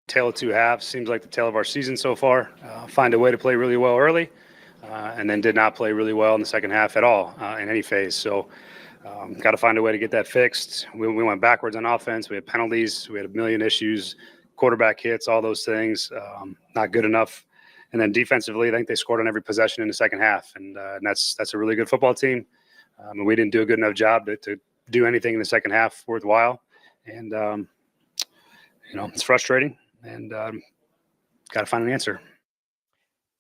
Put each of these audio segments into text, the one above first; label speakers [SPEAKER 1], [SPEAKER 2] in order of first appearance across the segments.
[SPEAKER 1] Tale of two halves seems like the tale of our season so far. Find a way to play really well early, and then did not play really well in the second half at all in any phase. So got to find a way to get that fixed. We went backwards on offense. We had penalties. We had a million issues, quarterback hits, all those things. Not good enough. And then defensively, I think they scored on every possession in the second half, and that's a really good football team. And we didn't do a good enough job to do anything in the second half worthwhile. And it's frustrating, and got to find an answer.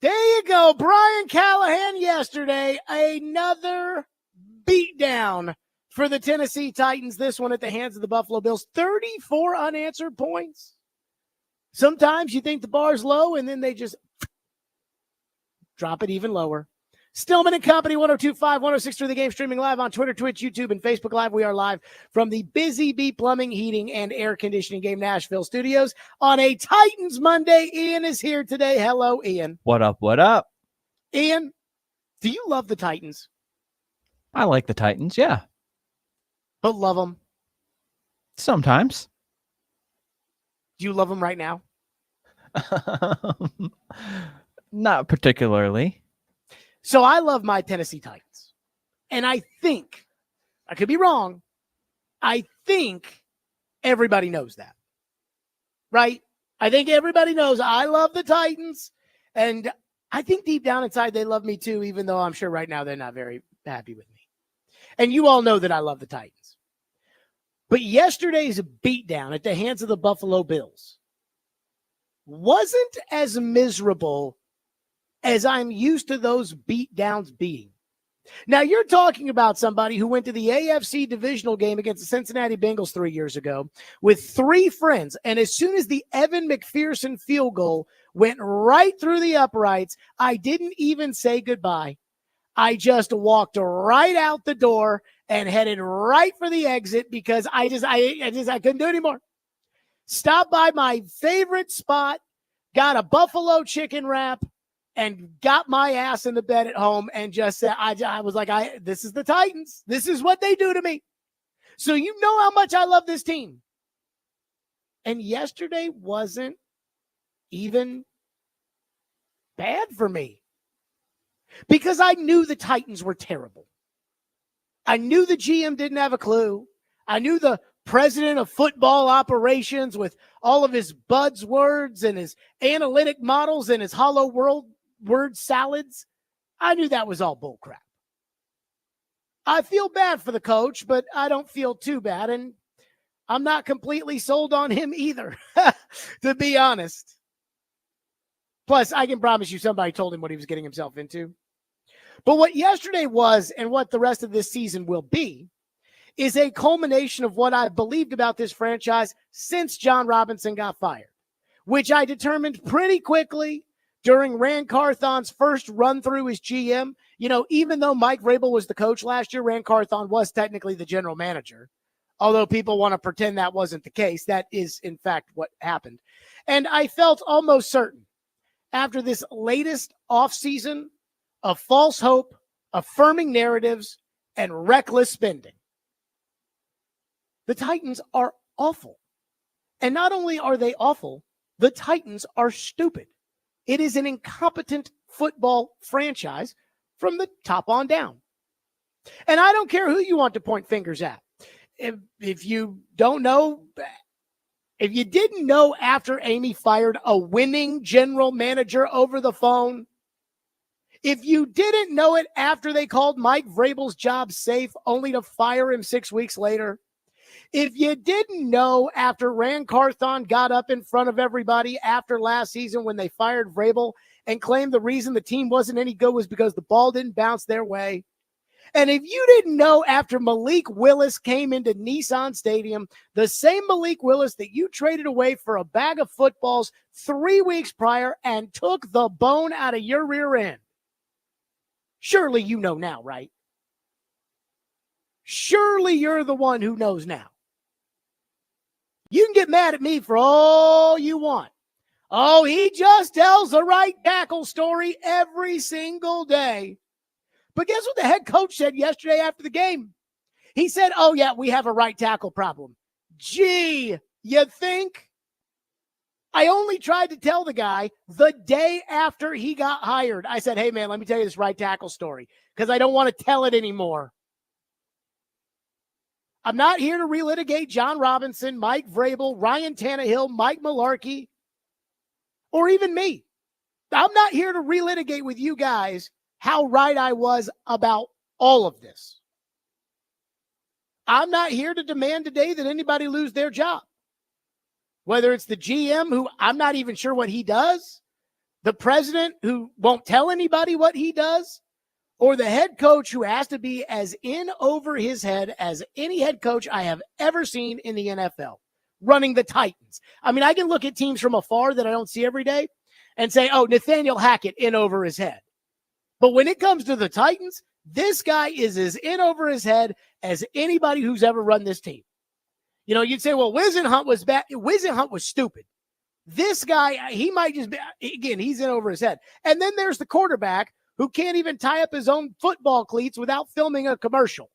[SPEAKER 2] There you go, Brian Callahan yesterday. Another beatdown for the Tennessee Titans, this one at the hands of the Buffalo Bills. 34 unanswered points. Sometimes you think the bar's low, and then they just drop it even lower. Stillman and Company, 102.5, 106.3 The Game, streaming live on Twitter, Twitch, YouTube, and Facebook Live. We are live from the Busy Bee Plumbing, Heating, and Air Conditioning Game Nashville studios on a Titans Monday. Ian is here today. Hello, Ian.
[SPEAKER 3] What up, what up?
[SPEAKER 2] Ian, do you love the Titans?
[SPEAKER 3] I like the Titans, yeah.
[SPEAKER 2] But love them?
[SPEAKER 3] Sometimes.
[SPEAKER 2] Do you love them right now?
[SPEAKER 3] Not particularly.
[SPEAKER 2] So I love my Tennessee Titans. And I think, I could be wrong, I think everybody knows that. Right? I think everybody knows I love the Titans. And I think deep down inside they love me too, even though I'm sure right now they're not very happy with me. And you all know that I love the Titans. But yesterday's beatdown at the hands of the Buffalo Bills wasn't as miserable as I'm used to those beatdowns being. Now, you're talking about somebody who went to the AFC divisional game against the Cincinnati Bengals 3 years ago with three friends, and as soon as the Evan McPherson field goal went right through the uprights, I didn't even say goodbye. I just walked right out the door and headed right for the exit because I couldn't do it anymore. Stopped by my favorite spot, got a buffalo chicken wrap, and got my ass in the bed at home and just said, I was like, this is the Titans. This is what they do to me. So you know how much I love this team. And yesterday wasn't even bad for me because I knew the Titans were terrible. I knew the GM didn't have a clue. I knew the president of football operations with all of his buzzwords and his analytic models and his hollow word salads. I knew that was all bull crap. I feel bad for the coach, but I don't feel too bad. And I'm not completely sold on him either, to be honest. Plus, I can promise you somebody told him what he was getting himself into. But what yesterday was and what the rest of this season will be is a culmination of what I've believed about this franchise since John Robinson got fired, which I determined pretty quickly during Rand Carthon's first run through as GM. You know, even though Mike Vrabel was the coach last year, Rand Carthon was technically the general manager. Although people want to pretend that wasn't the case, that is, in fact, what happened. And I felt almost certain after this latest offseason of false hope, affirming narratives, and reckless spending, the Titans are awful. And not only are they awful, the Titans are stupid. It is an incompetent football franchise from the top on down. And I don't care who you want to point fingers at. If you don't know, if you didn't know after Amy fired a winning general manager over the phone, if you didn't know it after they called Mike Vrabel's job safe only to fire him 6 weeks later, if you didn't know after Rand Carthon got up in front of everybody after last season when they fired Vrabel and claimed the reason the team wasn't any good was because the ball didn't bounce their way, and if you didn't know after Malik Willis came into Nissan Stadium, the same Malik Willis that you traded away for a bag of footballs 3 weeks prior and took the bone out of your rear end, surely you know now, right? Surely you're the one who knows now. You can get mad at me for all you want. Oh, he just tells the right tackle story every single day. But guess what the head coach said yesterday after the game? He said, oh, yeah, we have a right tackle problem. Gee, you think? I only tried to tell the guy the day after he got hired. I said, hey, man, let me tell you this right tackle story because I don't want to tell it anymore. I'm not here to relitigate John Robinson, Mike Vrabel, Ryan Tannehill, Mike Mularkey, or even me. I'm not here to relitigate with you guys how right I was about all of this. I'm not here to demand today that anybody lose their job. Whether it's the GM, who I'm not even sure what he does, the president who won't tell anybody what he does, or the head coach who has to be as in over his head as any head coach I have ever seen in the NFL, running the Titans. I mean, I can look at teams from afar that I don't see every day and say, oh, Nathaniel Hackett in over his head. But when it comes to the Titans, this guy is as in over his head as anybody who's ever run this team. You know, you'd say, well, Wisenhunt was bad. Wisenhunt was stupid. This guy, he might just be, again, he's in over his head. And then there's the quarterback who can't even tie up his own football cleats without filming a commercial.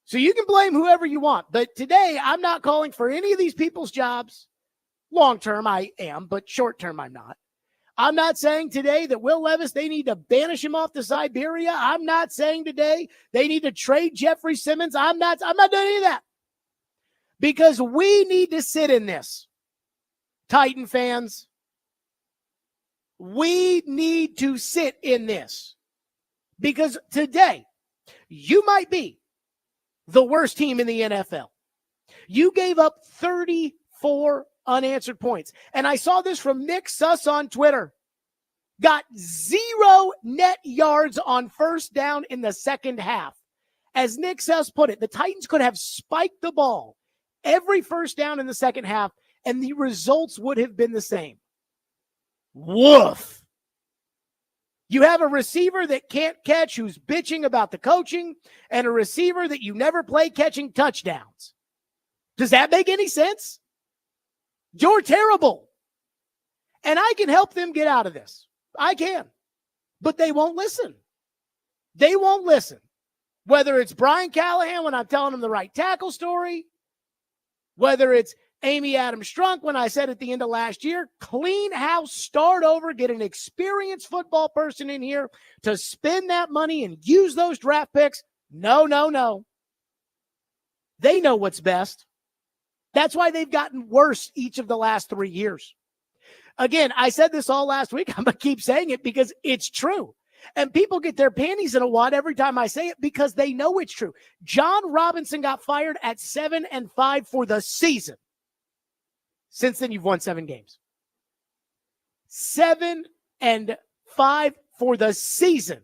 [SPEAKER 2] So you can blame whoever you want. But today, I'm not calling for any of these people's jobs. Long term, I am, but short term, I'm not. I'm not saying today that Will Levis, they need to banish him off to Siberia. I'm not saying today they need to trade Jeffrey Simmons. I'm not doing any of that. Because we need to sit in this. Titan fans, we need to sit in this. Because today, you might be the worst team in the NFL. You gave up 34 unanswered points. And I saw this from Nick Suss on Twitter. Got 0 net yards on first down in the second half. As Nick Suss put it, the Titans could have spiked the ball every first down in the second half, and the results would have been the same. Woof. You have a receiver that can't catch who's bitching about the coaching, and a receiver that you never play catching touchdowns. Does that make any sense? You're terrible. And I can help them get out of this. I can. But they won't listen. They won't listen. Whether it's Brian Callahan when I'm telling them the right tackle story, whether it's Amy Adams-Strunk when I said at the end of last year, clean house, start over, get an experienced football person in here to spend that money and use those draft picks. No. They know what's best. That's why they've gotten worse each of the last 3 years. Again, I said this all last week. I'm going to keep saying it because it's true. And people get their panties in a wad every time I say it because they know it's true. John Robinson got fired at 7-5 for the season. Since then, you've won 7 games. 7-5 for the season.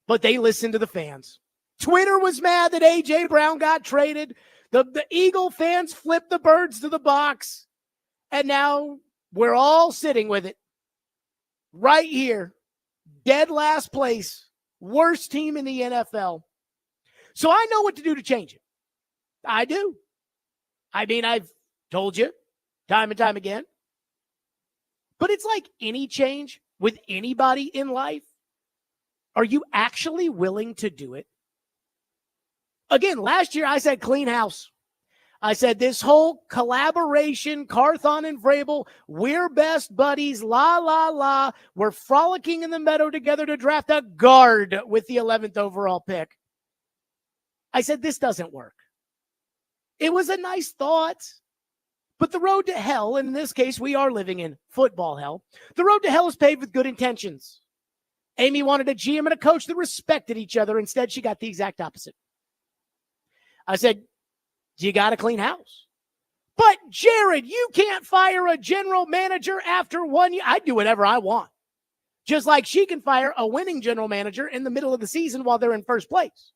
[SPEAKER 2] But they listened to the fans. Twitter was mad that A.J. Brown got traded. The Eagle fans flipped the birds to the box. And now we're all sitting with it. Right here. Dead last place. Worst team in the NFL. So I know what to do to change it. I do. I mean, I've told you time and time again. But it's like any change with anybody in life. Are you actually willing to do it? Again, last year I said clean house. I said this whole collaboration, Carthon and Vrabel, we're best buddies, la. We're frolicking in the meadow together to draft a guard with the 11th overall pick. I said this doesn't work. It was a nice thought, but the road to hell, and in this case we are living in football hell, the road to hell is paved with good intentions. Amy wanted a GM and a coach that respected each other. Instead, she got the exact opposite. I said, you got to clean house. But, Jared, you can't fire a general manager after 1 year. I do whatever I want. Just like she can fire a winning general manager in the middle of the season while they're in first place.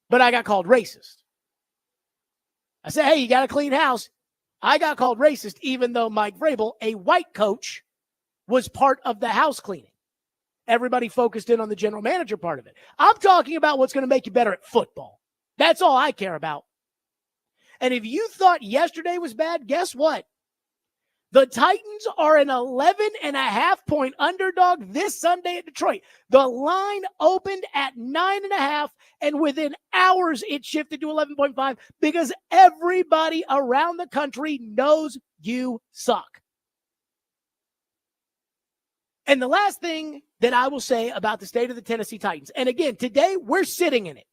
[SPEAKER 2] But I got called racist. I said, hey, you got to clean house. I got called racist even though Mike Vrabel, a white coach, was part of the house cleaning. Everybody focused in on the general manager part of it. I'm talking about what's going to make you better at football. That's all I care about. And if you thought yesterday was bad, guess what? The Titans are an 11.5-point underdog this Sunday at Detroit. The line opened at 9.5, And within hours, it shifted to 11.5 because everybody around the country knows you suck. And the last thing that I will say about the state of the Tennessee Titans, and again, today we're sitting in it.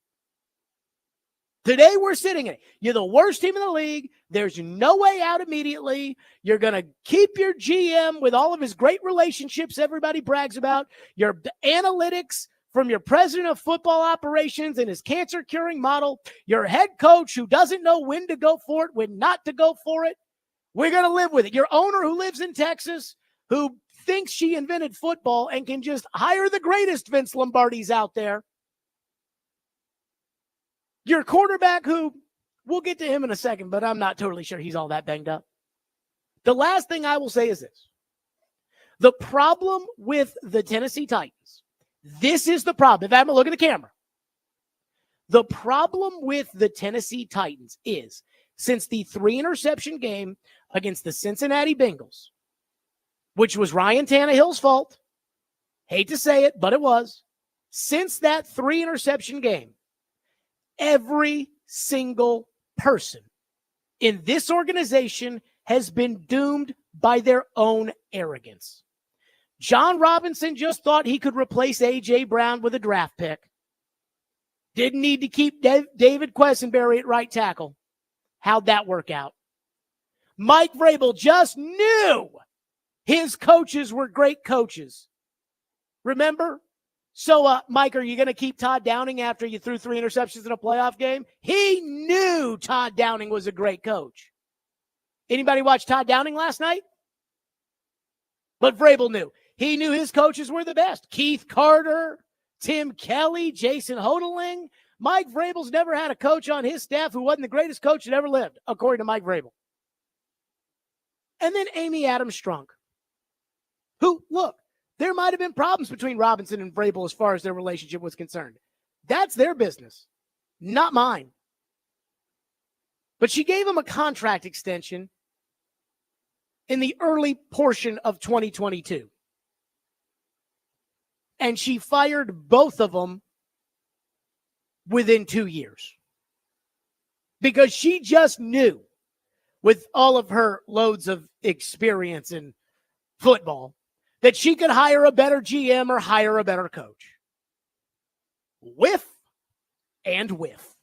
[SPEAKER 2] Today we're sitting in it. You're the worst team in the league. There's no way out immediately. You're going to keep your GM with all of his great relationships everybody brags about. Your analytics from your president of football operations and his cancer curing model. Your head coach who doesn't know when to go for it, when not to go for it. We're going to live with it. Your owner who lives in Texas, who thinks she invented football and can just hire the greatest Vince Lombardis out there. Your quarterback who, we'll get to him in a second, but I'm not totally sure he's all that banged up. The last thing I will say is this. The problem with the Tennessee Titans, this is the problem. If I'm look at the camera. The problem with the Tennessee Titans is, since the 3-interception game against the Cincinnati Bengals, which was Ryan Tannehill's fault. Hate to say it, but it was. Since that 3-interception game, every single person in this organization has been doomed by their own arrogance. John Robinson just thought he could replace A.J. Brown with a draft pick. Didn't need to keep David Quessenberry at right tackle. How'd that work out? Mike Vrabel just knew his coaches were great coaches. Remember? So, Mike, are you going to keep Todd Downing after you threw 3 interceptions in a playoff game? He knew Todd Downing was a great coach. Anybody watch Todd Downing last night? But Vrabel knew. He knew his coaches were the best. Keith Carter, Tim Kelly, Jason Hodeling. Mike Vrabel's never had a coach on his staff who wasn't the greatest coach that ever lived, according to Mike Vrabel. And then Amy Adams-Strunk, who, look, there might have been problems between Robinson and Vrabel as far as their relationship was concerned. That's their business, not mine. But she gave him a contract extension in the early portion of 2022. And she fired both of them within 2 years. Because she just knew, with all of her loads of experience in football, that she could hire a better GM or hire a better coach. Whiff and whiff.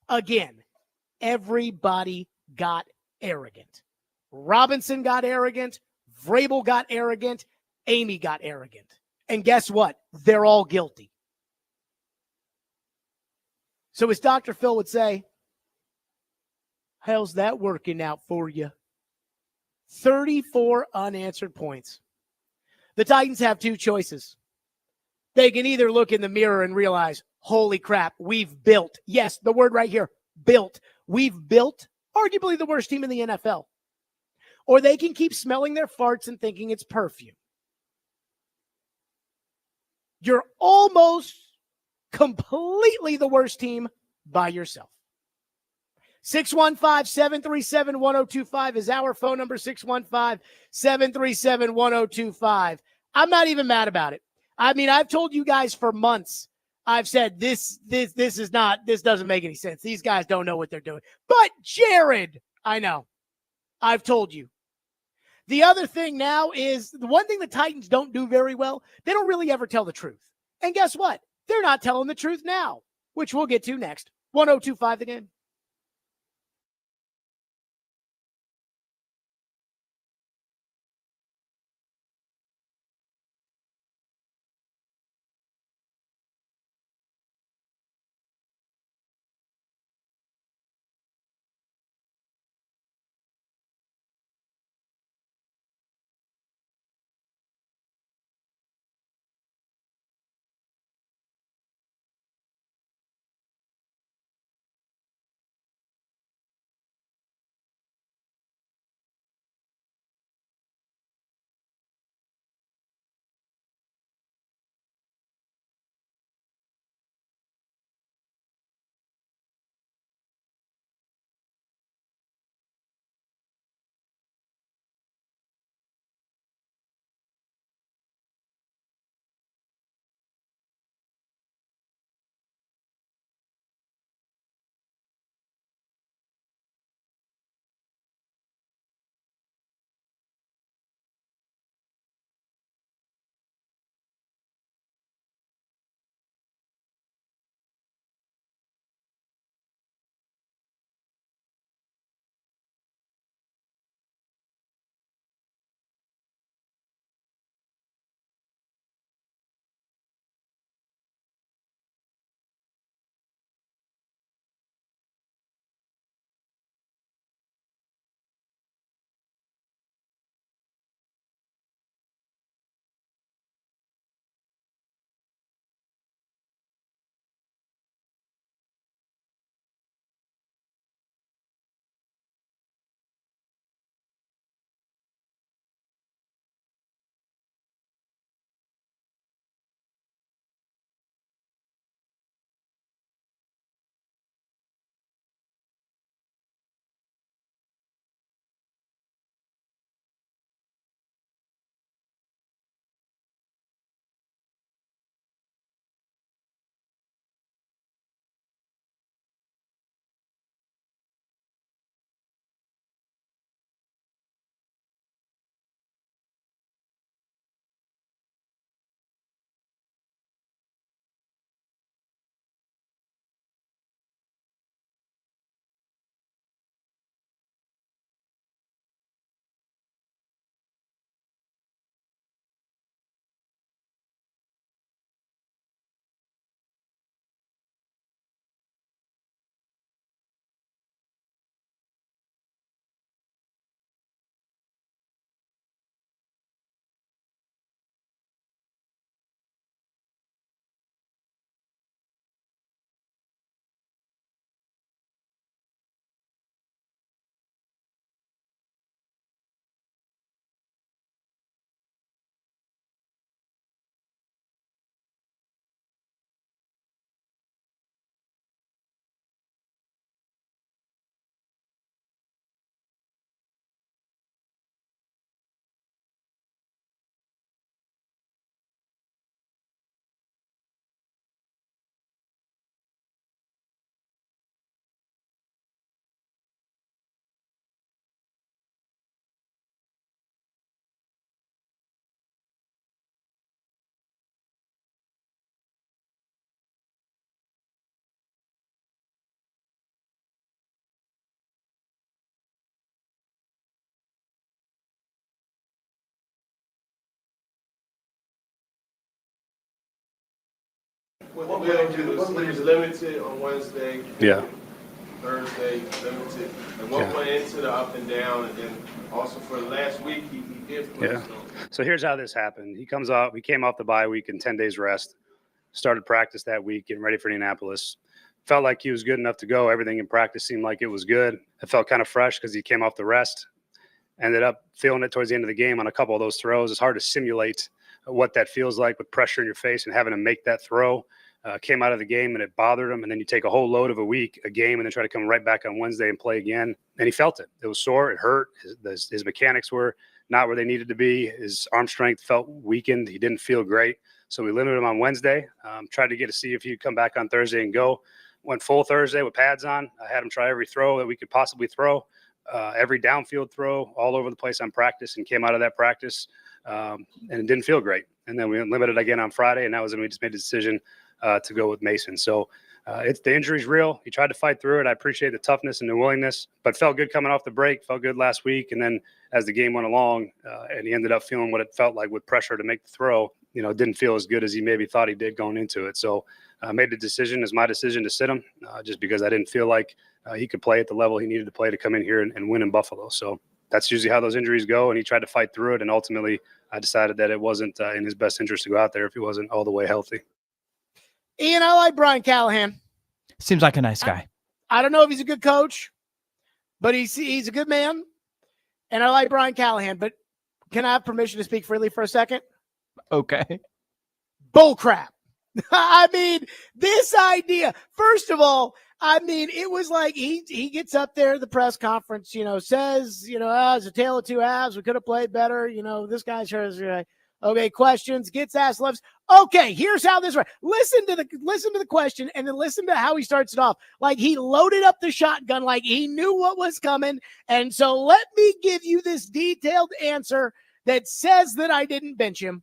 [SPEAKER 2] Again, everybody got arrogant. Robinson got arrogant. Vrabel got arrogant. Amy got arrogant. And guess what? They're all guilty. So as Dr. Phil would say, how's that working out for you? 34 unanswered points. The Titans have 2 choices. They can either look in the mirror and realize, holy crap, we've built. Yes, the word right here, built. We've built arguably the worst team in the NFL. Or they can keep smelling their farts and thinking it's perfume. You're almost completely the worst team by yourself. 615-737-1025 is our phone number, 615-737-1025. I'm not even mad about it. I mean, I've told you guys for months, I've said this doesn't make any sense. These guys don't know what they're doing. But Jared, I know. I've told you. The other thing now is the one thing the Titans don't do very well, they don't really ever tell the truth. And guess what? They're not telling the truth now, which we'll get to next. 1025 the game.
[SPEAKER 4] What he was limited on Wednesday.
[SPEAKER 1] Yeah.
[SPEAKER 4] Thursday, limited. And what went into the up and down, and then also for the last week, he did play.
[SPEAKER 1] Yeah. So here's how this happened. He came off the bye week and 10 days rest, started practice that week, getting ready for Indianapolis. Felt like he was good enough to go. Everything in practice seemed like it was good. It felt kind of fresh because he came off the rest. Ended up feeling it towards the end of the game on a couple of those throws. It's hard to simulate what that feels like with pressure in your face and having to make that throw. Came out of the game and it bothered him. And then you take a whole load of a game, and then try to come right back on Wednesday and play again. And he felt it. It was sore. It hurt. His mechanics were not where they needed to be. His arm strength felt weakened. He didn't feel great. So we limited him on Wednesday. Tried to get to see if he'd come back on Thursday and go. Went full Thursday with pads on. I had him try every throw that we could possibly throw, every downfield throw all over the place on practice, and came out of that practice and it didn't feel great. And then we limited again on Friday, and that was when we just made the decision to go with Mason. So the injury's real. He tried to fight through it. I appreciate the toughness and the willingness, but felt good coming off the break, felt good last week. And then as the game went along and he ended up feeling what it felt like with pressure to make the throw, didn't feel as good as he maybe thought he did going into it. So I made the decision, as my decision, to sit him just because I didn't feel like he could play at the level he needed to play to come in here and win in Buffalo. So that's usually how those injuries go. And he tried to fight through it. And ultimately I decided that it wasn't in his best interest to go out there if he wasn't all the way healthy.
[SPEAKER 2] Ian, I like Brian Callahan.
[SPEAKER 3] Seems like a nice guy.
[SPEAKER 2] I don't know if he's a good coach, but he's a good man. And I like Brian Callahan. But can I have permission to speak freely for a second?
[SPEAKER 3] Okay.
[SPEAKER 2] Bull crap. I mean, this idea, first of all, it was like he gets up there at the press conference, says, it's a tale of two halves. We could have played better. This guy's sure. Okay, questions, gets asked, loves. Okay, here's how this works. Listen to the question, and then listen to how he starts it off. Like he loaded up the shotgun, like he knew what was coming. And so let me give you this detailed answer that says that I didn't bench him.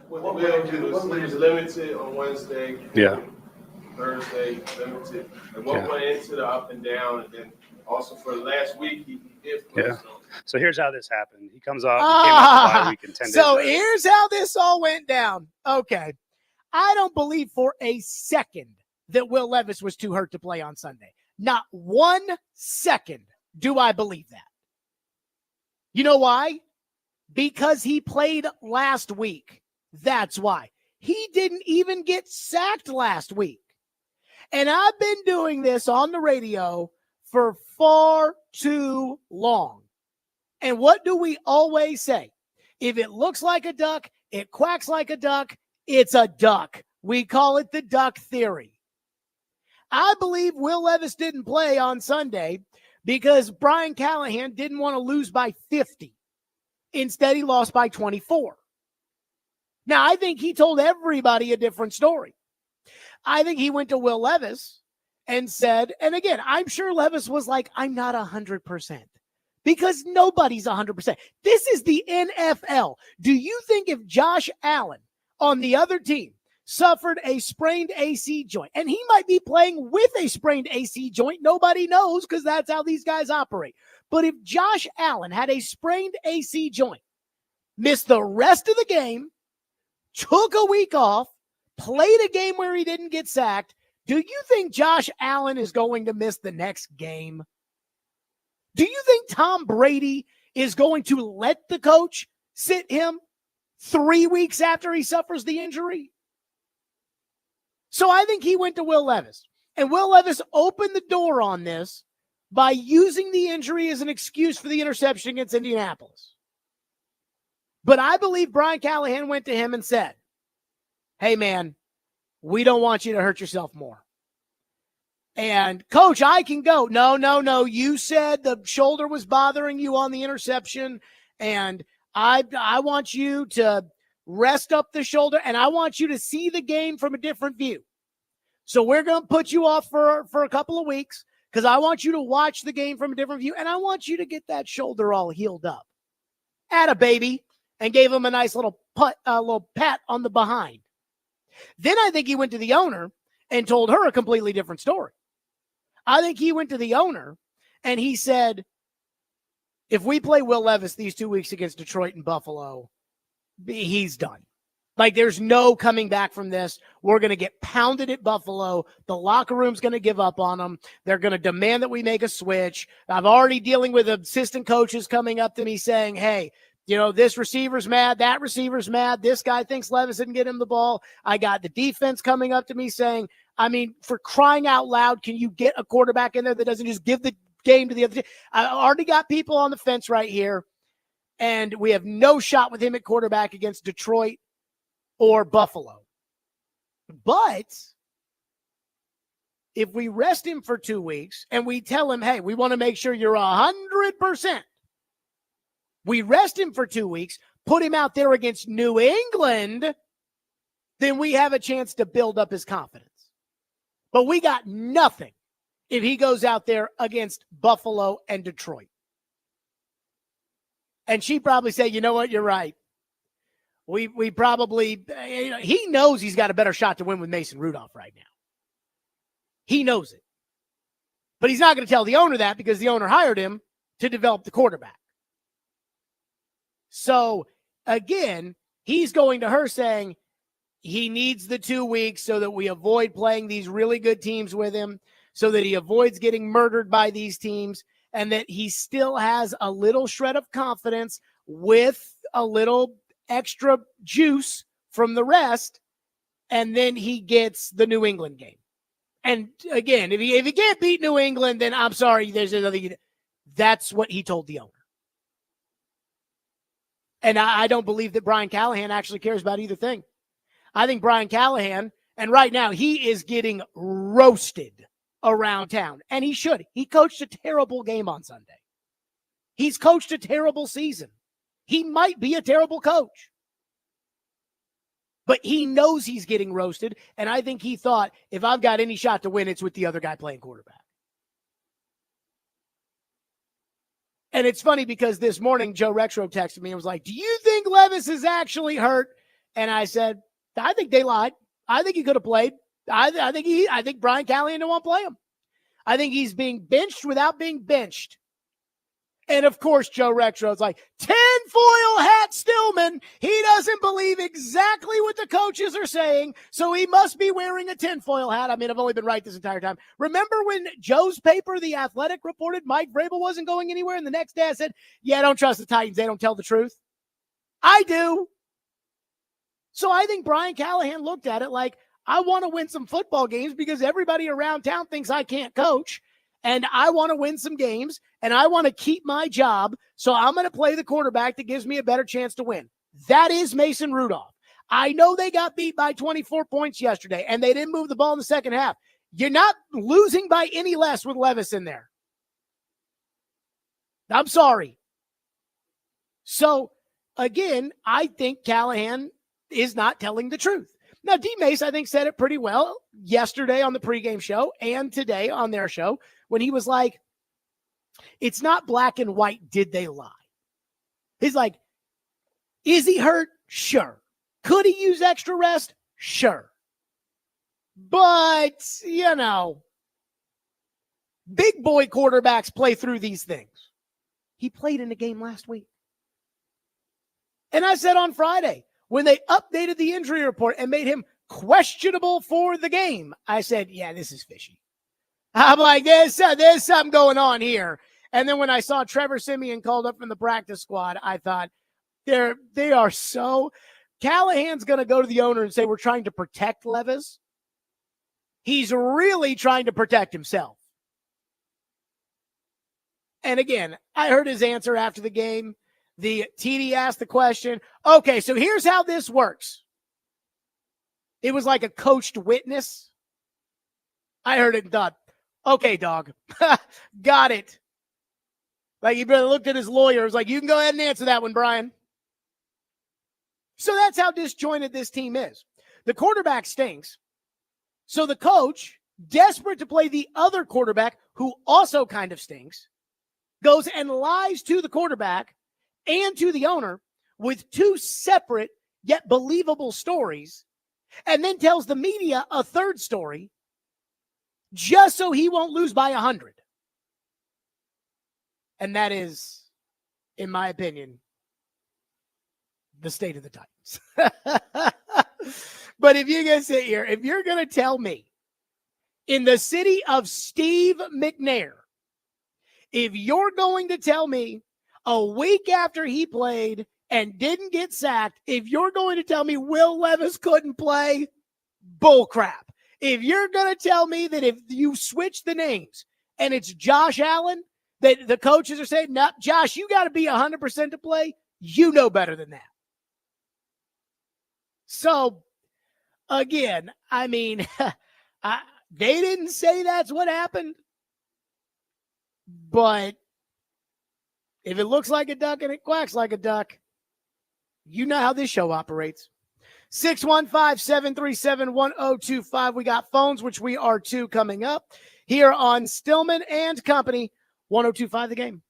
[SPEAKER 4] What he was limited on Wednesday.
[SPEAKER 1] Yeah.
[SPEAKER 4] Thursday, limited. And what went into the up and down, and then also for the last week, he did play.
[SPEAKER 1] Yeah. So here's how this happened. He came off the bye week in 10 days.
[SPEAKER 2] So here's how this all went down. Okay. I don't believe for a second that Will Levis was too hurt to play on Sunday. Not 1 second do I believe that. You know why? Because he played last week. That's why. He didn't even get sacked last week. And I've been doing this on the radio for far too long. And what do we always say? If it looks like a duck, it quacks like a duck, it's a duck. We call it the duck theory. I believe Will Levis didn't play on Sunday because Brian Callahan didn't want to lose by 50. Instead, he lost by 24. Now, I think he told everybody a different story. I think he went to Will Levis and said, and again, I'm sure Levis was like, I'm not 100%. Because nobody's 100%. This is the NFL. Do you think if Josh Allen on the other team suffered a sprained AC joint, and he might be playing with a sprained AC joint, nobody knows because that's how these guys operate. But if Josh Allen had a sprained AC joint, missed the rest of the game, took a week off, played a game where he didn't get sacked, do you think Josh Allen is going to miss the next game? Do you think Tom Brady is going to let the coach sit him 3 weeks after he suffers the injury? So I think he went to Will Levis. And Will Levis opened the door on this by using the injury as an excuse for the interception against Indianapolis. But I believe Brian Callahan went to him and said, hey, man, we don't want you to hurt yourself more. And, Coach, I can go. No. You said the shoulder was bothering you on the interception, and I want you to rest up the shoulder, and I want you to see the game from a different view. So we're going to put you off for a couple of weeks because I want you to watch the game from a different view, and I want you to get that shoulder all healed up. Atta baby, and gave him a nice little pat on the behind. Then I think he went to the owner and told her a completely different story. I think he went to the owner and he said, if we play Will Levis these 2 weeks against Detroit and Buffalo, he's done. Like, there's no coming back from this. We're going to get pounded at Buffalo. The locker room's going to give up on them. They're going to demand that we make a switch. I'm already dealing with assistant coaches coming up to me saying, hey, this receiver's mad, that receiver's mad. This guy thinks Levis didn't get him the ball. I got the defense coming up to me saying, I mean, for crying out loud, can you get a quarterback in there that doesn't just give the game to the other team? I already got people on the fence right here, and we have no shot with him at quarterback against Detroit or Buffalo. But if we rest him for 2 weeks and we tell him, hey, we want to make sure you're 100%, we rest him for 2 weeks, put him out there against New England, then we have a chance to build up his confidence. But we got nothing if he goes out there against Buffalo and Detroit. And she probably said, you know what, you're right. We probably, he knows he's got a better shot to win with Mason Rudolph right now. He knows it. But he's not going to tell the owner that because the owner hired him to develop the quarterback. So, again, he's going to her saying he needs the 2 weeks so that we avoid playing these really good teams with him, so that he avoids getting murdered by these teams, and that he still has a little shred of confidence with a little extra juice from the rest, and then he gets the New England game. And again, if he can't beat New England, then I'm sorry, there's another. That's what he told the owner. And I don't believe that Brian Callahan actually cares about either thing. I think Brian Callahan, and right now he is getting roasted around town, and he should. He coached a terrible game on Sunday. He's coached a terrible season. He might be a terrible coach. But he knows he's getting roasted, and I think he thought, if I've got any shot to win, it's with the other guy playing quarterback. And it's funny because this morning, Joe Retro texted me and was like, do you think Levis is actually hurt? And I said, I think they lied. I think he could have played. I think Brian Callahan don't want to play him. I think he's being benched without being benched. And, of course, Joe Rexrode's like, tinfoil hat Stillman. He doesn't believe exactly what the coaches are saying, so he must be wearing a tinfoil hat. I mean, I've only been right this entire time. Remember when Joe's paper, The Athletic, reported Mike Vrabel wasn't going anywhere, and the next day I said, yeah, don't trust the Titans. They don't tell the truth. I do. So I think Brian Callahan looked at it like, I want to win some football games because everybody around town thinks I can't coach. And I want to win some games, and I want to keep my job, so I'm going to play the quarterback that gives me a better chance to win. That is Mason Rudolph. I know they got beat by 24 points yesterday, and they didn't move the ball in the second half. You're not losing by any less with Levis in there. I'm sorry. So, again, I think Callahan is not telling the truth. Now, D-Mace, I think, said it pretty well yesterday on the pregame show and today on their show when he was like, it's not black and white, did they lie? He's like, is he hurt? Sure. Could he use extra rest? Sure. But, big boy quarterbacks play through these things. He played in a game last week. And I said on Friday, when they updated the injury report and made him questionable for the game, I said, yeah, this is fishy. I'm like, there's something going on here. And then when I saw Trevor Siemian called up from the practice squad, I thought, they are so... Callahan's going to go to the owner and say, we're trying to protect Levis. He's really trying to protect himself. And again, I heard his answer after the game. The TD asked the question, okay, so here's how this works. It was like a coached witness. I heard it and thought, okay, dog, got it. Like he looked at his lawyer. Was like, you can go ahead and answer that one, Brian. So that's how disjointed this team is. The quarterback stinks. So the coach, desperate to play the other quarterback, who also kind of stinks, goes and lies to the quarterback and to the owner with two separate yet believable stories, and then tells the media a third story just so he won't lose by 100. And that is, in my opinion, the state of the Titans. But if you're going to sit here, if you're going to tell me in the city of Steve McNair, if you're going to tell me a week after he played and didn't get sacked, if you're going to tell me Will Levis couldn't play, bull crap. If you're going to tell me that if you switch the names and it's Josh Allen, that the coaches are saying, no, Josh, you got to be 100% to play, you know better than that. So, again, I mean, they didn't say that's what happened, but if it looks like a duck and it quacks like a duck, you know how this show operates. 615-737-1025. We got phones, which we are two coming up here on Stillman and Company, 1025 The Game.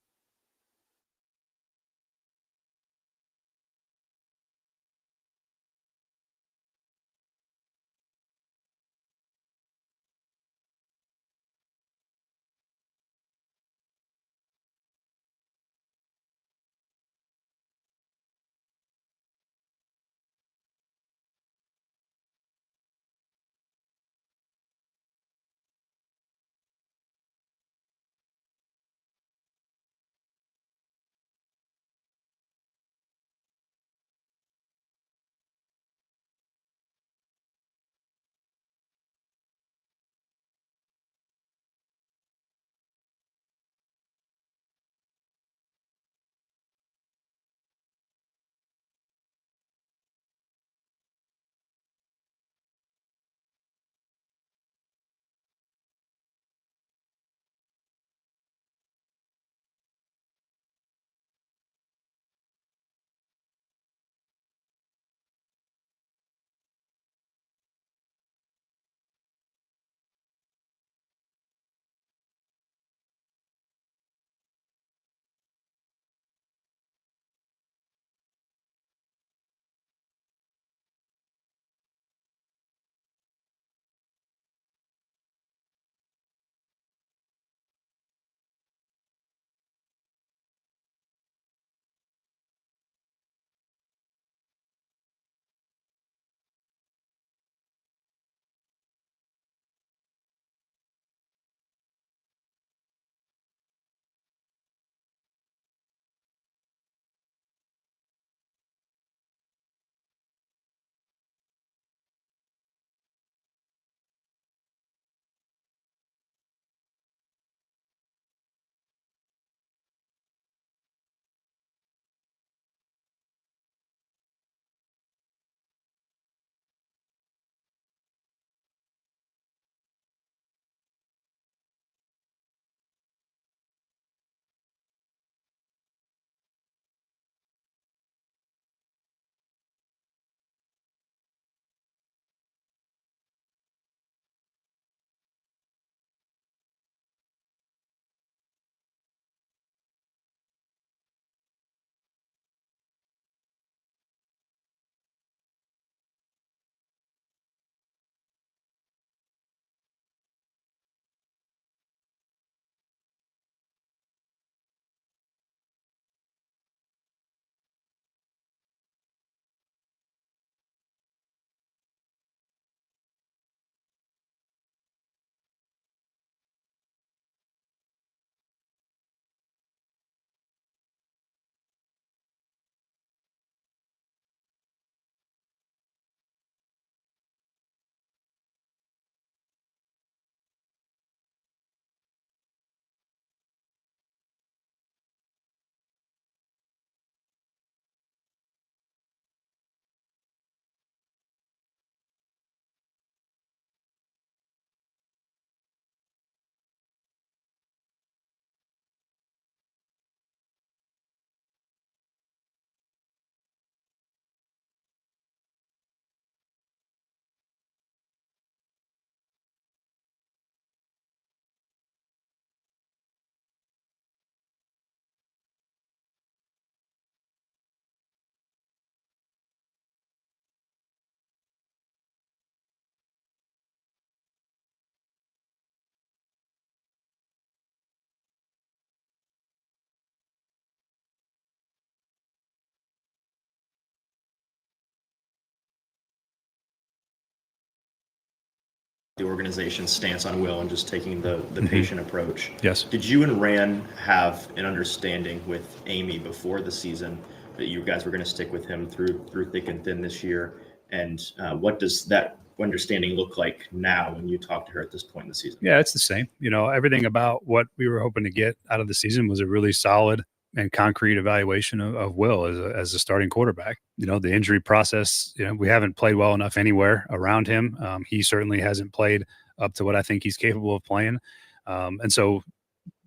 [SPEAKER 5] the organization's stance on Will and just taking the patient approach.
[SPEAKER 1] Yes.
[SPEAKER 5] Did you and Rand have an understanding with Amy before the season that you guys were going to stick with him through thick and thin this year? And what does that understanding look like now when you talk to her at this point in the season?
[SPEAKER 1] Yeah, it's the same. Everything about what we were hoping to get out of the season was a really solid and concrete evaluation of Will as a starting quarterback. The injury process, we haven't played well enough anywhere around him. He certainly hasn't played up to what I think he's capable of playing. And so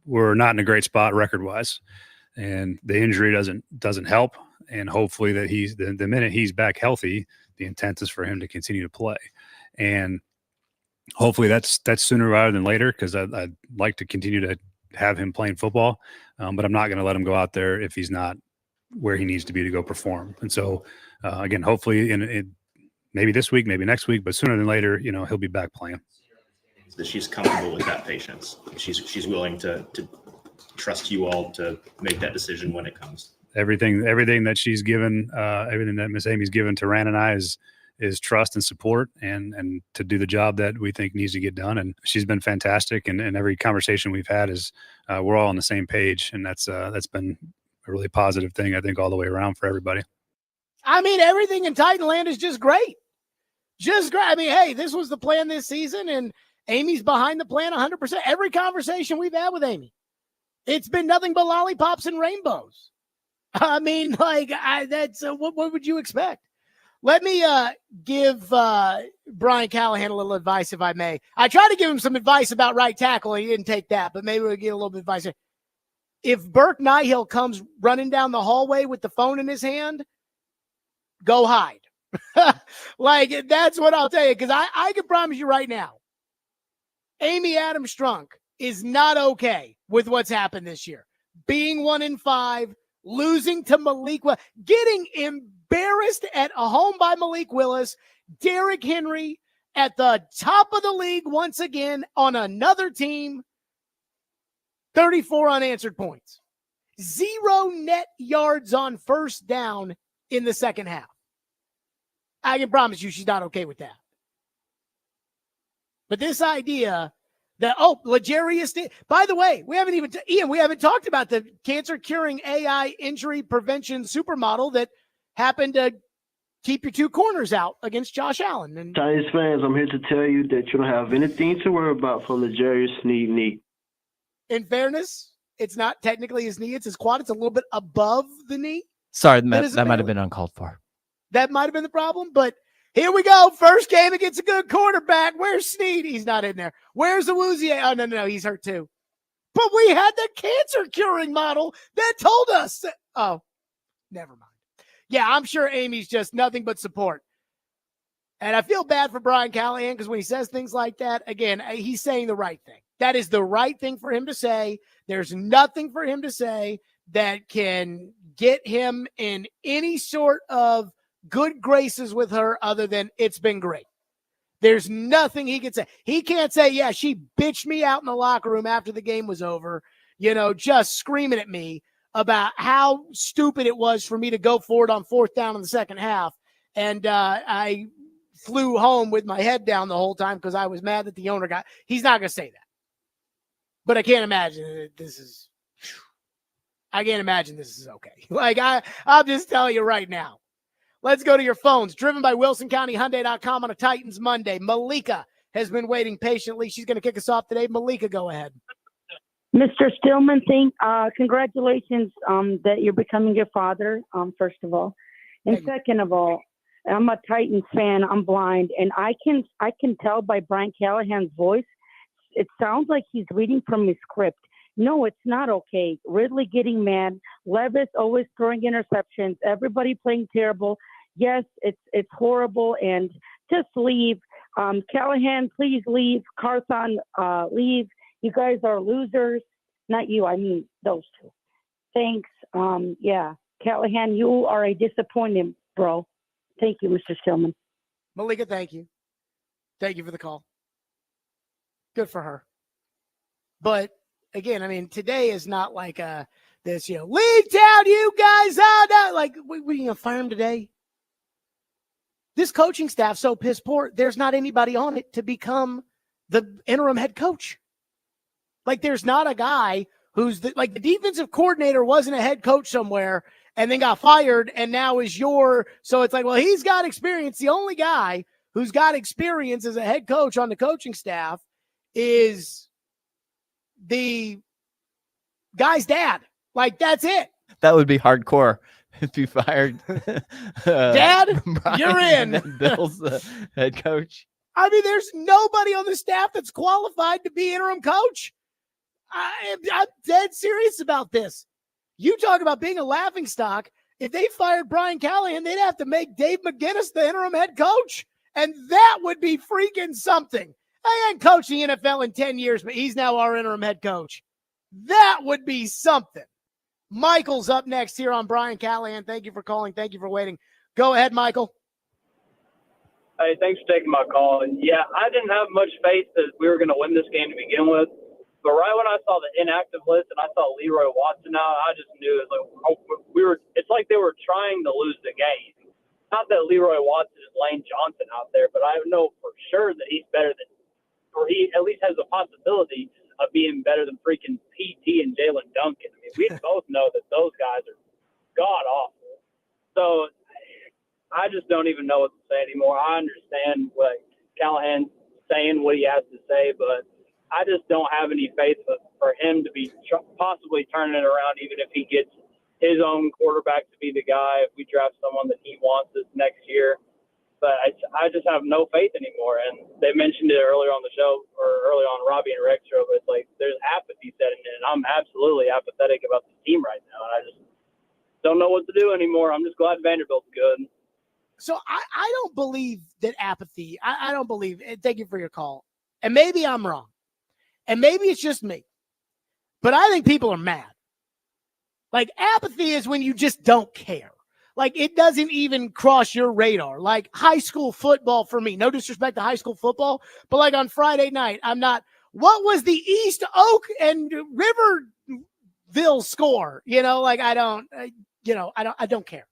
[SPEAKER 1] we're not in a great spot record-wise. And the injury doesn't help. And hopefully that the minute he's back healthy, the intent is for him to continue to play. And hopefully that's sooner rather than later, because I'd like to continue to have him playing football, but I'm not going to let him go out there if he's not where he needs to be to go perform. And so, again, hopefully in maybe this week, maybe next week, but sooner than later, he'll be back playing.
[SPEAKER 5] That she's comfortable with that patience. She's willing to trust you all to make that decision when it comes.
[SPEAKER 1] Everything that she's given, everything that Miss Amy's given to Rand and I is trust and support and to do the job that we think needs to get done. And she's been fantastic. And every conversation we've had is we're all on the same page. And that's been a really positive thing, I think, all the way around for everybody.
[SPEAKER 2] I mean, everything in Titanland is just great. Just great. I mean, hey, this was the plan this season, and Amy's behind the plan 100%. Every conversation we've had with Amy, it's been nothing but lollipops and rainbows. I mean, that's what would you expect? Let me give Brian Callahan a little advice, if I may. I tried to give him some advice about right tackle, and he didn't take that, but maybe we'll get a little bit of advice here. If Burke Nihill comes running down the hallway with the phone in his hand, go hide. That's what I'll tell you, because I can promise you right now, Amy Adams Strunk is not okay with what's happened this year. Being 1-5, losing to Malik Willis, getting embarrassed at a home by Malik Willis, Derrick Henry at the top of the league once again on another team, 34 unanswered points, 0 net yards on first down in the second half. I can promise you she's not okay with that. But this idea that, L'Jarius, by the way, we haven't talked about the cancer-curing AI injury prevention supermodel that happened to keep your two corners out against Josh Allen. And
[SPEAKER 6] Titans fans, I'm here to tell you that you don't have anything to worry about from L'Jarius knee.
[SPEAKER 2] In fairness, it's not technically his knee. It's his quad. It's a little bit above the knee.
[SPEAKER 3] Sorry, that might have been uncalled for.
[SPEAKER 2] That might have been the problem, but here we go. First game against a good quarterback. Where's Snead? He's not in there. Where's the Woozier? Oh, no, he's hurt too. But we had the cancer curing model that told us that. Oh, never mind. Yeah, I'm sure Amy's just nothing but support. And I feel bad for Brian Callahan because when he says things like that, again, he's saying the right thing. That is the right thing for him to say. There's nothing for him to say that can get him in any sort of good graces with her other than it's been great. There's nothing he can say. He can't say, yeah, she bitched me out in the locker room after the game was over, just screaming at me about how stupid it was for me to go for it on fourth down in the second half. And I flew home with my head down the whole time because I was mad that the owner got. He's not going to say that. But I can't imagine that this is okay. I'll just tell you right now. Let's go to your phones. Driven by WilsonCountyHyundai.com on a Titans Monday. Malika has been waiting patiently. She's going to kick us off today. Malika, go ahead.
[SPEAKER 7] Mr. Stillman, congratulations that you're becoming your father, first of all. And second of all, I'm a Titans fan. I'm blind. And I can tell by Brian Callahan's voice, it sounds like he's reading from his script. No, it's not okay. Ridley getting mad. Levis always throwing interceptions. Everybody playing terrible. Yes, it's horrible. And just leave. Callahan, please leave. Carthon, leave. You guys are losers. Not you. I mean those two. Thanks. Callahan, you are a disappointment, bro. Thank you, Mr. Stillman.
[SPEAKER 2] Malika, thank you. Thank you for the call. Good for her. But again, I mean, today is not like this, leave town, you guys out. Like, we going to fire him today? This coaching staff so piss poor, there's not anybody on it to become the interim head coach. Like, there's not a guy who's the defensive coordinator wasn't a head coach somewhere and then got fired and now is so it's like, well, he's got experience. The only guy who's got experience as a head coach on the coaching staff is the guy's dad. Like, that's it.
[SPEAKER 3] That would be hardcore if you fired
[SPEAKER 2] Dad,
[SPEAKER 3] Brian
[SPEAKER 2] you're in.
[SPEAKER 3] and then Bill's the head coach.
[SPEAKER 2] I mean, there's nobody on the staff that's qualified to be interim coach. I'm dead serious about this. You talk about being a laughingstock. If they fired Brian Callahan, they'd have to make Dave McGinnis the interim head coach. And that would be freaking something. I ain't coached the NFL in 10 years, but he's now our interim head coach. That would be something. Michael's up next here on Brian Callahan. Thank you for calling. Thank you for waiting. Go ahead, Michael.
[SPEAKER 8] Hey, thanks for taking my call. Yeah, I didn't have much faith that we were going to win this game to begin with. But right when I saw the inactive list and I saw Leroy Watson out, I just knew it was like it's like they were trying to lose the game. Not that Leroy Watson is Lane Johnson out there, but I know for sure that he's better than, or he at least has a possibility of being better than freaking PT and Jalen Duncan. I mean, we both know that those guys are god awful. So I just don't even know what to say anymore. I understand what Callahan's saying, what he has to say, but I just don't have any faith for him to be possibly turning it around, even if he gets his own quarterback to be the guy, if we draft someone that he wants this next year. But I just have no faith anymore. And they mentioned it earlier on the show, or earlier on Robbie and Rex show, but it's like there's apathy setting in. And I'm absolutely apathetic about the team right now. And I just don't know what to do anymore. I'm just glad Vanderbilt's good.
[SPEAKER 2] So I don't believe that apathy, I don't believe, thank you for your call. And maybe I'm wrong. And maybe it's just me. But I think people are mad. Like, apathy is when you just don't care. Like, it doesn't even cross your radar. Like, high school football for me, no disrespect to high school football, but like on Friday night, I'm not, what was the East Oak and Riverville score? You know, like, I don't care.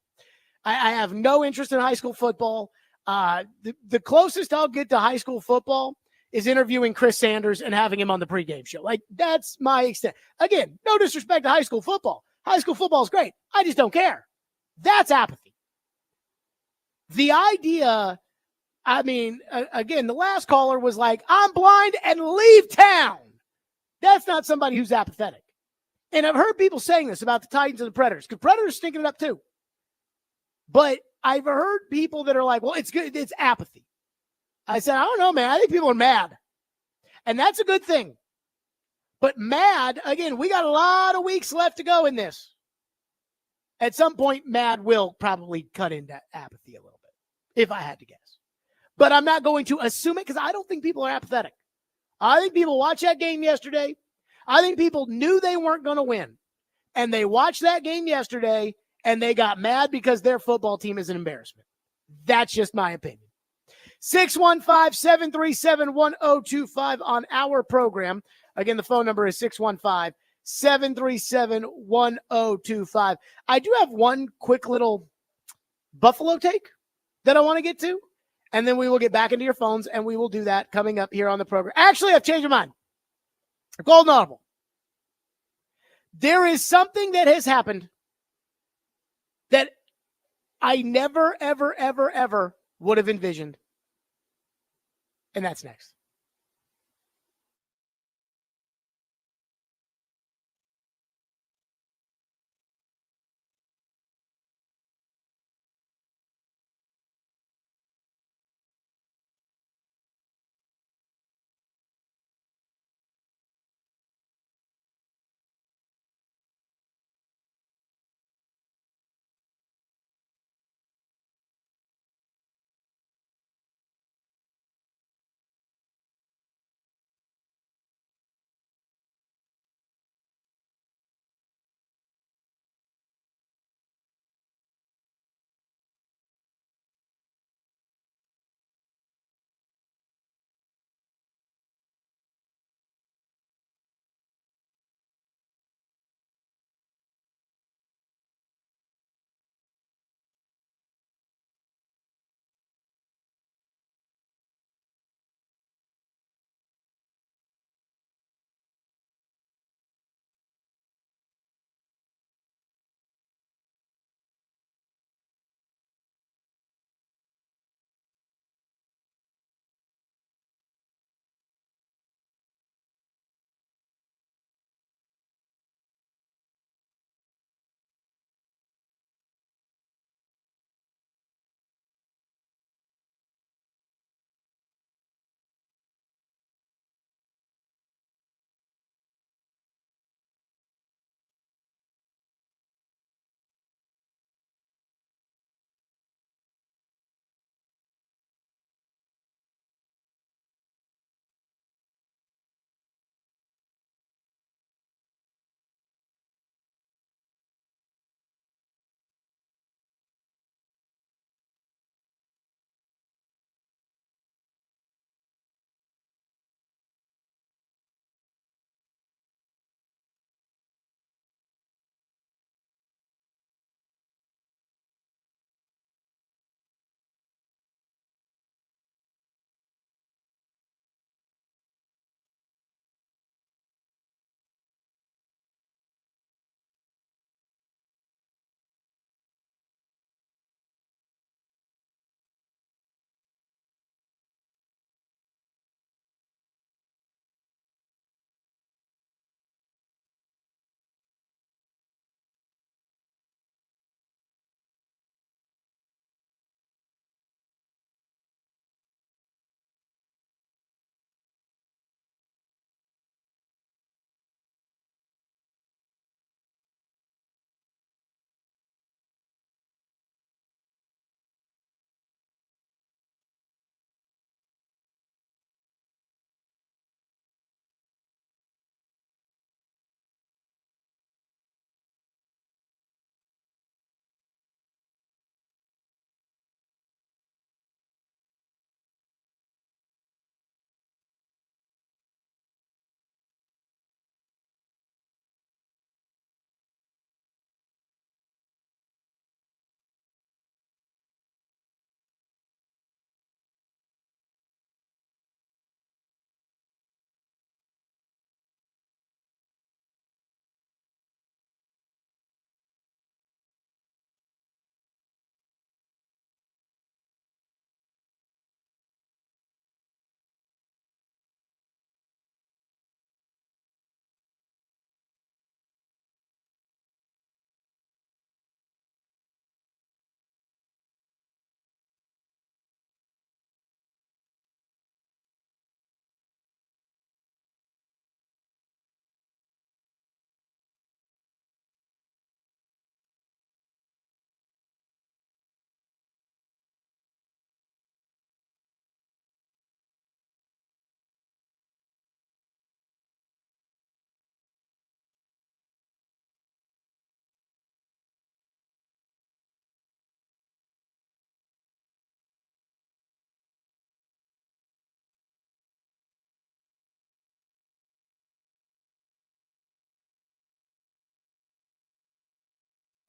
[SPEAKER 2] I have no interest in high school football. The closest I'll get to high school football is interviewing Chris Sanders and having him on the pregame show. Like, that's my extent. Again, no disrespect to high school football. High school football is great. I just don't care. That's apathy. The idea, I mean, again, the last caller was like, I'm blind and leave town. That's not somebody who's apathetic. And I've heard people saying this about the Titans and the Predators, because Predators stinking it up too. But I've heard people that are like, well, it's good. It's apathy. I said, I don't know, man. I think people are mad. And that's a good thing. But mad, again, we got a lot of weeks left to go in this. At some point, mad will probably cut into apathy a little bit, if I had to guess. But I'm not going to assume it, because I don't think people are apathetic. I think people watched that game yesterday. I think people knew they weren't going to win. And they watched that game yesterday, and they got mad because their football team is an embarrassment. That's just my opinion. 615-737-1025 on our program. Again, the phone number is 615-737-1025. I do have one quick little Buffalo take that I want to get to, and then we will get back into your phones, and we will do that coming up here on the program. Actually, I've changed my mind. Golden Audible. There is something that has happened that I never, ever, ever, ever would have envisioned. And that's next.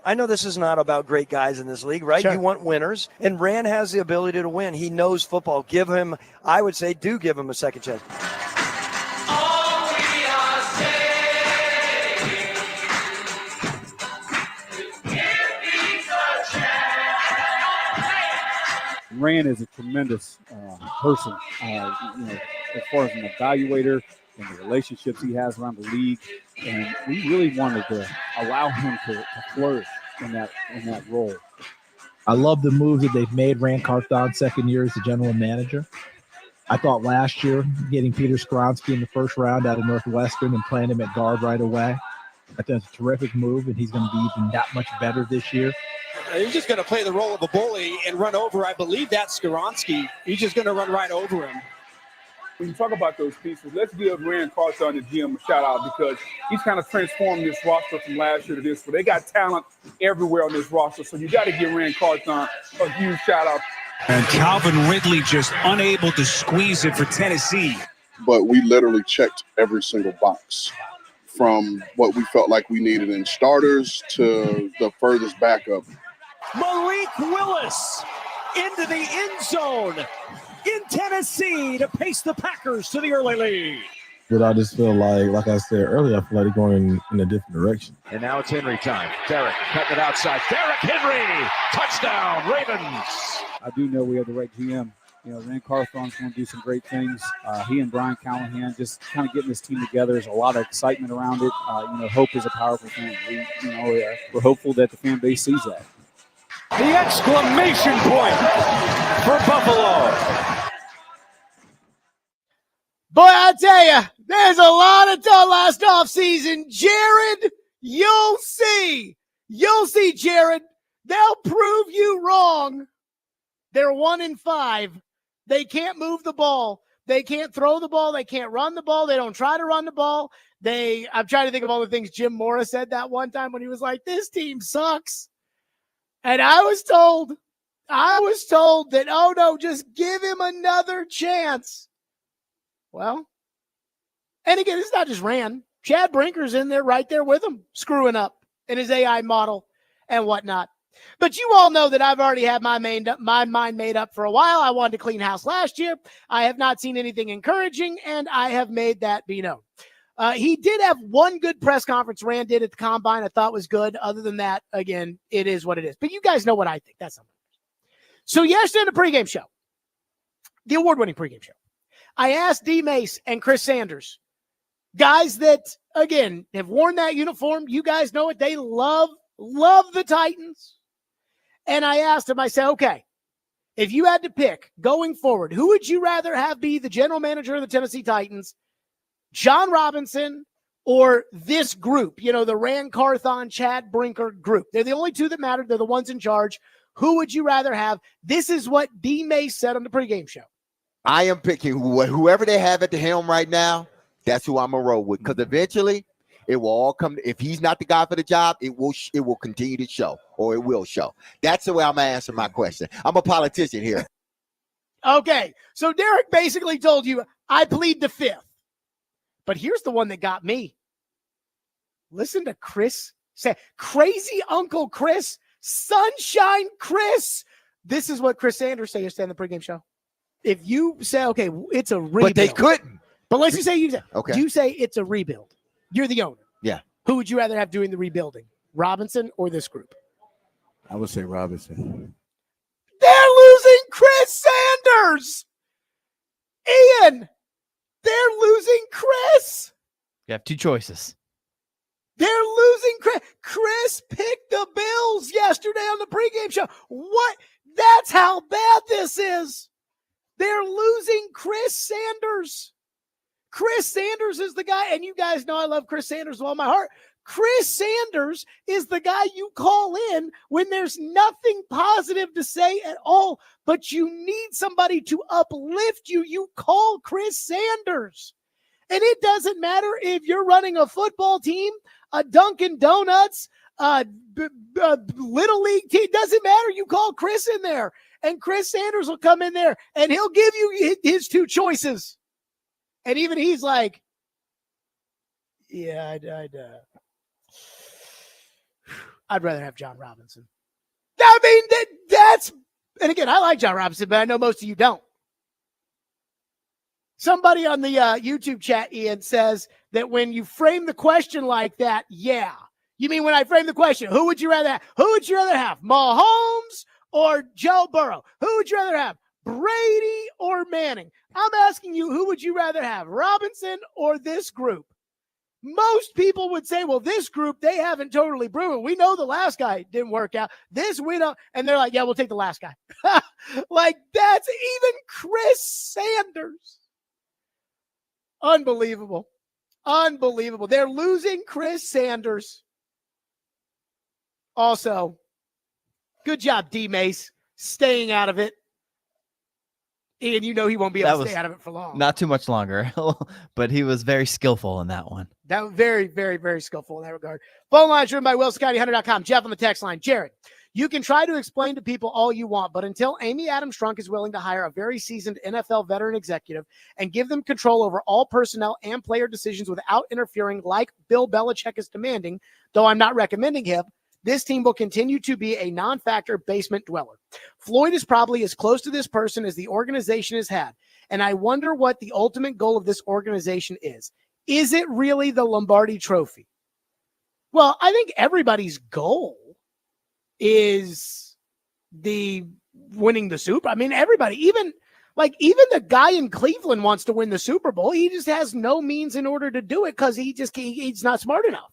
[SPEAKER 9] I know this is not about great guys in this league, right?
[SPEAKER 2] Sure.
[SPEAKER 9] You want winners, and Rand has the ability to win. He knows football. Give him, I would say, do give him a second chance.
[SPEAKER 10] Rand is a tremendous person, as far as an evaluator and the relationships he has around the league. And we really wanted to allow him to flourish in that role.
[SPEAKER 11] I love the moves that they've made. Rand Carthon, second year as the general manager. I thought last year getting Peter Skronsky in the first round out of Northwestern and playing him at guard right away, I think it's a terrific move, and he's going to be even that much better this year.
[SPEAKER 12] He's just going to play the role of a bully and run over. I believe that's Skronsky. He's just going to run right over him.
[SPEAKER 10] When you talk about those pieces, let's give Rand Carthon and GM a shout out, because he's kind of transformed this roster from last year to this year. They got talent everywhere on this roster, so you got to give Rand Carthon a huge shout out.
[SPEAKER 13] And Calvin Ridley just unable to squeeze it for Tennessee.
[SPEAKER 14] But we literally checked every single box, from what we felt like we needed in starters to the furthest backup.
[SPEAKER 13] Malik Willis into the end zone in Tennessee to pace the Packers to the early lead.
[SPEAKER 15] But I just feel like I said earlier, I feel like they're going in a different direction.
[SPEAKER 13] And now it's Henry time. Derek cutting it outside. Derek Henry, touchdown, Ravens.
[SPEAKER 10] I do know we have the right GM. Rand Carthon's going to do some great things. He and Brian Callahan just kind of getting this team together. There's a lot of excitement around it. Hope is a powerful thing. We're hopeful that the fan base sees that.
[SPEAKER 13] The exclamation point for Buffalo.
[SPEAKER 2] Boy, I tell you, there's a lot of talk last offseason. Jared, you'll see. You'll see, Jared. They'll prove you wrong. They're 1-5. They can't move the ball. They can't throw the ball. They can't run the ball. They don't try to run the ball. I'm trying to think of all the things Jim Morris said that one time when he was like, this team sucks. And I was told that, oh, no, just give him another chance. Well, and again, it's not just Rand. Chad Brinker's in there right there with him, screwing up in his AI model and whatnot. But you all know that I've already had my mind made up for a while. I wanted to clean house last year. I have not seen anything encouraging, and I have made that be known. He did have one good press conference Rand did at the Combine I thought was good. Other than that, again, it is what it is. But you guys know what I think. That's something. So yesterday in the pregame show, the award-winning pregame show, I asked D. Mace and Chris Sanders, guys that, again, have worn that uniform. You guys know it. They love the Titans. And I asked him, I said, okay, if you had to pick going forward, who would you rather have be the general manager of the Tennessee Titans, John Robinson or this group, the Rand Carthon, Chad Brinker group? They're the only two that matter. They're the ones in charge. Who would you rather have? This is what D. Mace said on the pregame show.
[SPEAKER 16] I am picking whoever they have at the helm right now. That's who I'm going to roll with, because eventually it will all come. If he's not the guy for the job, it will continue to show, or it will show. That's the way I'm going to answer my question. I'm a politician here.
[SPEAKER 2] Okay, so Derek basically told you, I plead the fifth. But here's the one that got me. Listen to Chris say, crazy Uncle Chris, Sunshine Chris. This is what Chris Sanders said yesterday on the pregame show. If you say, okay, it's a rebuild.
[SPEAKER 16] But they couldn't.
[SPEAKER 2] But let's just say
[SPEAKER 16] okay.
[SPEAKER 2] You say it's a rebuild. You're the owner.
[SPEAKER 16] Yeah.
[SPEAKER 2] Who would you rather have doing the rebuilding, Robinson or this group?
[SPEAKER 15] I would say Robinson.
[SPEAKER 2] They're losing Chris Sanders. Ian, they're losing Chris.
[SPEAKER 3] You have two choices.
[SPEAKER 2] They're losing Chris. Chris picked the Bills yesterday on the pregame show. What? That's how bad this is. They're losing Chris Sanders. Chris Sanders is the guy, and you guys know I love Chris Sanders with all my heart. Chris Sanders is the guy you call in when there's nothing positive to say at all, but you need somebody to uplift you. You call Chris Sanders. And it doesn't matter if you're running a football team, a Dunkin' Donuts, Little League team. It doesn't matter. You call Chris in there, and Chris Sanders will come in there, and he'll give you his two choices. And even he's like, I'd rather have John Robinson. I mean, that's, and again, I like John Robinson, but I know most of you don't. Somebody on the YouTube chat, Ian, says that when you frame the question like that, yeah. You mean when I frame the question, who would you rather have? Who would you rather have, Mahomes or Joe Burrow? Who would you rather have, Brady or Manning? I'm asking you, who would you rather have, Robinson or this group? Most people would say, well, this group, they haven't totally proven. We know the last guy didn't work out. This we know. And they're like, yeah, we'll take the last guy. Like, that's even Chris Sanders. Unbelievable. Unbelievable. They're losing Chris Sanders. Also, good job, D-Mace, staying out of it. And you know he won't be able to stay out of it for long.
[SPEAKER 3] Not too much longer, but he was very skillful in that one.
[SPEAKER 2] That was very, very, very skillful in that regard. Phone line driven by WillScottieHunter.com. Jeff on the text line. Jared, you can try to explain to people all you want, but until Amy Adams Strunk is willing to hire a very seasoned NFL veteran executive and give them control over all personnel and player decisions without interfering like Bill Belichick is demanding, though I'm not recommending him, this team will continue to be a non-factor basement dweller. Floyd is probably as close to this person as the organization has had, and I wonder what the ultimate goal of this organization is. Is it really the Lombardi Trophy? Well, I think everybody's goal is the winning the Super. I mean, everybody, even the guy in Cleveland wants to win the Super Bowl. He just has no means in order to do it because he's not smart enough.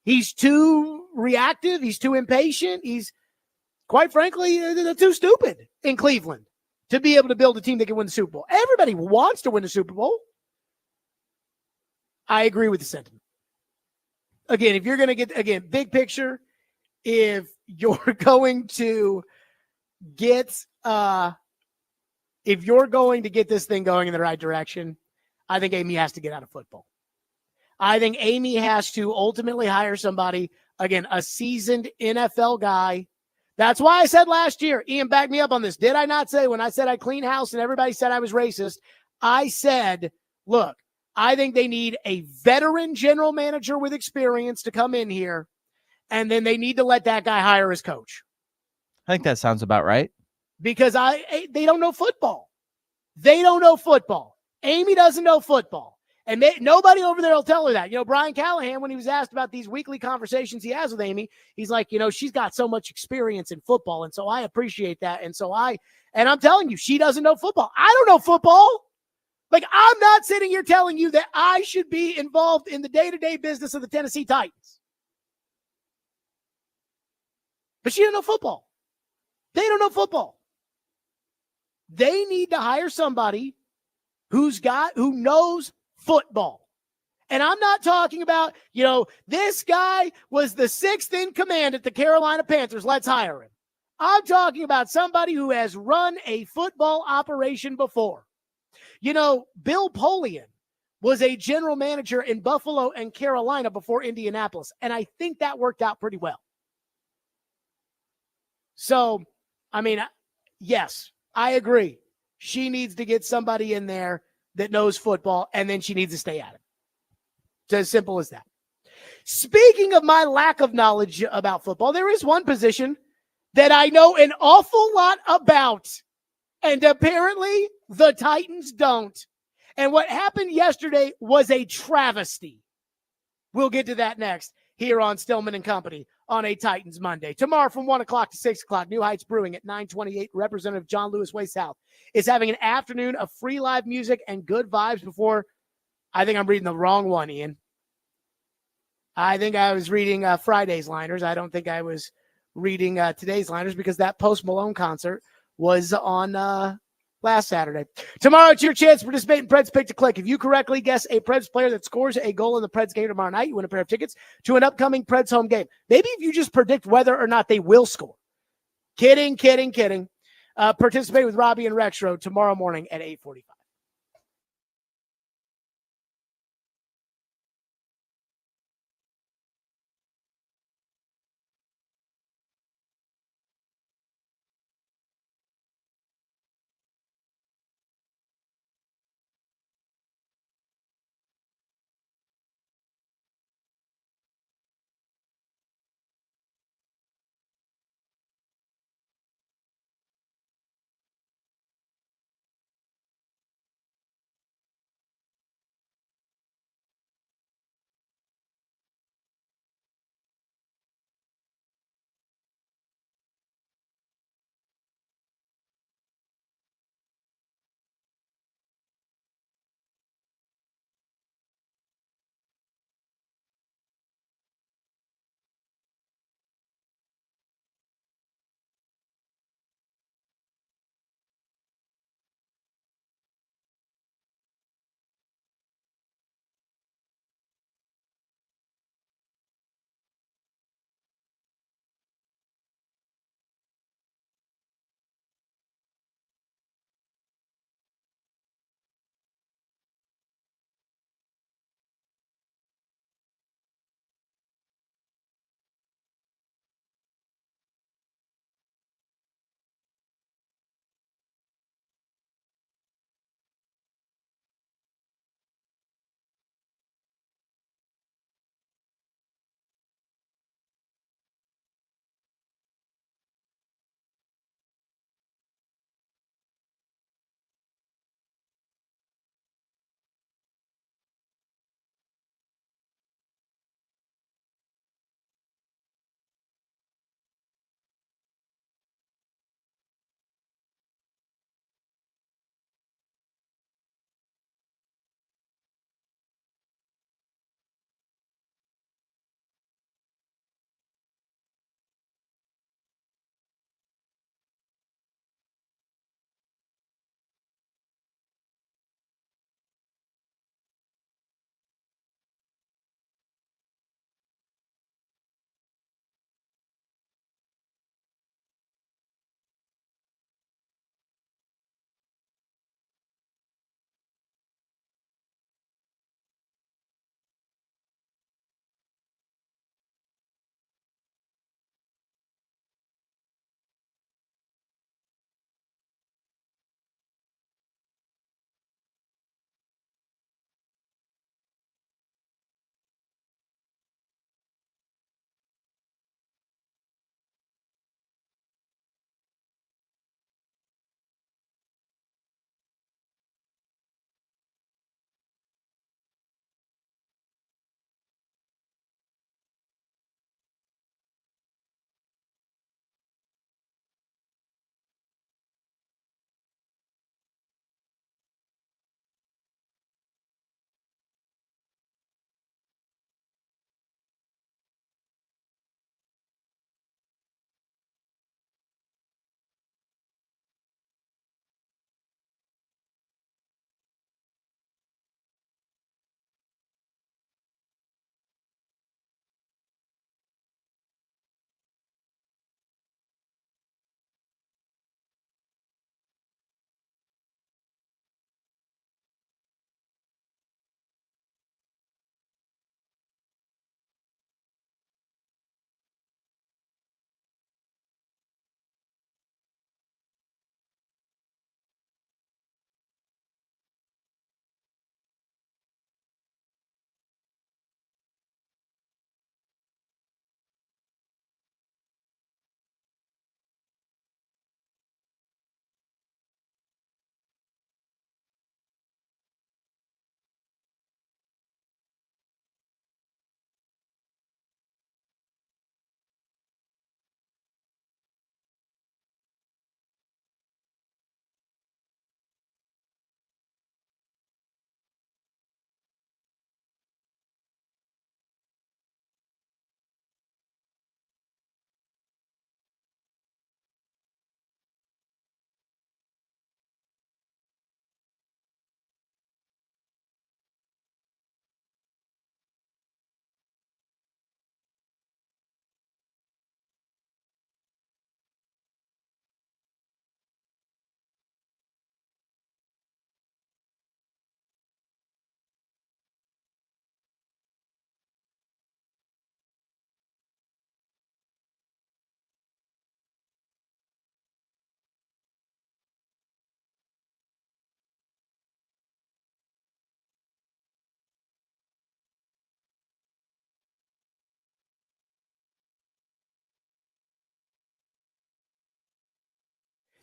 [SPEAKER 2] He's too reactive. He's too impatient. He's, quite frankly, too stupid in Cleveland to be able to build a team that can win the Super Bowl. Everybody wants to win the Super Bowl. I agree with the sentiment. Again, if you're going to get, big picture, if you're going to get this thing going in the right direction, I think Amy has to get out of football. I think Amy has to ultimately hire somebody, again, a seasoned NFL guy. That's why I said last year, Ian backed me up on this. Did I not say when I said I clean house and everybody said I was racist? I said, look, I think they need a veteran general manager with experience to come in here, and then they need to let that guy hire his coach.
[SPEAKER 3] I think that sounds about right.
[SPEAKER 2] Because they don't know football. They don't know football. Amy doesn't know football. And nobody over there will tell her that. You know, Brian Callahan, when he was asked about these weekly conversations he has with Amy, he's like, she's got so much experience in football. And so I appreciate that. And I'm telling you, she doesn't know football. I don't know football. Like, I'm not sitting here telling you that I should be involved in the day-to-day business of the Tennessee Titans. But she doesn't know football. They don't know football. They need to hire somebody who knows football. And I'm not talking about, this guy was the 6th in command at the Carolina Panthers. Let's hire him. I'm talking about somebody who has run a football operation before. Bill Polian was a general manager in Buffalo and Carolina before Indianapolis. And I think that worked out pretty well. So, yes, I agree. She needs to get somebody in there that knows football, and then she needs to stay at it. It's as simple as that. Speaking of my lack of knowledge about football, there is one position that I know an awful lot about, and apparently the Titans don't. And what happened yesterday was a travesty. We'll get to that next here on Stillman and Company on a Titans Monday. Tomorrow from 1 o'clock to 6 o'clock, New Heights Brewing at 928. Representative John Lewis Way South is having an afternoon of free live music and good vibes before, I think I'm reading the wrong one, Ian. I think I was reading Friday's liners. I don't think I was reading today's liners because that Post Malone concert was on last Saturday. Tomorrow, it's your chance to participate in Preds Pick to Click. If you correctly guess a Preds player that scores a goal in the Preds game tomorrow night, you win a pair of tickets to an upcoming Preds home game. Maybe if you just predict whether or not they will score. Kidding. Participate with Robbie and Rexro tomorrow morning at 8:45.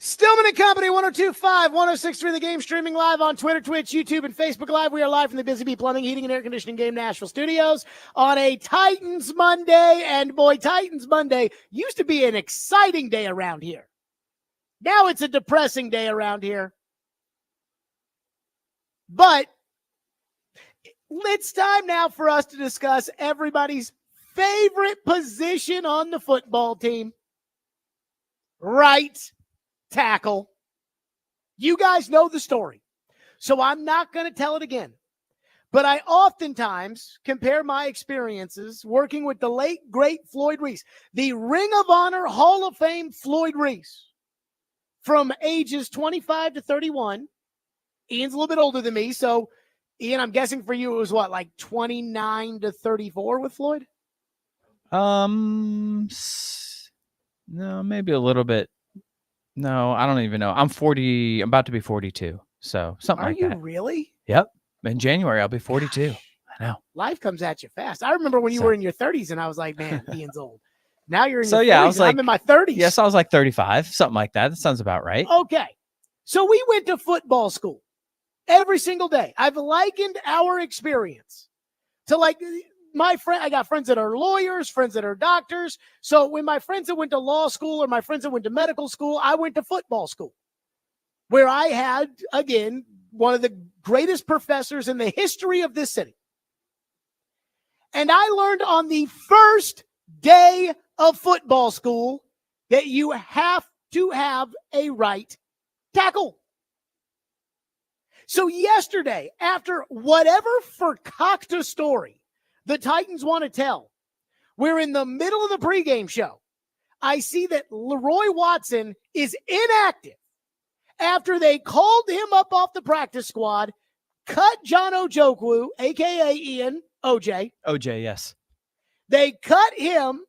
[SPEAKER 2] Stillman and Company, 102.5, 106.3 The Game, streaming live on Twitter, Twitch, YouTube, and Facebook Live. We are live from the Busy Bee Plumbing, Heating, and Air Conditioning Game Nashville studios on a Titans Monday. And boy, Titans Monday used to be an exciting day around here. Now it's a depressing day around here. But it's time now for us to discuss everybody's favorite position on the football team. Right tackle. You guys know the story, so I'm not going to tell it again. But I oftentimes compare my experiences working with the late, great Floyd Reese, the Ring of Honor Hall of Fame Floyd Reese, from ages 25 to 31. Ian's a little bit older than me, so Ian, I'm guessing for you it was what, like 29 to 34 with Floyd?
[SPEAKER 17] No, maybe a little bit. No, I don't even know. I'm 40. I'm about to be 42. So something
[SPEAKER 2] Are
[SPEAKER 17] like
[SPEAKER 2] you
[SPEAKER 17] that.
[SPEAKER 2] really?
[SPEAKER 17] Yep. In January, I'll be 42. I know.
[SPEAKER 2] Life comes at you fast. I remember when you were in your 30s and I was like, man, Ian's old. Now you're in your 40s.
[SPEAKER 17] I was like,
[SPEAKER 2] I'm in my 30s.
[SPEAKER 17] Yes, I was like 35, something like that. That sounds about right.
[SPEAKER 2] Okay. So we went to football school every single day. I've likened our experience to like my friend. I got friends that are lawyers, friends that are doctors. So when my friends that went to law school or my friends that went to medical school, I went to football school where I had, again, one of the greatest professors in the history of this city. And I learned on the first day of football school that you have to have a right tackle. So yesterday, after whatever fakakta story the Titans want to tell, we're in the middle of the pregame show. I see that Leroy Watson is inactive after they called him up off the practice squad, cut John Ojokwu, a.k.a. Ian, OJ.
[SPEAKER 17] OJ, yes.
[SPEAKER 2] They cut him.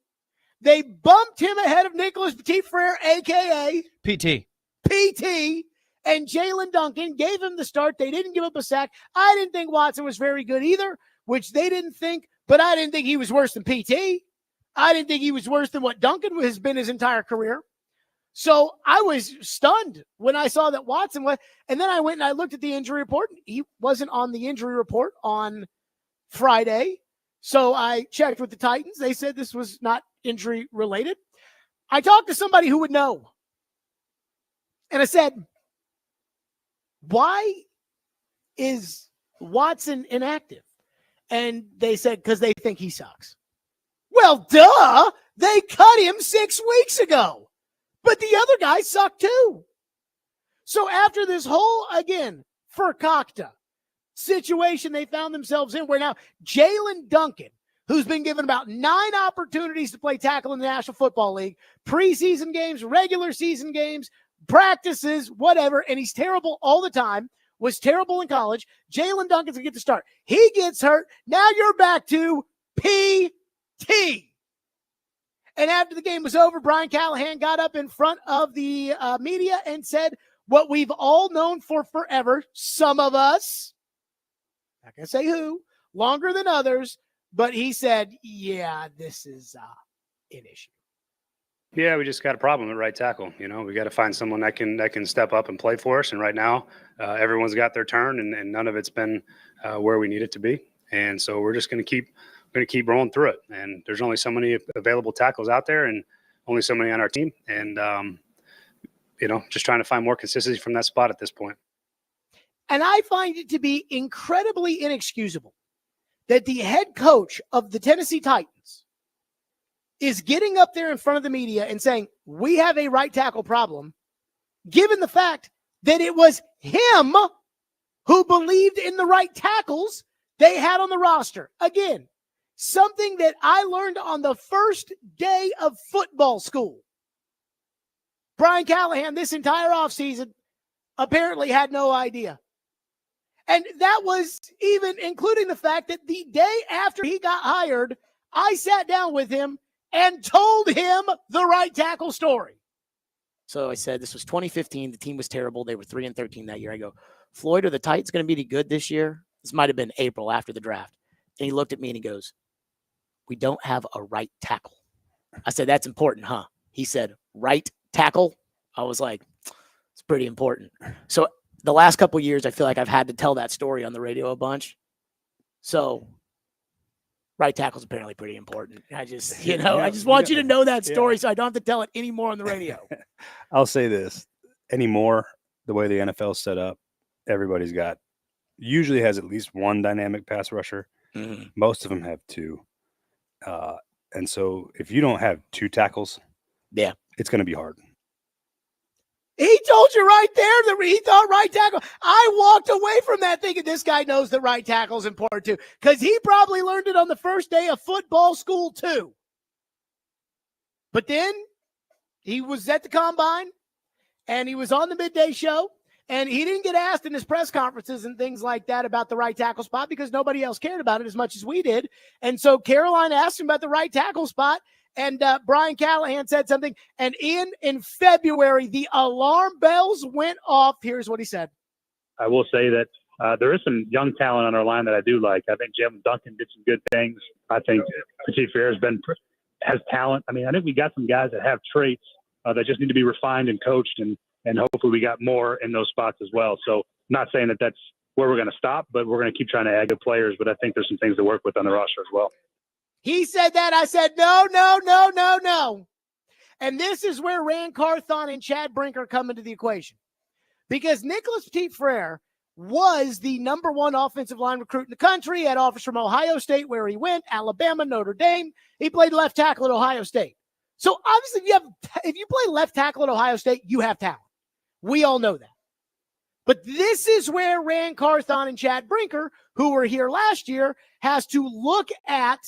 [SPEAKER 2] They bumped him ahead of Nicholas Petit-Frere, a.k.a.
[SPEAKER 17] PT.
[SPEAKER 2] And Jalen Duncan gave him the start. They didn't give up a sack. I didn't think Watson was very good either, which they didn't think, but I didn't think he was worse than PT. I didn't think he was worse than what Duncan has been his entire career. So I was stunned when I saw that Watson was, and then I went and I looked at the injury report. He wasn't on the injury report on Friday. So I checked with the Titans. They said this was not injury related. I talked to somebody who would know. And I said, why is Watson inactive? And they said, because they think he sucks. Well, duh. They cut him 6 weeks ago. But the other guy sucked too. So after this whole, again, fakakta situation they found themselves in, where now Jalen Duncan, who's been given about 9 opportunities to play tackle in the National Football League, preseason games, regular season games, practices, whatever, and he's terrible all the time, was terrible in college. Jalen Duncan's going to get the start. He gets hurt. Now you're back to PT. And after the game was over, Brian Callahan got up in front of the media and said what we've all known for forever, some of us, not going to say who, longer than others, but he said, yeah, this is an issue.
[SPEAKER 1] Yeah, we just got a problem at right tackle. You know, we got to find someone that can step up and play for us. And right now, everyone's got their turn, and none of it's been where we need it to be. And so we're just going to keep rolling through it. And there's only so many available tackles out there, and only so many on our team. And just trying to find more consistency from that spot at this point.
[SPEAKER 2] And I find it to be incredibly inexcusable that the head coach of the Tennessee Titans is getting up there in front of the media and saying, we have a right tackle problem, given the fact that it was him who believed in the right tackles they had on the roster. Again, something that I learned on the first day of football school. Brian Callahan, this entire offseason, apparently had no idea. And that was even including the fact that the day after he got hired, I sat down with him and told him the right tackle story. So I said, this was 2015. The team was terrible. They were 3-13 that year. I go, Floyd, are the Titans going to be any good this year? This might have been April after the draft. And he looked at me and he goes, we don't have a right tackle. I said, that's important, huh? He said, right tackle? I was like, pretty important. So the last couple of years, I feel like I've had to tell that story on the radio a bunch. So right tackle's apparently pretty important. I just, I just want you to know that story so I don't have to tell it anymore on the radio.
[SPEAKER 1] I'll say this anymore. The way the NFL's set up, everybody's usually has at least one dynamic pass rusher.
[SPEAKER 2] Mm-hmm.
[SPEAKER 1] Most of them have two. And so if you don't have two tackles, it's going to be hard.
[SPEAKER 2] He told you right there that he thought right tackle. I walked away from that thinking this guy knows that right tackle is important too, because he probably learned it on the first day of football school too. But then he was at the combine and he was on the midday show and he didn't get asked in his press conferences and things like that about the right tackle spot because nobody else cared about it as much as we did. And so Carolina asked him about the right tackle spot. And Brian Callahan said something. And Ian, in February, the alarm bells went off. Here's what he said.
[SPEAKER 18] I will say that there is some young talent on our line that I do like. I think Debunking did some good things. I think Petit Frere has talent. I mean, I think we got some guys that have traits that just need to be refined and coached. And hopefully we got more in those spots as well. So I'm not saying that that's where we're going to stop, but we're going to keep trying to add good players. But I think there's some things to work with on the roster as well.
[SPEAKER 2] He said that. I said, no. And this is where Rand Carthon and Chad Brinker come into the equation. Because Nicholas Petit-Frere was the number one offensive line recruit in the country. He had offers from Ohio State where he went, Alabama, Notre Dame. He played left tackle at Ohio State. So obviously if you play left tackle at Ohio State, you have talent. We all know that. But this is where Rand Carthon and Chad Brinker, who were here last year, has to look at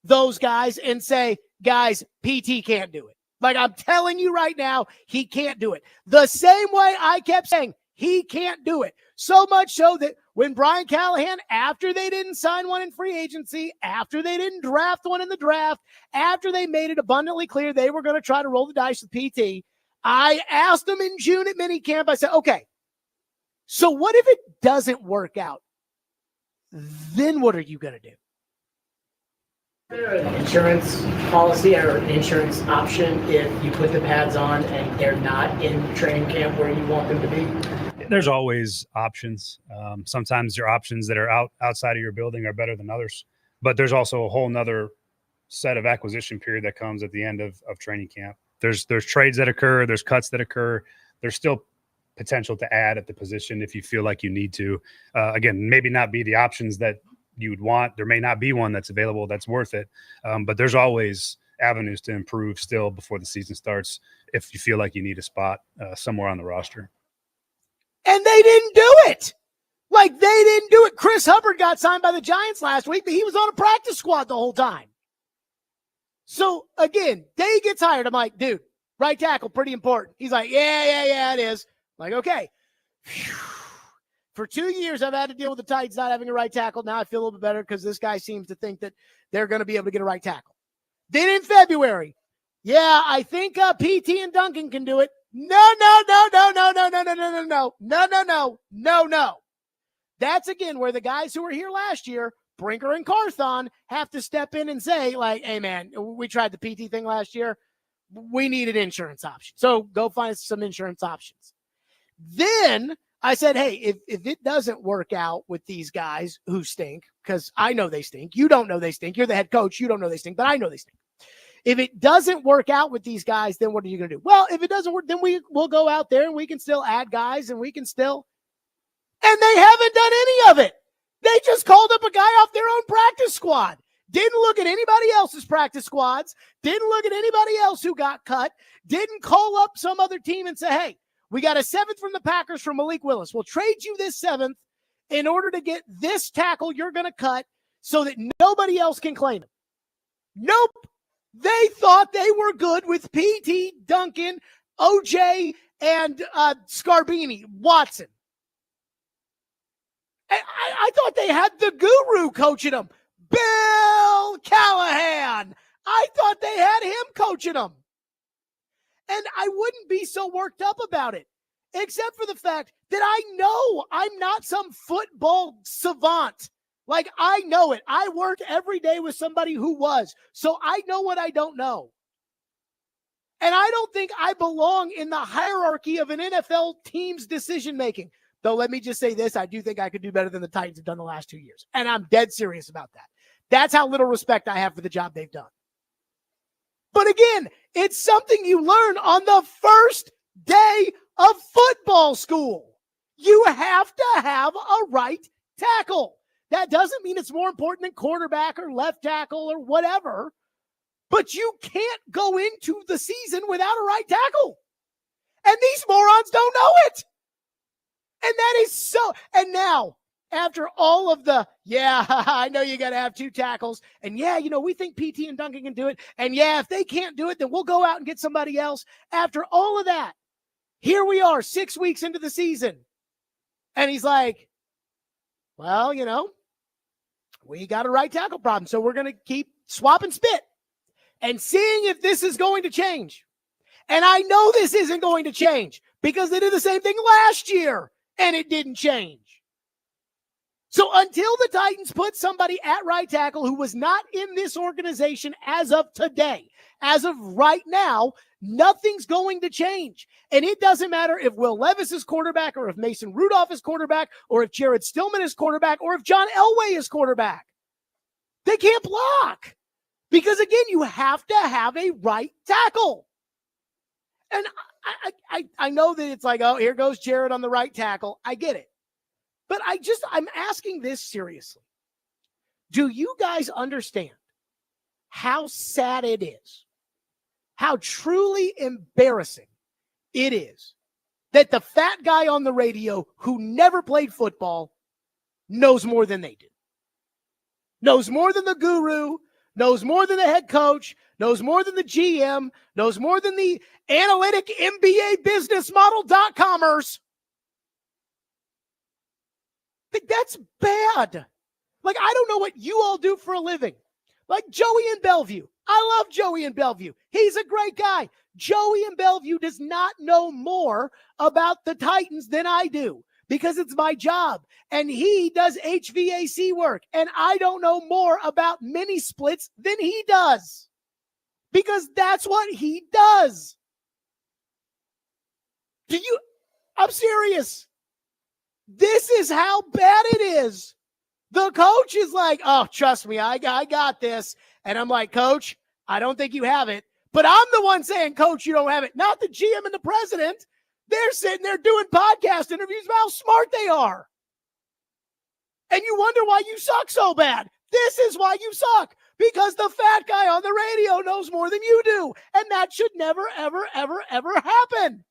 [SPEAKER 2] those guys and say, guys, PT can't do it. Like I'm telling you right now, he can't do it. The same way I kept saying he can't do it. So much so that when Brian Callahan, after they didn't sign one in free agency, after they didn't draft one in the draft, after they made it abundantly clear they were going to try to roll the dice with PT, I asked them in June at minicamp, I said, okay, so what if it doesn't work out? Then what are you going to do?
[SPEAKER 19] An insurance policy or an insurance option if you put the pads on and they're not in training camp where you want them to be?
[SPEAKER 1] There's always options. Sometimes your options that are outside of your building are better than others, but there's also a whole nother set of acquisition period that comes at the end of training camp. There's trades that occur. There's cuts that occur. There's still potential to add at the position if you feel like you need to. Again, maybe not be the options that you would want. There may not be one that's available that's worth it. But there's always avenues to improve still before the season starts if you feel like you need a spot somewhere on the roster.
[SPEAKER 2] And they didn't do it. Like they didn't do it. Chris Hubbard got signed by the Giants last week, but he was on a practice squad the whole time. So again, Day gets hired. I'm like, dude, right tackle, pretty important. He's like, yeah, it is. I'm like, okay. Whew. For 2 years, I've had to deal with the Titans not having a right tackle. Now I feel a little bit better because this guy seems to think that they're going to be able to get a right tackle. Then in February, I think PT and Duncan can do it. No. That's, again, where the guys who were here last year, Brinker and Carthon, have to step in and say, like, hey, man, we tried the PT thing last year. We need an insurance option. So go find some insurance options. Then I said, hey, if it doesn't work out with these guys who stink, because I know they stink. You don't know they stink. You're the head coach. You don't know they stink, but I know they stink. If it doesn't work out with these guys, then what are you going to do? Well, if it doesn't work, then we'll go out there and we can still add guys and we can still. And they haven't done any of it. They just called up a guy off their own practice squad. Didn't look at anybody else's practice squads. Didn't look at anybody else who got cut. Didn't call up some other team and say, hey, we got a 7th from the Packers from Malik Willis. We'll trade you this 7th in order to get this tackle you're going to cut so that nobody else can claim it. Nope. They thought they were good with PT, Duncan, OJ, and Scarbini, Watson. I thought they had the guru coaching them, Bill Callahan. I thought they had him coaching them. And I wouldn't be so worked up about it, except for the fact that I know I'm not some football savant. Like, I know it. I work every day with somebody who was, so I know what I don't know. And I don't think I belong in the hierarchy of an NFL team's decision making. Though let me just say this, I do think I could do better than the Titans have done the last 2 years. And I'm dead serious about that. That's how little respect I have for the job they've done. But again, it's something you learn on the first day of football school. You have to have a right tackle. That doesn't mean it's more important than quarterback or left tackle or whatever. But you can't go into the season without a right tackle. And these morons don't know it. And that is so. And now, after all of the, yeah, I know you got to have 2 tackles. And yeah, we think PT and Duncan can do it. And yeah, if they can't do it, then we'll go out and get somebody else. After all of that, here we are 6 weeks into the season. And he's like, well, we got a right tackle problem. So we're going to keep swapping spit and seeing if this is going to change. And I know this isn't going to change because they did the same thing last year and it didn't change. So until the Titans put somebody at right tackle who was not in this organization as of today, as of right now, nothing's going to change. And it doesn't matter if Will Levis is quarterback or if Mason Rudolph is quarterback or if Jared Stillman is quarterback or if John Elway is quarterback. They can't block. Because, again, you have to have a right tackle. And I know that it's like, oh, here goes Jared on the right tackle. I get it. But I'm asking this seriously. Do you guys understand how sad it is, how truly embarrassing it is that the fat guy on the radio who never played football knows more than they do? Knows more than the guru, knows more than the head coach, knows more than the GM, knows more than the analytic MBA business model.comers. That's bad. Like, I don't know what you all do for a living. Like Joey in Bellevue. I love Joey in Bellevue. He's a great guy. Joey in Bellevue does not know more about the Titans than I do because it's my job. And he does HVAC work. And I don't know more about mini splits than he does because that's what he does. I'm serious. This is how bad it is. The coach is like, oh, trust me, I got this. And I'm like, Coach, I don't think you have it. But I'm the one saying, Coach, you don't have it. Not the GM and the president. They're sitting there doing podcast interviews about how smart they are. And you wonder why you suck so bad. This is why you suck. Because the fat guy on the radio knows more than you do. And that should never, ever, ever, ever happen.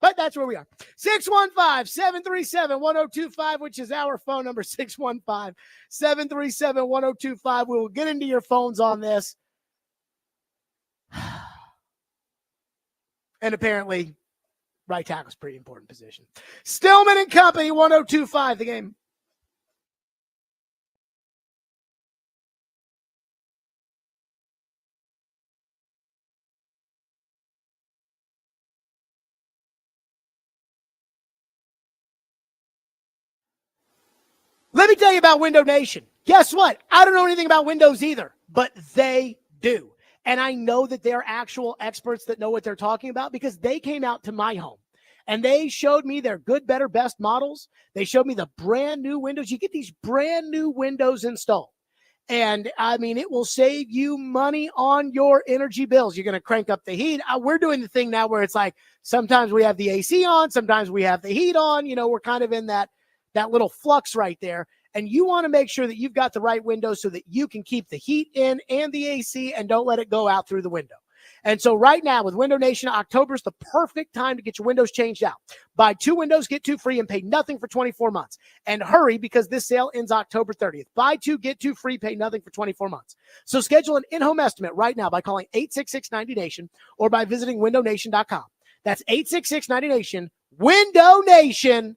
[SPEAKER 2] But that's where we are. 615-737-1025, which is our phone number, 615-737-1025. We will get into your phones on this. And apparently, right tackle is a pretty important position. Stillman and Company, 1025, the game. Let me tell you about Window Nation. Guess what? I don't know anything about Windows either, but they do. And I know that they're actual experts that know what they're talking about because they came out to my home and they showed me their good, better, best models. They showed me the brand new windows. You get these brand new windows installed. And I mean, it will save you money on your energy bills. You're going to crank up the heat. We're doing the thing now where it's like, sometimes we have the AC on, sometimes we have the heat on. We're kind of in that little flux right there. And you want to make sure that you've got the right windows so that you can keep the heat in and the AC and don't let it go out through the window. And so right now with Window Nation, October is the perfect time to get your windows changed out. Buy 2 windows, get 2 free, and pay nothing for 24 months. And hurry because this sale ends October 30th. Buy 2, get 2 free, pay nothing for 24 months. So schedule an in-home estimate right now by calling 866-90Nation or by visiting windownation.com. That's 866-90Nation, windownation.com.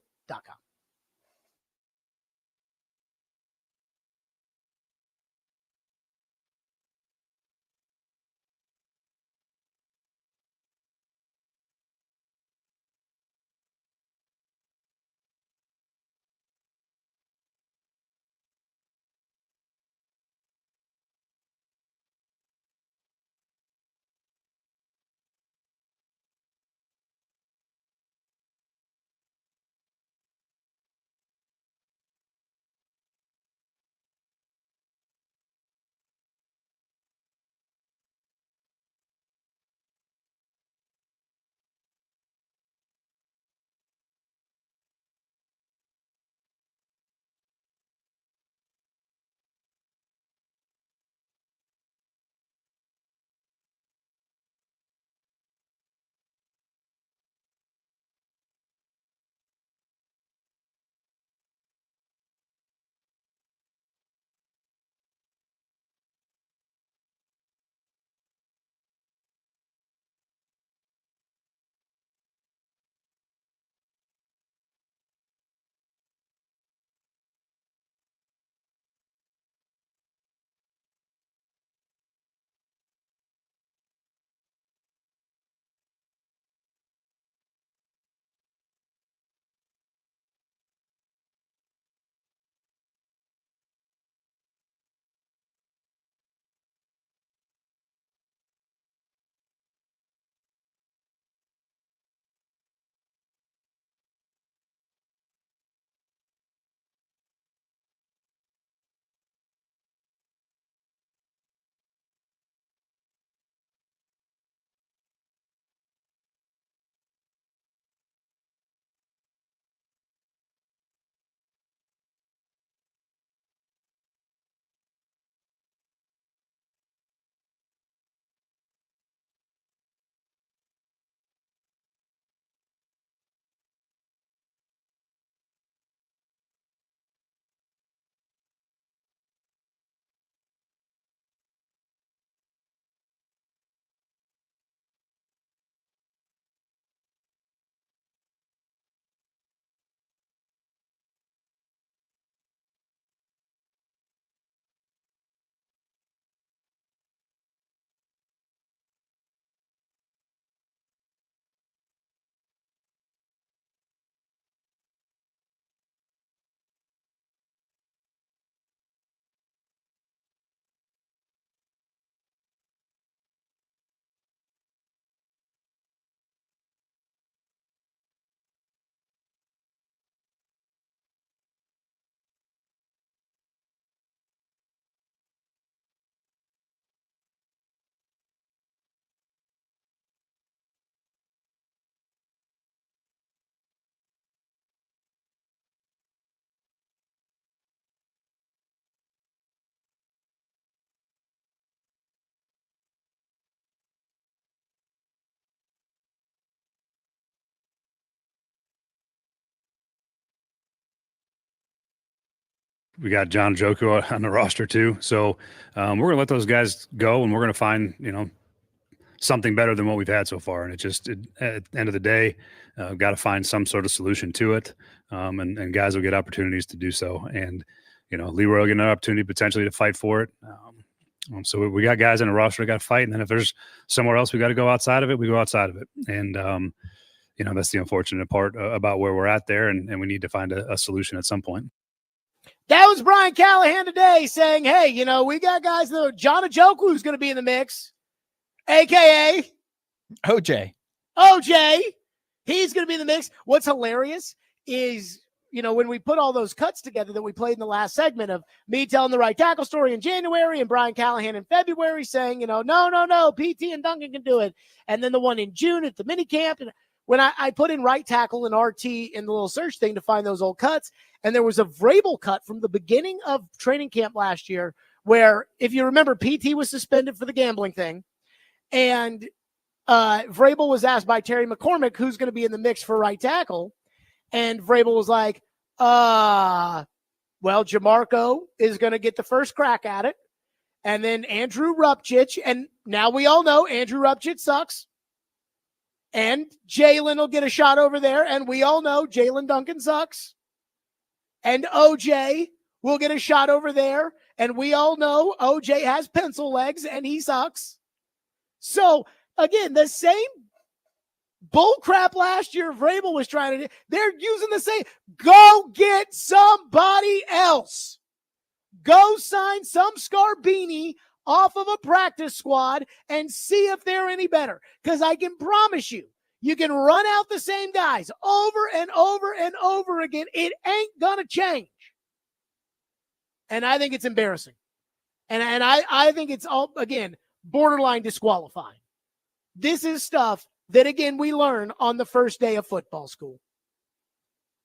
[SPEAKER 1] We got John Joku on the roster too. So we're going to let those guys go, and we're going to find, something better than what we've had so far. And at the end of the day, got to find some sort of solution to it. And guys will get opportunities to do so. And, Leroy will get an opportunity potentially to fight for it. So we got guys in a roster that got to fight. And then if there's somewhere else we got to go outside of it, we go outside of it. And, that's the unfortunate part about where we're at there. And we need to find a solution at some point.
[SPEAKER 2] That was Brian Callahan today saying, hey, we got guys, John Ajoku who's going to be in the mix, a.k.a.
[SPEAKER 17] OJ.
[SPEAKER 2] He's going to be in the mix. What's hilarious is, when we put all those cuts together that we played in the last segment of me telling the right tackle story in January and Brian Callahan in February saying, no, PT and Duncan can do it. And then the one in June at the mini camp. And when I put in right tackle and RT in the little search thing to find those old cuts, and there was a Vrabel cut from the beginning of training camp last year where, if you remember, PT was suspended for the gambling thing. And Vrabel was asked by Terry McCormick who's going to be in the mix for right tackle. And Vrabel was like, well, Jamarco is going to get the first crack at it. And then Andrew Rupchich. And now we all know Andrew Rupchich sucks. And Jalen will get a shot over there. And we all know Jalen Duncan sucks. And OJ will get a shot over there. And we all know OJ has pencil legs and he sucks. So, again, the same bull crap last year Vrabel was trying to do. They're using the same. Go get somebody else. Go sign some Scarbini off of a practice squad and see if they're any better. Because I can promise you, you can run out the same guys over and over and over again. It ain't going to change. And I think it's embarrassing. And I think it's all, again, borderline disqualifying. This is stuff that, again, we learn on the first day of football school.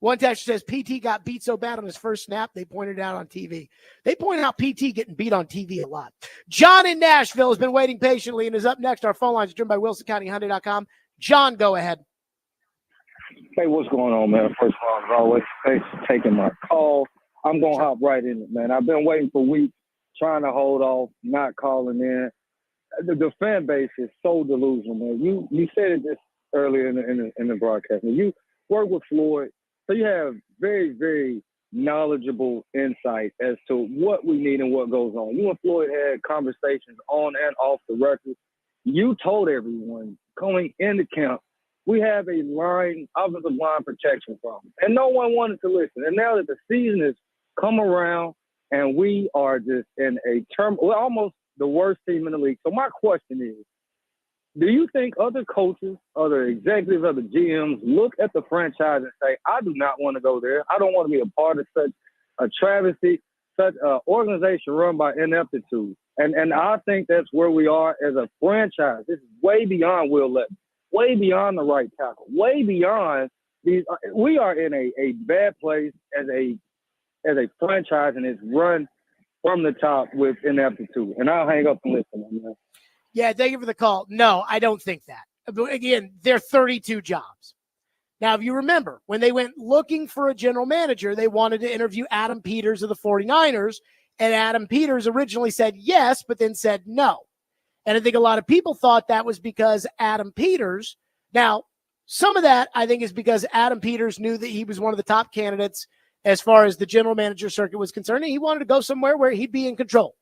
[SPEAKER 2] One texter says PT got beat so bad on his first snap, they pointed it out on TV. They point out PT getting beat on TV a lot. John in Nashville has been waiting patiently and is up next. Our phone lines are driven by WilsonCountyHyundai.com. John, go ahead.
[SPEAKER 20] Hey, what's going on, man? First of all, as always, thanks for taking my call. I'm going to hop right in it, man. I've been waiting for weeks, trying to hold off, not calling in. The fan base is so delusional, man. You said it just earlier in the broadcast. You work with Floyd, so you have very, very knowledgeable insight as to what we need and what goes on. You and Floyd had conversations on and off the record. You told everyone going into camp, we have a offensive line protection problem. And no one wanted to listen. And now that the season has come around and we are just in a we're almost the worst team in the league. So my question is, do you think other coaches, other executives, other GMs look at the franchise and say, I do not want to go there. I don't want to be a part of such a travesty, such an organization run by ineptitude. And I think that's where we are as a franchise. This is way beyond Will Levis, way beyond the right tackle, way beyond these. We are in a bad place as a franchise, and it's run from the top with ineptitude. And I'll hang up and listen, man.
[SPEAKER 2] Yeah, thank you for the call. No, I don't think that. But again, they're 32 jobs. Now, if you remember, when they went looking for a general manager, they wanted to interview Adam Peters of the 49ers, and Adam Peters originally said yes, but then said no. And I think a lot of people thought that was because Adam Peters. Now, some of that, I think, is because Adam Peters knew that he was one of the top candidates as far as the general manager circuit was concerned, and he wanted to go somewhere where he'd be in control.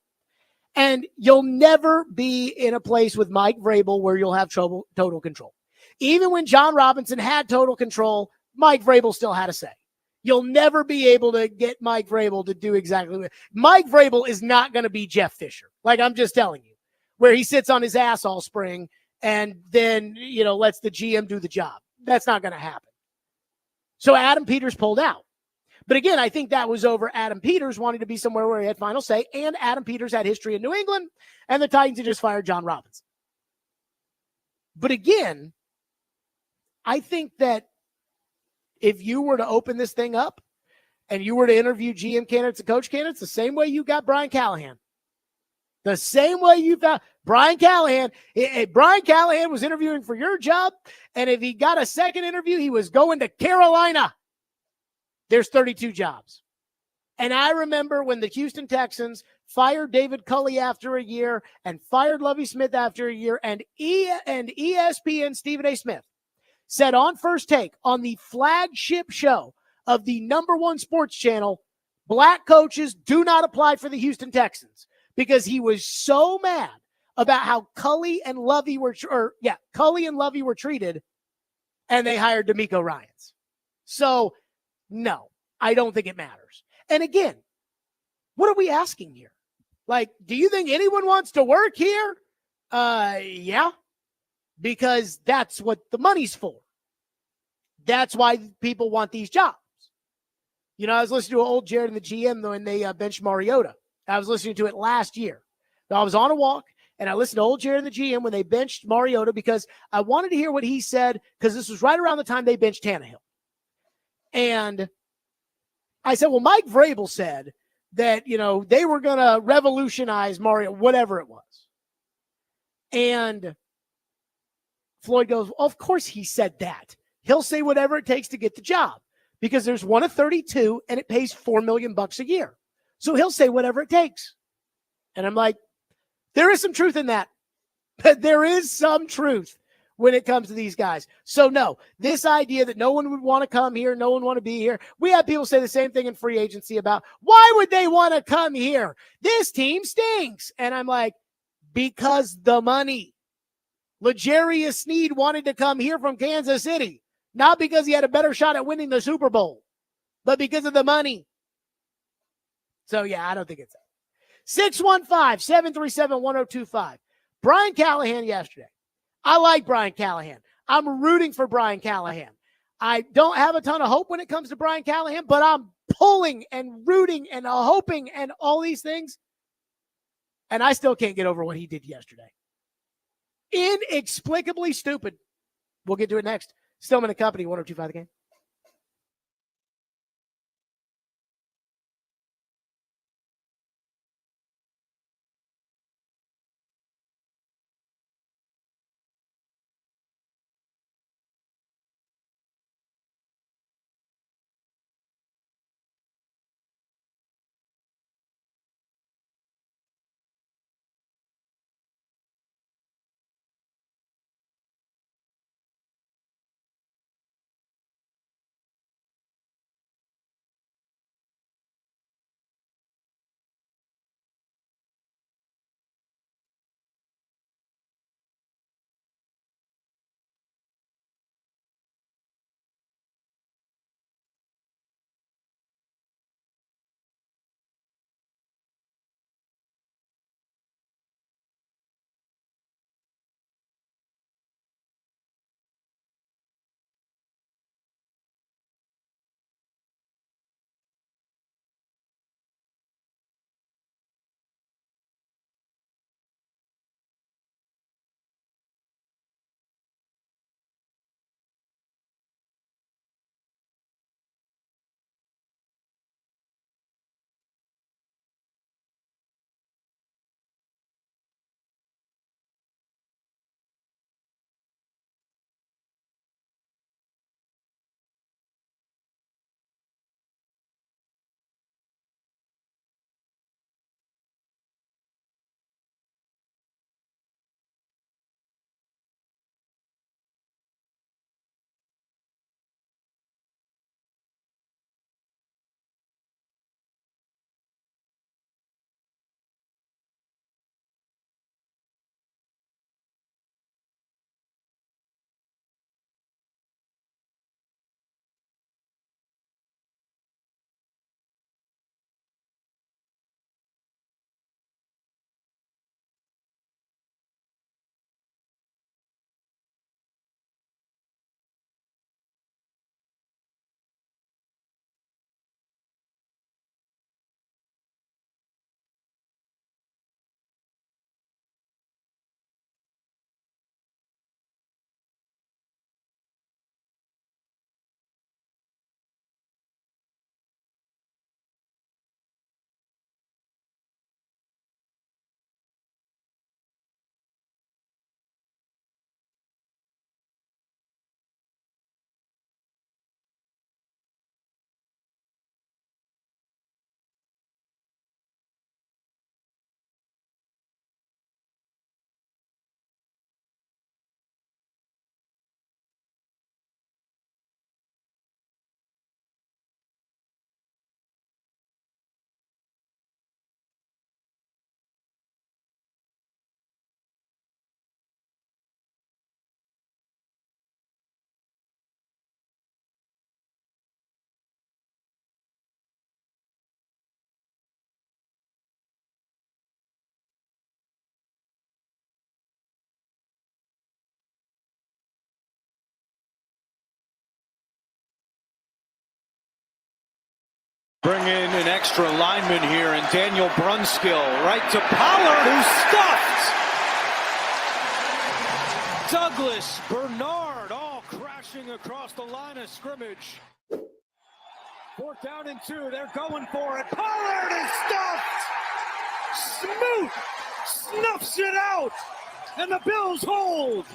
[SPEAKER 2] And you'll never be in a place with Mike Vrabel where you'll have total control. Even when John Robinson had total control, Mike Vrabel still had a say. You'll never be able to get Mike Vrabel to do exactly what Mike Vrabel is not going to be Jeff Fisher. Like, I'm just telling you, where he sits on his ass all spring and then, lets the GM do the job. That's not going to happen. So Adam Peters pulled out. But again, I think that was over Adam Peters wanting to be somewhere where he had final say, and Adam Peters had history in New England, and the Titans had just fired John Robinson. But again, I think that if you were to open this thing up and you were to interview GM candidates and coach candidates, the same way you got Brian Callahan. The same way you found Brian Callahan. Brian Callahan was interviewing for your job, and if he got a second interview, he was going to Carolina. There's 32 jobs. And I remember when the Houston Texans fired David Culley after a year and fired Lovie Smith after a year, and ESPN Stephen A. Smith said on First Take, on the flagship show of the #1 sports channel, black coaches do not apply for the Houston Texans, because he was so mad about how Culley and Lovie were treated, and they hired D'Amico Ryans. So, no, I don't think it matters. And again, what are we asking here? Like, do you think anyone wants to work here? Yeah, because that's what the money's for. That's why people want these jobs. You know, I was listening to old Jared and the GM when they benched Mariota. I was listening to it last year. I was on a walk, and I listened to old Jared and the GM when they benched Mariota, because I wanted to hear what he said, because this was right around the time they benched Tannehill. And I said, well, Mike Vrabel said that, you know, they were going to revolutionize Mario, whatever it was. And Floyd goes, well, of course he said that. He'll say whatever it takes to get the job, because there's one of 32 and it pays $4 million a year. So he'll say whatever it takes. And I'm like, there is some truth in that. There is some truth when it comes to these guys. So no, this idea that no one would want to come here, no one want to be here. We have people say the same thing in free agency about, why would they want to come here? This team stinks. And I'm like, because the money. L'Jarius Sneed wanted to come here from Kansas City, not because he had a better shot at winning the Super Bowl, but because of the money. So yeah, I don't think it's that. 615-737-1025. Brian Callahan yesterday. I like Brian Callahan. I'm rooting for Brian Callahan. I don't have a ton of hope when it comes to Brian Callahan, but I'm pulling and rooting and hoping and all these things. And I still can't get over what he did yesterday. Inexplicably stupid. We'll get to it next. Stillman and Company, 102.5 The Game.
[SPEAKER 13] Bring in an extra lineman here, and Daniel Brunskill right to Pollard, who's stuffed. Douglas, Bernard, all crashing across the line of scrimmage. 4th down and 2, they're going for it. Pollard is stuffed. Smoot snuffs it out, and the Bills hold.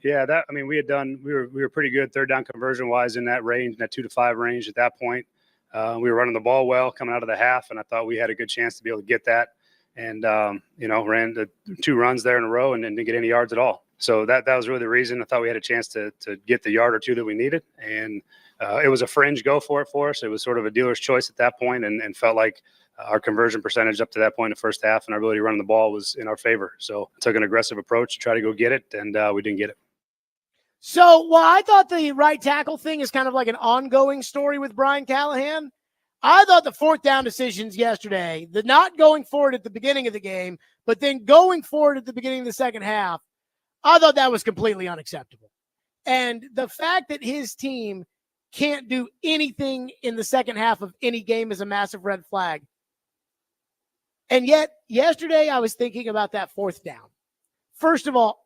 [SPEAKER 1] Yeah, we were pretty good 3rd down conversion wise in that range, that 2 to 5 range at that point. We were running the ball well coming out of the half, and I thought we had a good chance to be able to get that. And ran the 2 runs there in a row and didn't get any yards at all. So that was really the reason. I thought we had a chance to get the yard or 2 that we needed, and it was a fringe go for it for us. It was sort of a dealer's choice at that point, and felt like our conversion percentage up to that point in the first half and our ability to run the ball was in our favor. So I took an aggressive approach to try to go get it, and we didn't get it.
[SPEAKER 2] So while I thought the right tackle thing is kind of like an ongoing story with Brian Callahan, I thought the 4th down decisions yesterday, the not going forward at the beginning of the game, but then going forward at the beginning of the second half, I thought that was completely unacceptable. And the fact that his team can't do anything in the second half of any game is a massive red flag. And yet, yesterday I was thinking about that 4th down. First of all,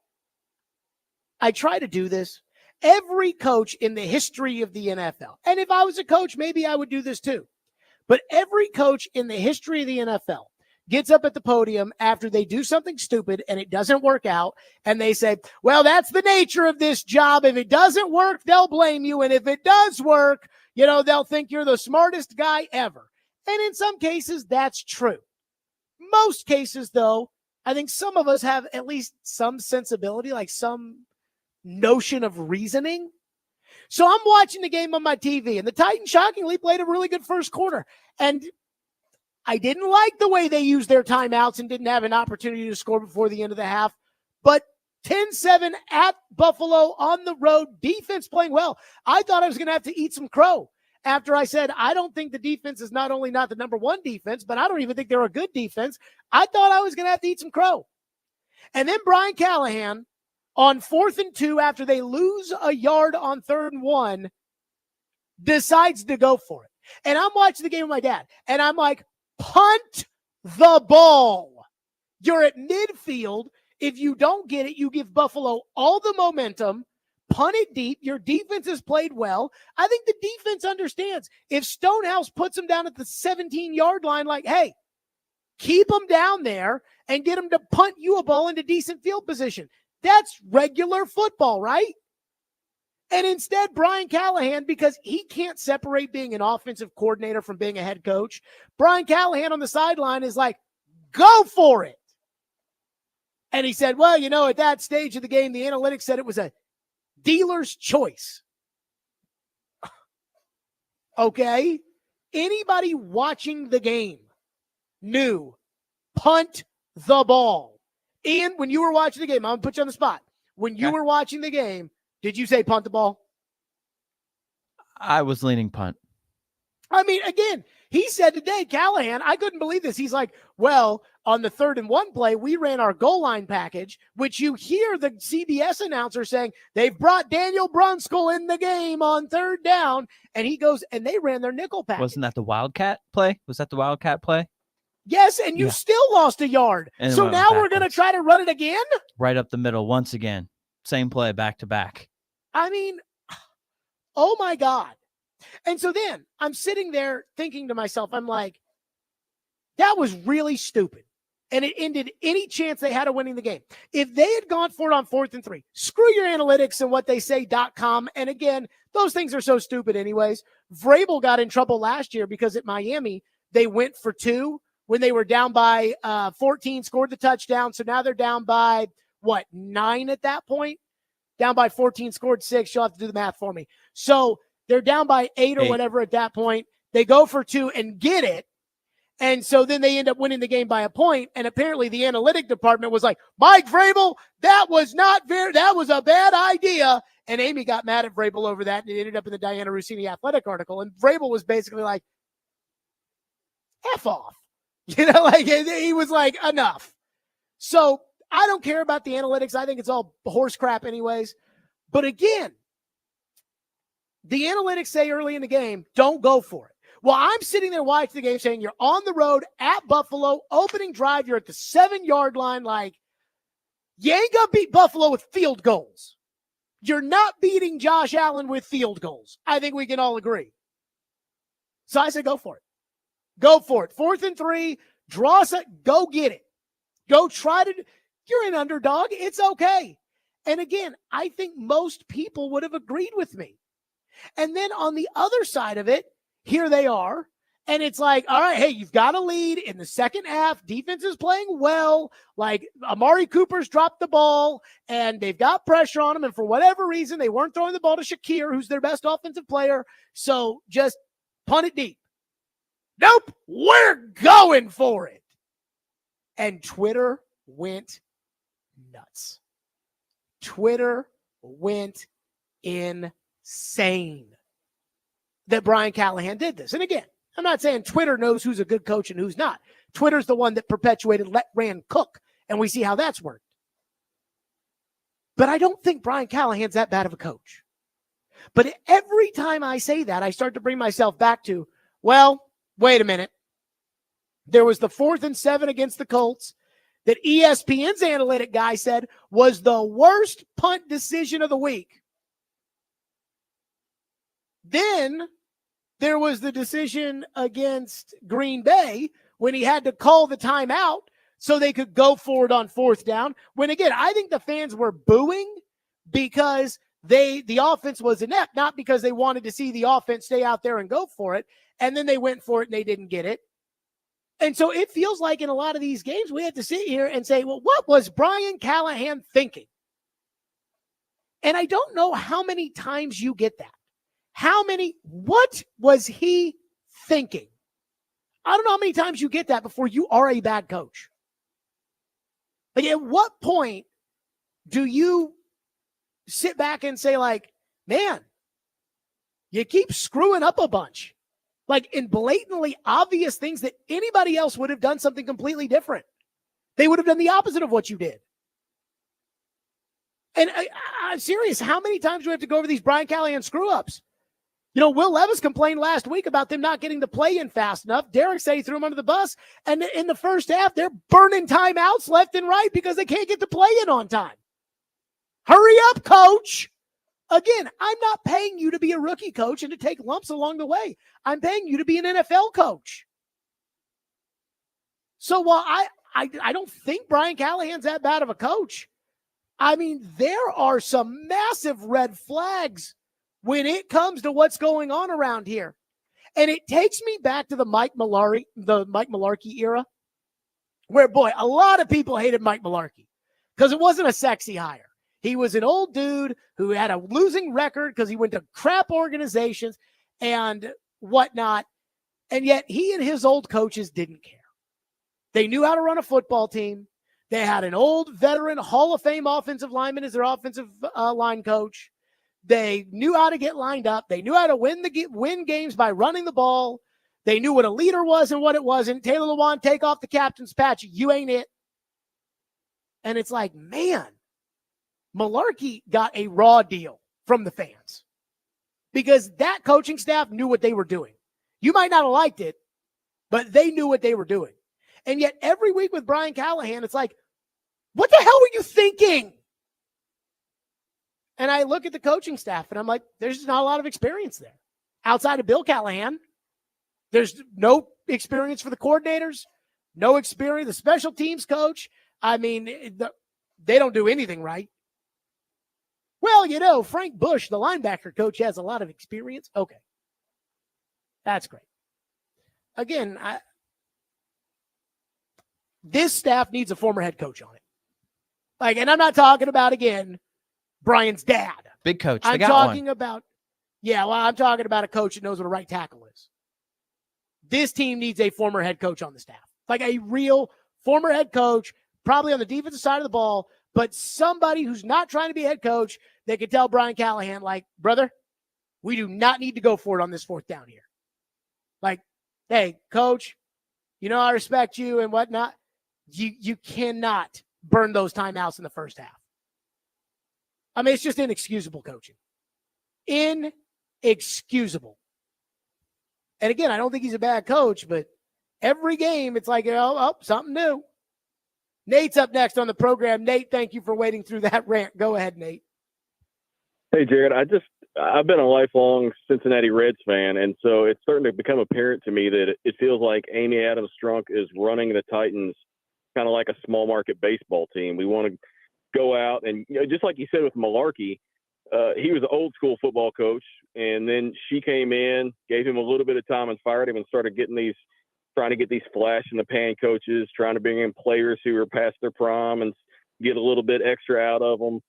[SPEAKER 2] I try to do this. Every coach in the history of the NFL, and if I was a coach, maybe I would do this too, but every coach in the history of the NFL gets up at the podium after they do something stupid and it doesn't work out, and they say, well, that's the nature of this job. If it doesn't work, they'll blame you, and if it does work, they'll think you're the smartest guy ever. And in some cases, that's true. Most cases, though, I think some of us have at least some sensibility, like some notion of reasoning. So I'm watching the game on my TV, and the Titans shockingly played a really good first quarter. And I didn't like the way they used their timeouts and didn't have an opportunity to score before the end of the half. But 10-7 at Buffalo on the road, defense playing well. I thought I was going to have to eat some crow after I said, I don't think the defense is not only not the number 1 defense, but I don't even think they're a good defense. I thought I was going to have to eat some crow. And then Brian Callahan, on 4th and 2, after they lose a yard on 3rd and 1, decides to go for it. And I'm watching the game with my dad, and I'm like, punt the ball. You're at midfield. If you don't get it, you give Buffalo all the momentum. Punt it deep. Your defense has played well. I think the defense understands. If Stonehouse puts them down at the 17-yard line, like, hey, keep them down there and get them to punt you a ball into decent field position. That's regular football, right? And instead, Brian Callahan, because he can't separate being an offensive coordinator from being a head coach, Brian Callahan on the sideline is like, go for it. And he said, well, at that stage of the game, the analytics said it was a dealer's choice. Okay? Anybody watching the game knew punt the ball. Ian, when you were watching the game, I'm going to put you on the spot. When you were watching the game, did you say punt the ball?
[SPEAKER 17] I was leaning punt.
[SPEAKER 2] I mean, again, he said today, Callahan, I couldn't believe this. He's like, well, on the 3rd and 1 play, we ran our goal line package, which you hear the CBS announcer saying they've brought Daniel Brunskill in the game on 3rd down. And he goes, and they ran their nickel package.
[SPEAKER 17] Wasn't that the Wildcat play? Was that the Wildcat play?
[SPEAKER 2] Yes, and you still lost a yard.
[SPEAKER 17] And
[SPEAKER 2] so now we're going to try to run it again?
[SPEAKER 17] Right up the middle once again. Same play back to back.
[SPEAKER 2] I mean, oh my God. And so then I'm sitting there thinking to myself, I'm like, that was really stupid. And it ended any chance they had of winning the game. If they had gone for it on 4th and 3, screw your analytics and what they say.com. And again, those things are so stupid anyways. Vrabel got in trouble last year because at Miami, they went for 2 when they were down by 14, scored the touchdown. So now they're down by, 9 at that point? Down by 14, scored 6. You'll have to do the math for me. So they're down by 8 or whatever at that point. They go for 2 and get it. And so then they end up winning the game by a point. And apparently the analytic department was like, Mike Vrabel, that was a bad idea. And Amy got mad at Vrabel over that. And it ended up in the Diana Rossini Athletic article. And Vrabel was basically like, F off. He was like, enough. So I don't care about the analytics. I think it's all horse crap anyways. But again, the analytics say early in the game, don't go for it. Well, I'm sitting there watching the game saying you're on the road at Buffalo, opening drive, you're at the 7-yard line. Like, you ain't going to beat Buffalo with field goals. You're not beating Josh Allen with field goals. I think we can all agree. So I said, go for it. Go for it. 4th and 3, draw, go get it. Go try to, you're an underdog. It's okay. And again, I think most people would have agreed with me. And then on the other side of it, here they are. And it's like, all right, hey, you've got a lead in the second half. Defense is playing well. Like, Amari Cooper's dropped the ball, and they've got pressure on him. And for whatever reason, they weren't throwing the ball to Shakir, who's their best offensive player. So just punt it deep. Nope, we're going for it. And Twitter went nuts. Twitter went insane that Brian Callahan did this. And again, I'm not saying Twitter knows who's a good coach and who's not. Twitter's the one that perpetuated let Rand cook, and we see how that's worked. But I don't think Brian Callahan's that bad of a coach. But every time I say that, I start to bring myself back to, well, wait a minute. There was the 4th and 7 against the Colts that ESPN's analytic guy said was the worst punt decision of the week. Then there was the decision against Green Bay when he had to call the timeout so they could go forward on 4th down. When, again, I think the fans were booing because the offense was inept, not because they wanted to see the offense stay out there and go for it. And then they went for it and they didn't get it. And so it feels like in a lot of these games, we had to sit here and say, well, what was Brian Callahan thinking? And I don't know how many times you get that. What was he thinking? I don't know how many times you get that before you are a bad coach. Like, at what point do you sit back and say, like, man, you keep screwing up a bunch? Like, in blatantly obvious things that anybody else would have done something completely different. They would have done the opposite of what you did. And I'm serious. How many times do we have to go over these Brian Callahan screw-ups? You know, Will Levis complained last week about them not getting the play in fast enough. Derek said he threw him under the bus. And in the first half, they're burning timeouts left and right because they can't get the play in on time. Hurry up, coach. Again, I'm not paying you to be a rookie coach and to take lumps along the way. I'm paying you to be an NFL coach. So while I don't think Brian Callahan's that bad of a coach, I mean, there are some massive red flags when it comes to what's going on around here. And it takes me back to the Mike Mularkey era, where, boy, a lot of people hated Mike Mularkey because it wasn't a sexy hire. He was an old dude who had a losing record because he went to crap organizations and whatnot. And yet he and his old coaches didn't care. They knew how to run a football team. They had an old veteran Hall of Fame offensive lineman as their offensive line coach. They knew how to get lined up. They knew how to win games by running the ball. They knew what a leader was and what it wasn't. Taylor Lewan, take off the captain's patch. You ain't it. And it's like, man, Mularkey got a raw deal from the fans because that coaching staff knew what they were doing. You might not have liked it, but they knew what they were doing. And yet every week with Brian Callahan, it's like, what the hell were you thinking? And I look at the coaching staff and I'm like, there's just not a lot of experience there. Outside of Bill Callahan, there's no experience for the coordinators, no experience. The special teams coach, I mean, they don't do anything right. Well, you know, Frank Bush, the linebacker coach, has a lot of experience. Okay. That's great. Again, this staff needs a former head coach on it. Like, and I'm not talking about, again, Brian's dad.
[SPEAKER 17] Big coach.
[SPEAKER 2] I'm talking about a coach that knows what a right tackle is. This team needs a former head coach on the staff. Like a real former head coach, probably on the defensive side of the ball, but somebody who's not trying to be a head coach that could tell Brian Callahan, like, brother, we do not need to go for it on this 4th down here. Like, hey, coach, you know I respect you and whatnot. You cannot burn those timeouts in the first half. I mean, it's just inexcusable coaching. Inexcusable. And again, I don't think he's a bad coach, but every game it's like, something new. Nate's up next on the program. Nate, thank you for waiting through that rant. Go ahead, Nate.
[SPEAKER 21] Hey, Jared, I've been a lifelong Cincinnati Reds fan, and so it's starting to become apparent to me that it feels like Amy Adams Strunk is running the Titans kind of like a small market baseball team. We want to go out and, just like you said with Malarkey, he was an old school football coach, and then she came in, gave him a little bit of time and fired him and started trying to get these flash in the pan coaches, trying to bring in players who are past their prime and get a little bit extra out of them.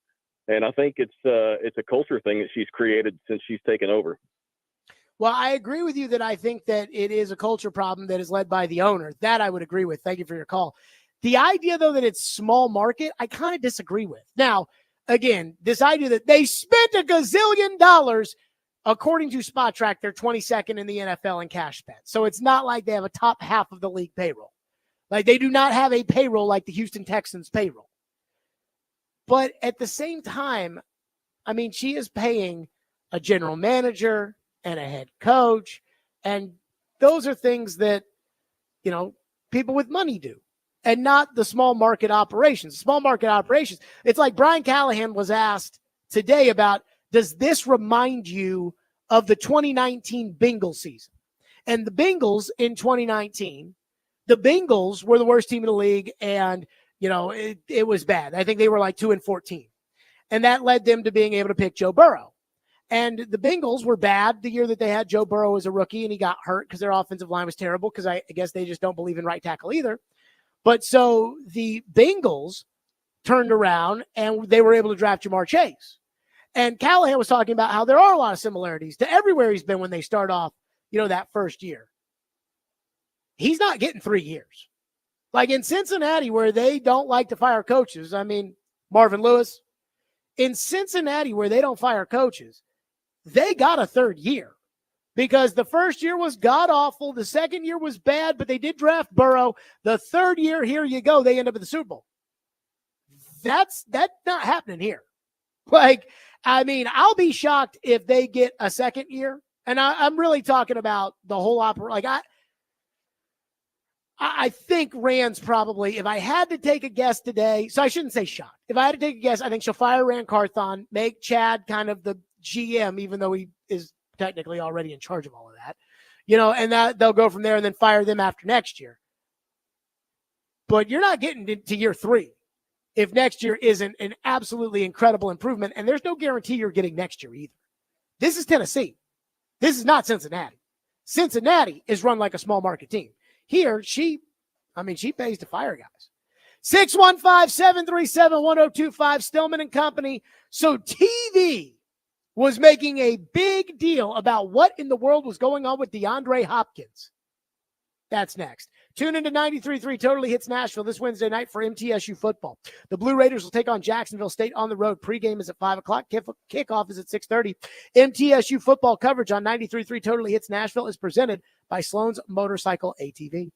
[SPEAKER 21] And I think it's a culture thing that she's created since she's taken over.
[SPEAKER 2] Well, I agree with you that I think that it is a culture problem that is led by the owner. That I would agree with. Thank you for your call. The idea, though, that it's small market, I kind of disagree with. Now, again, this idea that they spent $1 gazillion, according to Spot Track, they're 22nd in the NFL in cash spent. So it's not like they have a top half of the league payroll. Like, they do not have a payroll like the Houston Texans payroll. But at the same time, I mean, she is paying a general manager and a head coach, and those are things that, people with money do, and not the small market operations. Small market operations, it's like Brian Callahan was asked today about, does this remind you of the 2019 Bengals season? And the Bengals in 2019, the Bengals were the worst team in the league, and it was bad. I think they were like 2-14. And that led them to being able to pick Joe Burrow. And the Bengals were bad the year that they had Joe Burrow as a rookie, and he got hurt because their offensive line was terrible, because I guess they just don't believe in right tackle either. But so the Bengals turned around, and they were able to draft Jamar Chase. And Callahan was talking about how there are a lot of similarities to everywhere he's been when they start off, that first year. He's not getting 3 years. Like in Cincinnati, where they don't like to fire coaches, I mean, Marvin Lewis, in Cincinnati, where they don't fire coaches, they got a 3rd year because the first year was god-awful. The second year was bad, but they did draft Burrow. The 3rd year, here you go, they end up in the Super Bowl. That's not happening here. Like, I mean, I'll be shocked if they get a 2nd year. And I'm really talking about the whole operation. Like, I think Rand's probably, if I had to take a guess today, so I shouldn't say shocked. If I had to take a guess, I think she'll fire Rand Carthon, make Chad kind of the GM, even though he is technically already in charge of all of that, and that they'll go from there and then fire them after next year. But you're not getting to year 3 if next year isn't an absolutely incredible improvement. And there's no guarantee you're getting next year either. This is Tennessee. This is not Cincinnati. Cincinnati is run like a small market team. Here, she pays to fire guys. 615-737-1025, Stillman and Company. So TV was making a big deal about what in the world was going on with DeAndre Hopkins. That's next. Tune into 93.3 Totally Hits Nashville this Wednesday night for MTSU football. The Blue Raiders will take on Jacksonville State on the road. Pregame is at 5 o'clock. Kickoff is at 6:30. MTSU football coverage on 93.3 Totally Hits Nashville is presented by Sloan's Motorcycle ATV.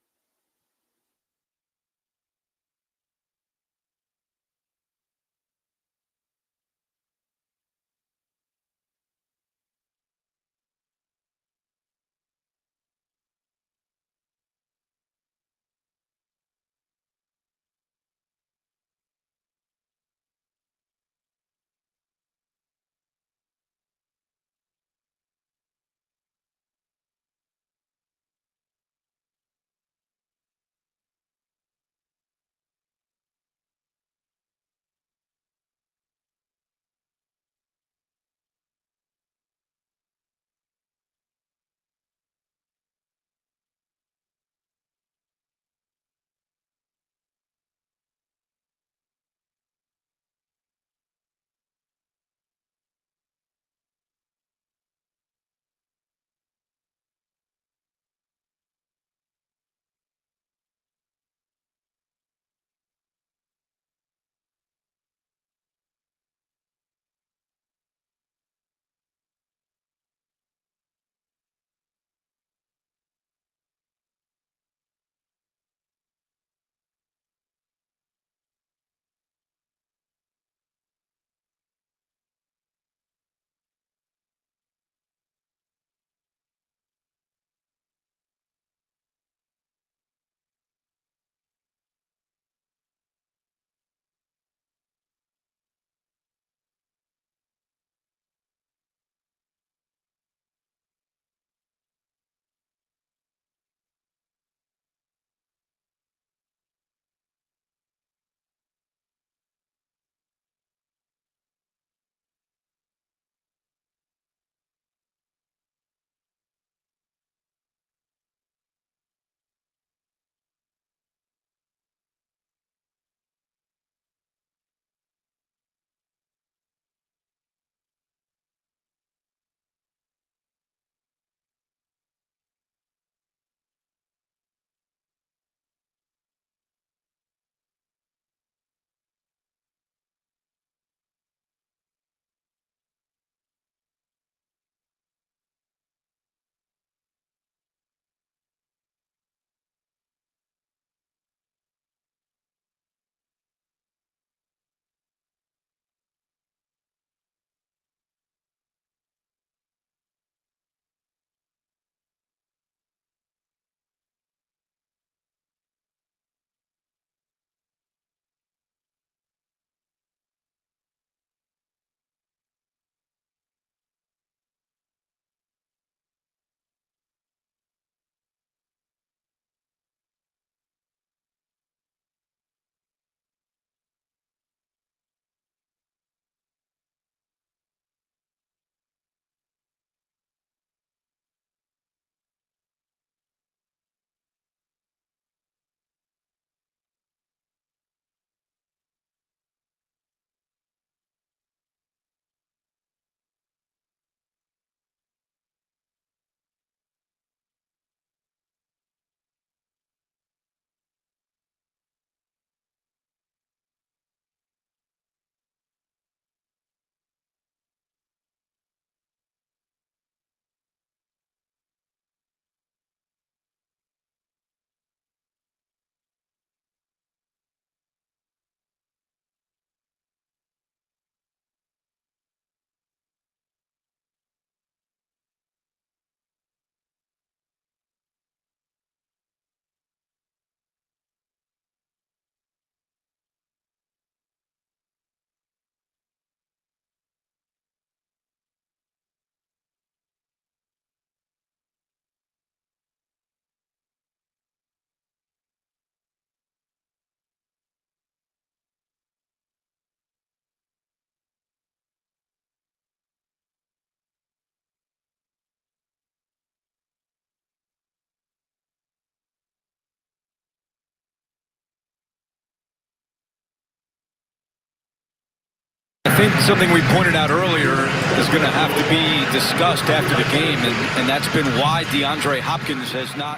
[SPEAKER 13] I think something we pointed out earlier is going to have to be discussed after the game, and that's been why DeAndre Hopkins has not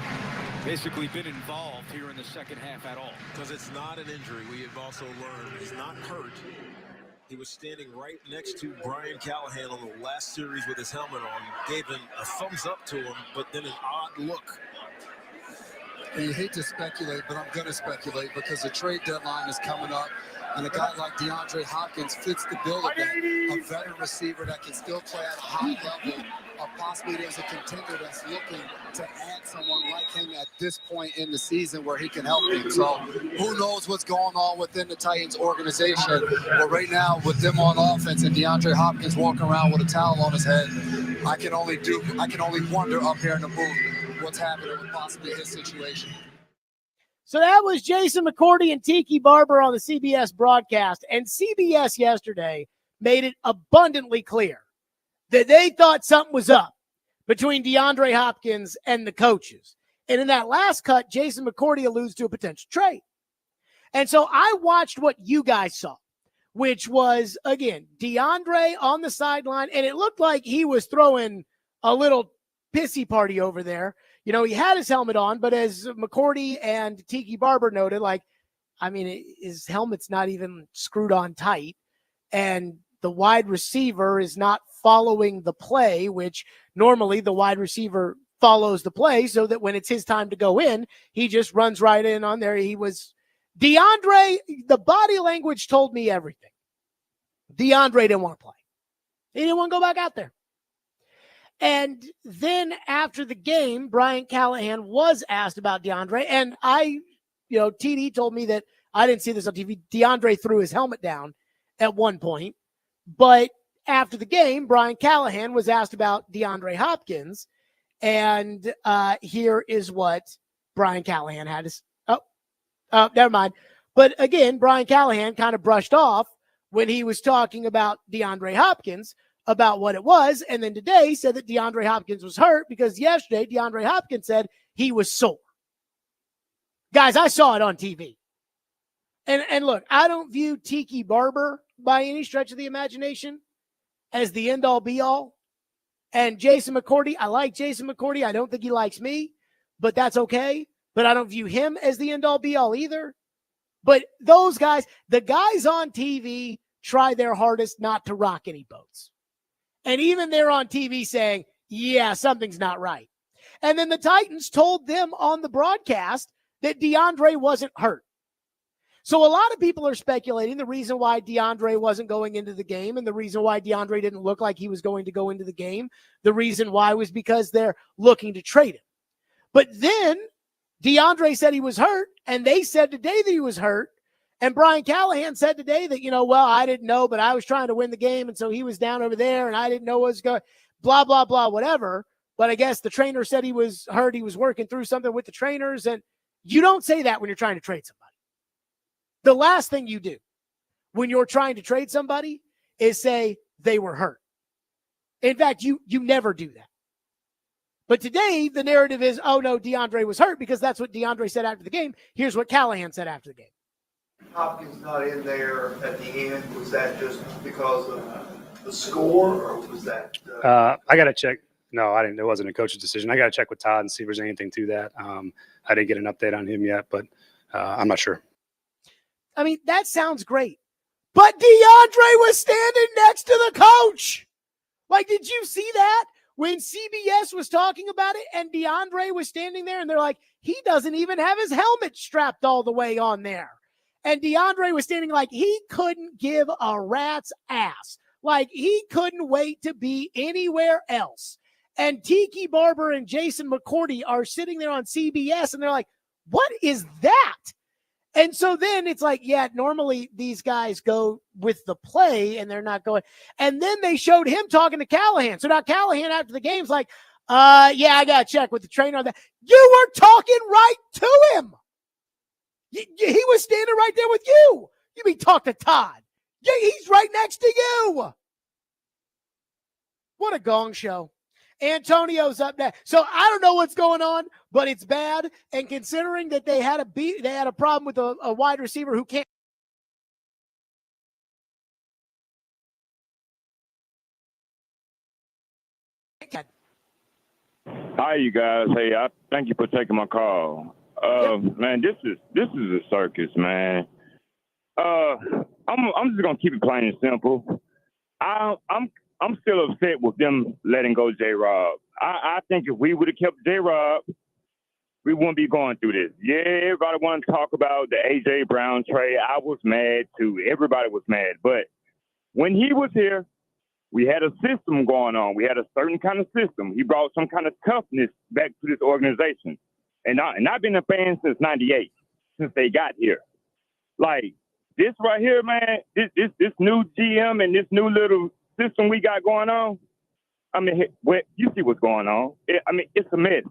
[SPEAKER 13] basically been involved here in the second half at all.
[SPEAKER 4] Because it's not an injury. We have also learned he's not hurt. He was standing right next to Brian Callahan on the last series with his helmet on. Gave him a thumbs up to him, but then an odd look.
[SPEAKER 22] And you hate to speculate, but I'm going to speculate because the trade deadline is coming up, and a guy like DeAndre Hopkins fits the bill of that. A veteran receiver that can still play at a high level, or possibly there's a contender that's looking to add someone like him at this point in the season where he can help them. So who knows what's going on within the Titans organization. But right now, with them on offense and DeAndre Hopkins walking around with a towel on his head, I can only wonder up here in the booth what's happening with possibly his situation.
[SPEAKER 2] So that was Jason McCourty and Tiki Barber on the CBS broadcast. And CBS yesterday made it abundantly clear that they thought something was up between DeAndre Hopkins and the coaches. And in that last cut, Jason McCourty alludes to a potential trade. And so I watched what you guys saw, which was, again, DeAndre on the sideline. And it looked like he was throwing a little pissy party over there. You know, he had his helmet on, but as McCourty and Tiki Barber noted, his helmet's not even screwed on tight, and the wide receiver is not following the play, which normally the wide receiver follows the play so that when it's his time to go in, he just runs right in on there. DeAndre, the body language told me everything. DeAndre didn't want to play. He didn't want to go back out there. And then after the game, Brian Callahan was asked about DeAndre. And TD told me that I didn't see this on TV. DeAndre threw his helmet down at one point. But after the game, Brian Callahan was asked about DeAndre Hopkins. And here is what Brian Callahan had to say. Never mind. But again, Brian Callahan kind of brushed off when he was talking about DeAndre Hopkins, about what it was, and then today said that DeAndre Hopkins was hurt because yesterday DeAndre Hopkins said he was sore. Guys, I saw it on TV. And look, I don't view Tiki Barber by any stretch of the imagination as the end-all be-all. And Jason McCourty, I like Jason McCourty. I don't think he likes me, but that's okay. But I don't view him as the end-all be-all either. But those guys, the guys on TV try their hardest not to rock any boats. And even they're on TV saying, yeah, something's not right. And then the Titans told them on the broadcast that DeAndre wasn't hurt. So a lot of people are speculating the reason why DeAndre wasn't going into the game and the reason why DeAndre didn't look like he was going to go into the game. The reason why was because they're looking to trade him. But then DeAndre said he was hurt, and they said today that he was hurt. And Brian Callahan said today that, I didn't know, but I was trying to win the game. And so he was down over there and I didn't know what was going, blah, blah, blah, whatever. But I guess the trainer said he was hurt. He was working through something with the trainers. And you don't say that when you're trying to trade somebody. The last thing you do when you're trying to trade somebody is say they were hurt. In fact, you never do that. But today the narrative is, oh no, DeAndre was hurt because that's what DeAndre said after the game. Here's what Callahan said after the game.
[SPEAKER 23] Hopkins not in there at the end, was that just because of the score, or was that?
[SPEAKER 1] I got to check. No, I didn't. It wasn't a coach's decision. I got to check with Todd and see if there's anything to that. I didn't get an update on him yet, but I'm not sure.
[SPEAKER 2] I mean, that sounds great. But DeAndre was standing next to the coach. Like, did you see that? When CBS was talking about it and DeAndre was standing there and they're like, he doesn't even have his helmet strapped all the way on there. And DeAndre was standing like he couldn't give a rat's ass. Like he couldn't wait to be anywhere else. And Tiki Barber and Jason McCourty are sitting there on CBS and they're like, what is that? And so then it's like, yeah, normally these guys go with the play and they're not going. And then they showed him talking to Callahan. So now Callahan after the game's like, yeah, I got to check with the trainer on that. You were talking right to him. He was standing right there with you. You mean talk to Todd. Yeah, he's right next to you. What a gong show. Antonio's up next. So I don't know what's going on, but it's bad. And considering that they had a problem with a wide receiver who can't Ken.
[SPEAKER 5] Hi, you guys. Hey, I thank you for taking my call. Man, this is a circus, man. I'm just gonna keep it plain and simple. I'm still upset with them letting go J-Rob. I think if we would have kept J-Rob, we wouldn't be going through this. Yeah, everybody want to talk about the A.J. Brown trade. I was mad too. Everybody was mad. But when he was here, we had a system going on. We had a certain kind of system. He brought some kind of toughness back to this organization. And I've been a fan since '98, since they got here. Like, this right here, man, this new GM and this new little system we got going on, I mean, you see what's going on. It's a mess.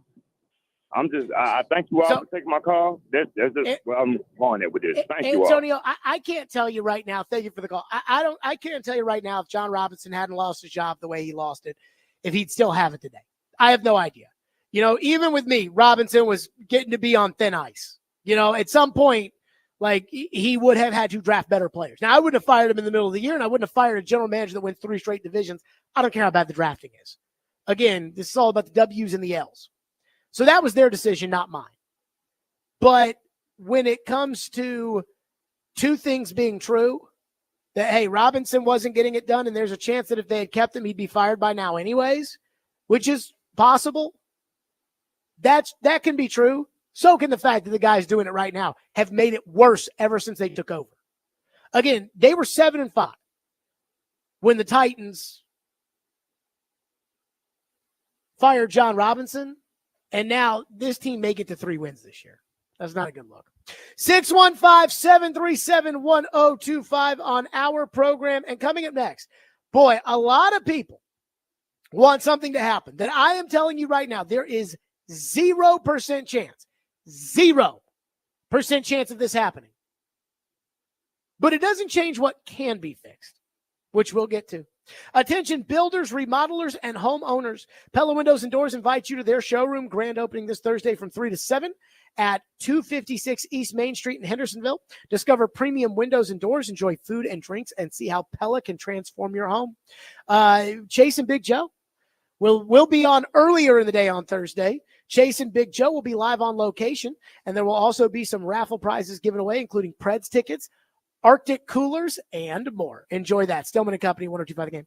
[SPEAKER 5] I thank you all for taking my call. That's just where I'm going at with this. Thank you all.
[SPEAKER 2] Antonio, I can't tell you right now. Thank you for the call. I can't tell you right now if John Robinson hadn't lost his job the way he lost it, if he'd still have it today. I have no idea. You know, even with me, Robinson was getting to be on thin ice. You know, at some point, like, he would have had to draft better players. Now, I wouldn't have fired him in the middle of the year, and I wouldn't have fired a general manager that wins 3 straight divisions. I don't care how bad the drafting is. Again, this is all about the W's and the L's. So that was their decision, not mine. But when it comes to two things being true, that, hey, Robinson wasn't getting it done, and there's a chance that if they had kept him, he'd be fired by now anyways, which is possible. That can be true. So can the fact that the guys doing it right now have made it worse ever since they took over. Again, they were 7-5 when the Titans fired John Robinson, and now this team may get to 3 wins this year. That's not a good look. 615-737-1025 on our program. And coming up next, boy, a lot of people want something to happen that I am telling you right now, there is 0% chance. 0% chance of this happening. But it doesn't change what can be fixed, which we'll get to. Attention builders, remodelers, and homeowners. Pella Windows and Doors invites you to their showroom, grand opening this Thursday from 3 to 7 at 256 East Main Street in Hendersonville. Discover premium windows and doors, enjoy food and drinks, and see how Pella can transform your home. Chase and Big Joe will be on earlier in the day on Thursday. Chase and Big Joe will be live on location, and there will also be some raffle prizes given away, including Preds tickets, Arctic coolers, and more. Enjoy that. Stillman and Company, 102.5 The Game.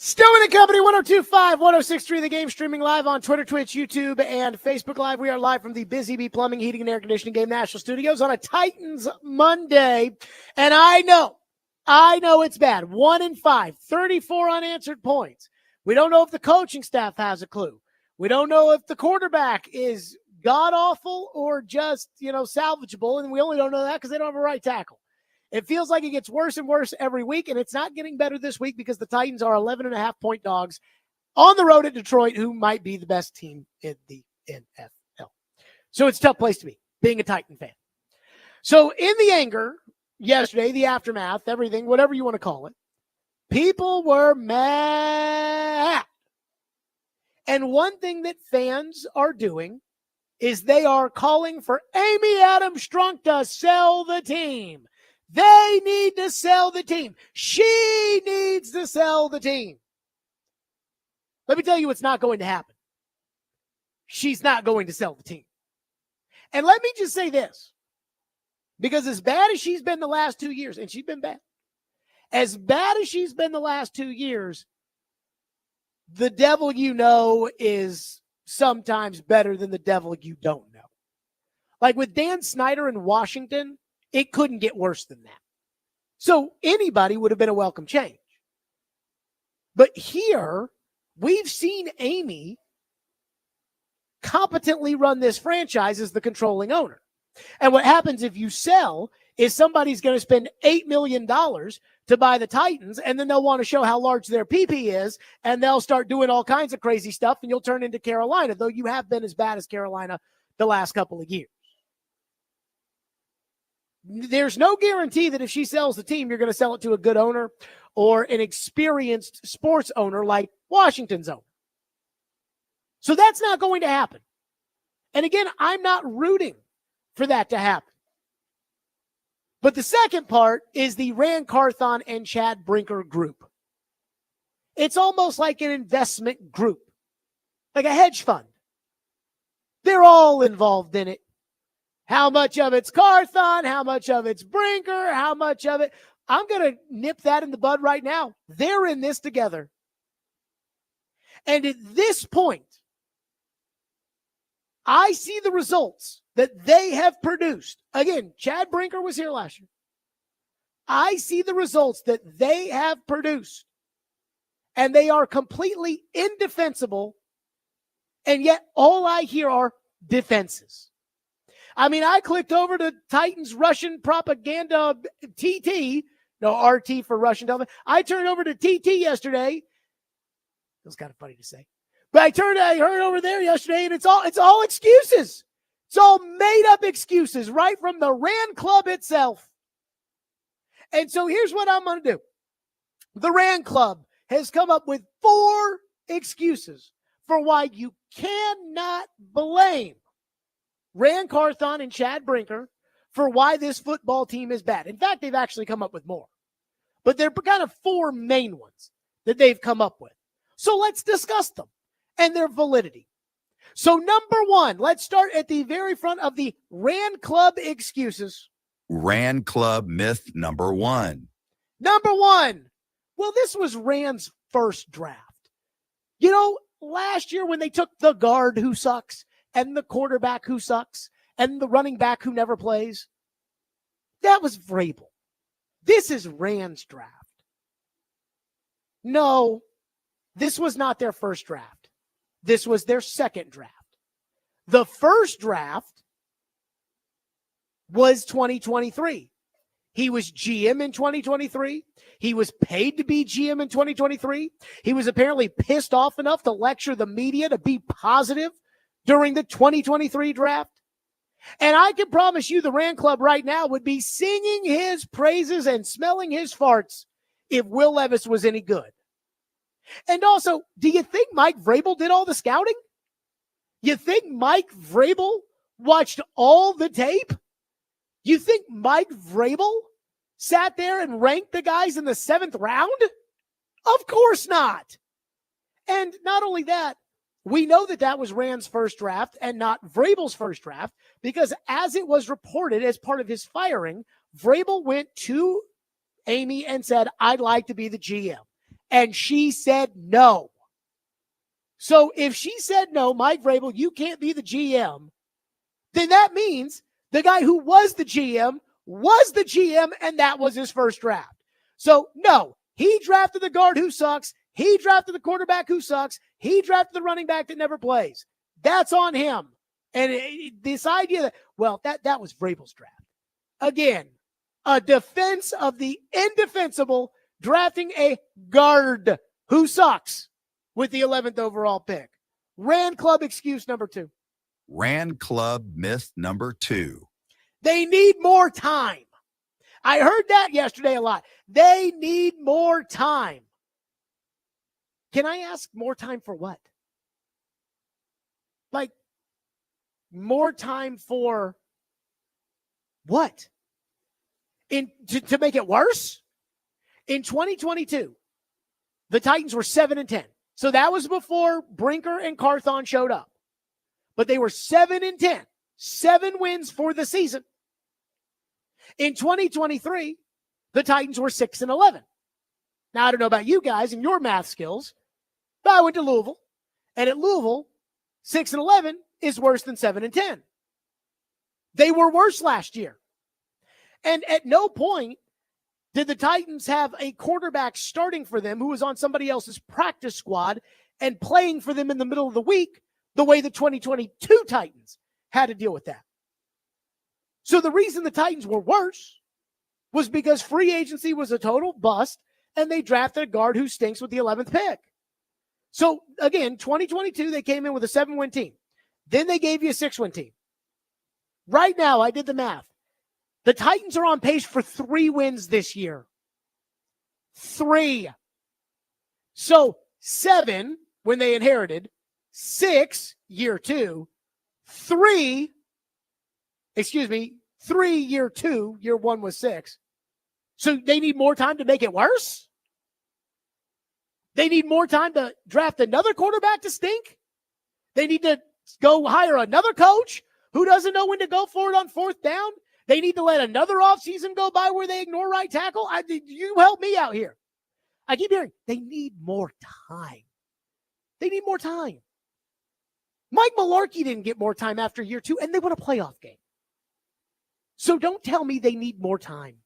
[SPEAKER 2] Stillman and Company, 102.5, 106.3, The Game, streaming live on Twitter, Twitch, YouTube, and Facebook Live. We are live from the Busy Bee Plumbing, Heating, and Air Conditioning Game National Studios on a Titans Monday. And I know it's bad. 1-5, 34 unanswered points. We don't know if the coaching staff has a clue. We don't know if the quarterback is god-awful or just, salvageable, and we only don't know that because they don't have a right tackle. It feels like it gets worse and worse every week, and it's not getting better this week because the Titans are 11.5-point dogs on the road at Detroit, who might be the best team in the NFL. So it's a tough place to be, being a Titan fan. So in the anger yesterday, the aftermath, everything, whatever you want to call it, people were mad. And one thing that fans are doing is they are calling for Amy Adams Strunk to sell the team. They need to sell the team. She needs to sell the team. Let me tell you what's not going to happen. She's not going to sell the team. And let me just say this, because as bad as she's been the last 2 years, and she's been bad, as bad as she's been the last 2 years, the devil you know is sometimes better than the devil you don't know. Like with Dan Snyder in Washington, it couldn't get worse than that. So anybody would have been a welcome change. But here, we've seen Amy competently run this franchise as the controlling owner. And what happens if you sell is somebody's going to spend $8 million to buy the Titans, and then they'll want to show how large their PP is, and they'll start doing all kinds of crazy stuff, and you'll turn into Carolina, though you have been as bad as Carolina the last couple of years. There's no guarantee that if she sells the team, you're going to sell it to a good owner or an experienced sports owner like Washington's owner. So that's not going to happen. And again, I'm not rooting for that to happen. But the second part is the Ran Carthon and Chad Brinker group. It's almost like an investment group, like a hedge fund. They're all involved in it. How much of it's Carthon? How much of it's Brinker? How much of it? I'm going to nip that in the bud right now. They're in this together. And at this point, I see the results that they have produced. Again, Chad Brinker was here last year. I see the results that they have produced. And they are completely indefensible. And yet all I hear are defenses. I mean, I clicked over to Titans Russian propaganda TT, no, RT for Russian television. I turned over to TT yesterday. It was kind of funny to say. But I heard over there yesterday, and it's all excuses. It's all made up excuses right from the Rand Club itself. And so here's what I'm going to do. The Rand Club has come up with 4 excuses for why you cannot blame Ran Carthon and Chad Brinker for why this football team is bad. In fact, they've actually come up with more. But they're kind of 4 main ones that they've come up with. So let's discuss them and their validity. So number 1, let's start at the very front of the Ran Club excuses.
[SPEAKER 6] Ran Club myth number 1.
[SPEAKER 2] Number 1. Well, this was Rand's first draft. Last year when they took the guard who sucks, and the quarterback who sucks, and the running back who never plays, that was Vrabel. This is Rand's draft. No, this was not their first draft. This was their second draft. The first draft was 2023. He was GM in 2023. He was paid to be GM in 2023. He was apparently pissed off enough to lecture the media to be positive during the 2023 draft. And I can promise you the Rand Club right now would be singing his praises and smelling his farts if Will Levis was any good. And also, do you think Mike Vrabel did all the scouting? You think Mike Vrabel watched all the tape? You think Mike Vrabel sat there and ranked the guys in the 7th round? Of course not. And not only that, we know that that was Rand's first draft and not Vrabel's first draft because as it was reported as part of his firing, Vrabel went to Amy and said, I'd like to be the GM. And she said no. So if she said no, Mike Vrabel, you can't be the GM, then that means the guy who was the GM, and that was his first draft. So no, he drafted the guard who sucks. He drafted the quarterback who sucks. He drafted the running back that never plays. That's on him. And this idea that, well, that was Vrabel's draft. Again, a defense of the indefensible, drafting a guard who sucks with the 11th overall pick. Rand Club excuse number 2.
[SPEAKER 6] Rand Club myth number 2.
[SPEAKER 2] They need more time. I heard that yesterday a lot. They need more time. Can I ask more time for what? Like, more time for what? To make it worse? In 2022, the Titans were 7-10. So that was before Brinker and Carthon showed up. But they were 7-10. 7 wins for the season. In 2023, the Titans were 6-11. Now, I don't know about you guys and your math skills, but I went to Louisville. And at Louisville, 6-11 is worse than 7-10. They were worse last year. And at no point did the Titans have a quarterback starting for them who was on somebody else's practice squad and playing for them in the middle of the week the way the 2022 Titans had to deal with that. So the reason the Titans were worse was because free agency was a total bust and they drafted a guard who stinks with the 11th pick. So again, 2022, they came in with a 7-win team. Then they gave you a 6-win team. Right now, I did the math. The Titans are on pace for 3 wins this year. 3. So 7 when they inherited, 6 year 2, 3 year 2, year 1 was 6. So they need more time to make it worse? They need more time to draft another quarterback to stink? They need to go hire another coach who doesn't know when to go for it on 4th down? They need to let another offseason go by where they ignore right tackle? You help me out here. I keep hearing they need more time. They need more time. Mike Mularkey didn't get more time after year 2, and they won a playoff game. So don't tell me they need more time.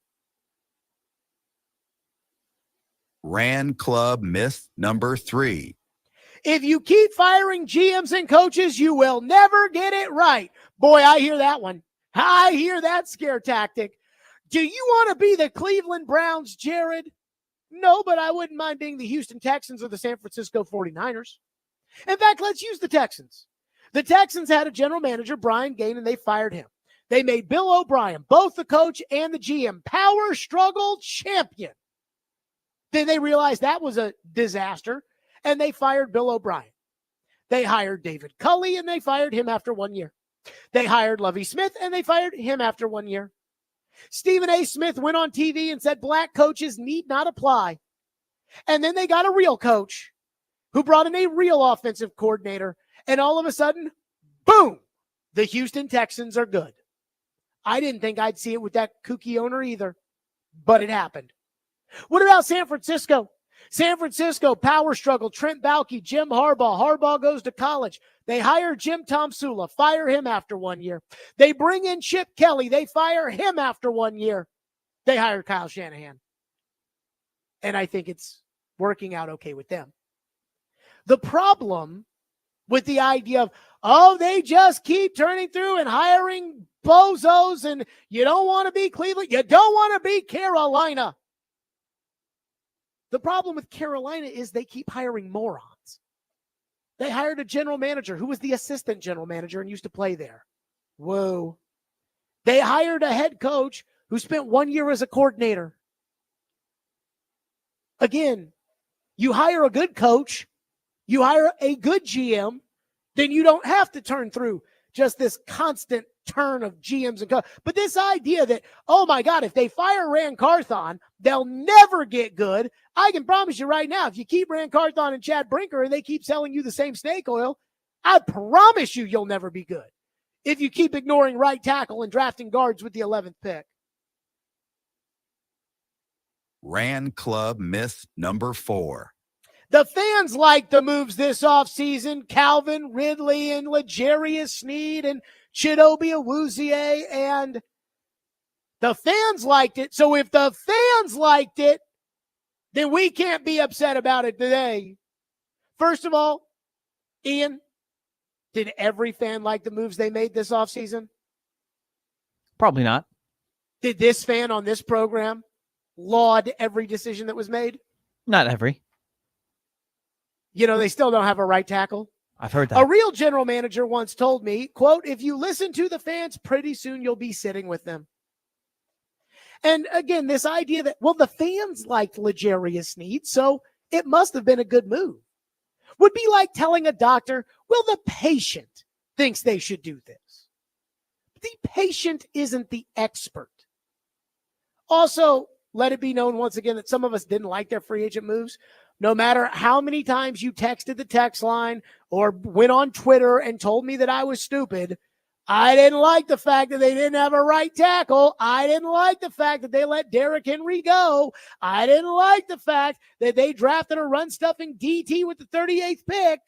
[SPEAKER 6] Rand Club myth number 3.
[SPEAKER 2] If you keep firing GMs and coaches, you will never get it right. Boy, I hear that one. I hear that scare tactic. Do you want to be the Cleveland Browns, Jared? No, but I wouldn't mind being the Houston Texans or the San Francisco 49ers. In fact, let's use the Texans. The Texans had a general manager, Brian Gain, and they fired him. They made Bill O'Brien, both the coach and the GM, power struggle champion. Then they realized that was a disaster, and they fired Bill O'Brien. They hired David Culley, and they fired him after 1 year. They hired Lovie Smith, and they fired him after 1 year. Stephen A. Smith went on TV and said black coaches need not apply. And then they got a real coach who brought in a real offensive coordinator, and all of a sudden, boom, the Houston Texans are good. I didn't think I'd see it with that kooky owner either, but it happened. What about San Francisco? San Francisco, power struggle, Trent Baalke, Jim Harbaugh. Harbaugh goes to college. They hire Jim Tomsula, fire him after 1 year. They bring in Chip Kelly. They fire him after 1 year. They hire Kyle Shanahan. And I think it's working out okay with them. The problem with the idea of, they just keep turning through and hiring bozos, and you don't want to be Cleveland, you don't want to be Carolina. The problem with Carolina is they keep hiring morons. They hired a general manager who was the assistant general manager and used to play there. Whoa. They hired a head coach who spent 1 year as a coordinator. Again, you hire a good coach, you hire a good GM, then you don't have to turn through just this constant turn of GMs and coaches. But this idea that, oh my God, if they fire Rand Carthon, they'll never get good. I can promise you right now, if you keep Rand Carthon and Chad Brinker and they keep selling you the same snake oil, I promise you'll never be good if you keep ignoring right tackle and drafting guards with the 11th pick.
[SPEAKER 6] Rand Club myth number 4.
[SPEAKER 2] The fans like the moves this offseason. Calvin Ridley and L'Jarius Sneed and Chidobe Awuzie, and the fans liked it. So if the fans liked it, then we can't be upset about it today. First of all, Ian, did every fan like the moves they made this offseason?
[SPEAKER 17] Probably not.
[SPEAKER 2] Did this fan on this program laud every decision that was made?
[SPEAKER 17] Not every.
[SPEAKER 2] You know, they still don't have a right tackle.
[SPEAKER 17] I've heard that.
[SPEAKER 2] A real general manager once told me, quote, if you listen to the fans, pretty soon you'll be sitting with them. And again, this idea that, well, the fans liked L'Jarius Sneed, so it must have been a good move, would be like telling a doctor, well, the patient thinks they should do this. The patient isn't the expert. Also, let it be known once again that some of us didn't like their free agent moves. No matter how many times you texted the text line or went on Twitter and told me that I was stupid, I didn't like the fact that they didn't have a right tackle. I didn't like the fact that they let Derrick Henry go. I didn't like the fact that they drafted a run-stuffing DT with the 38th pick.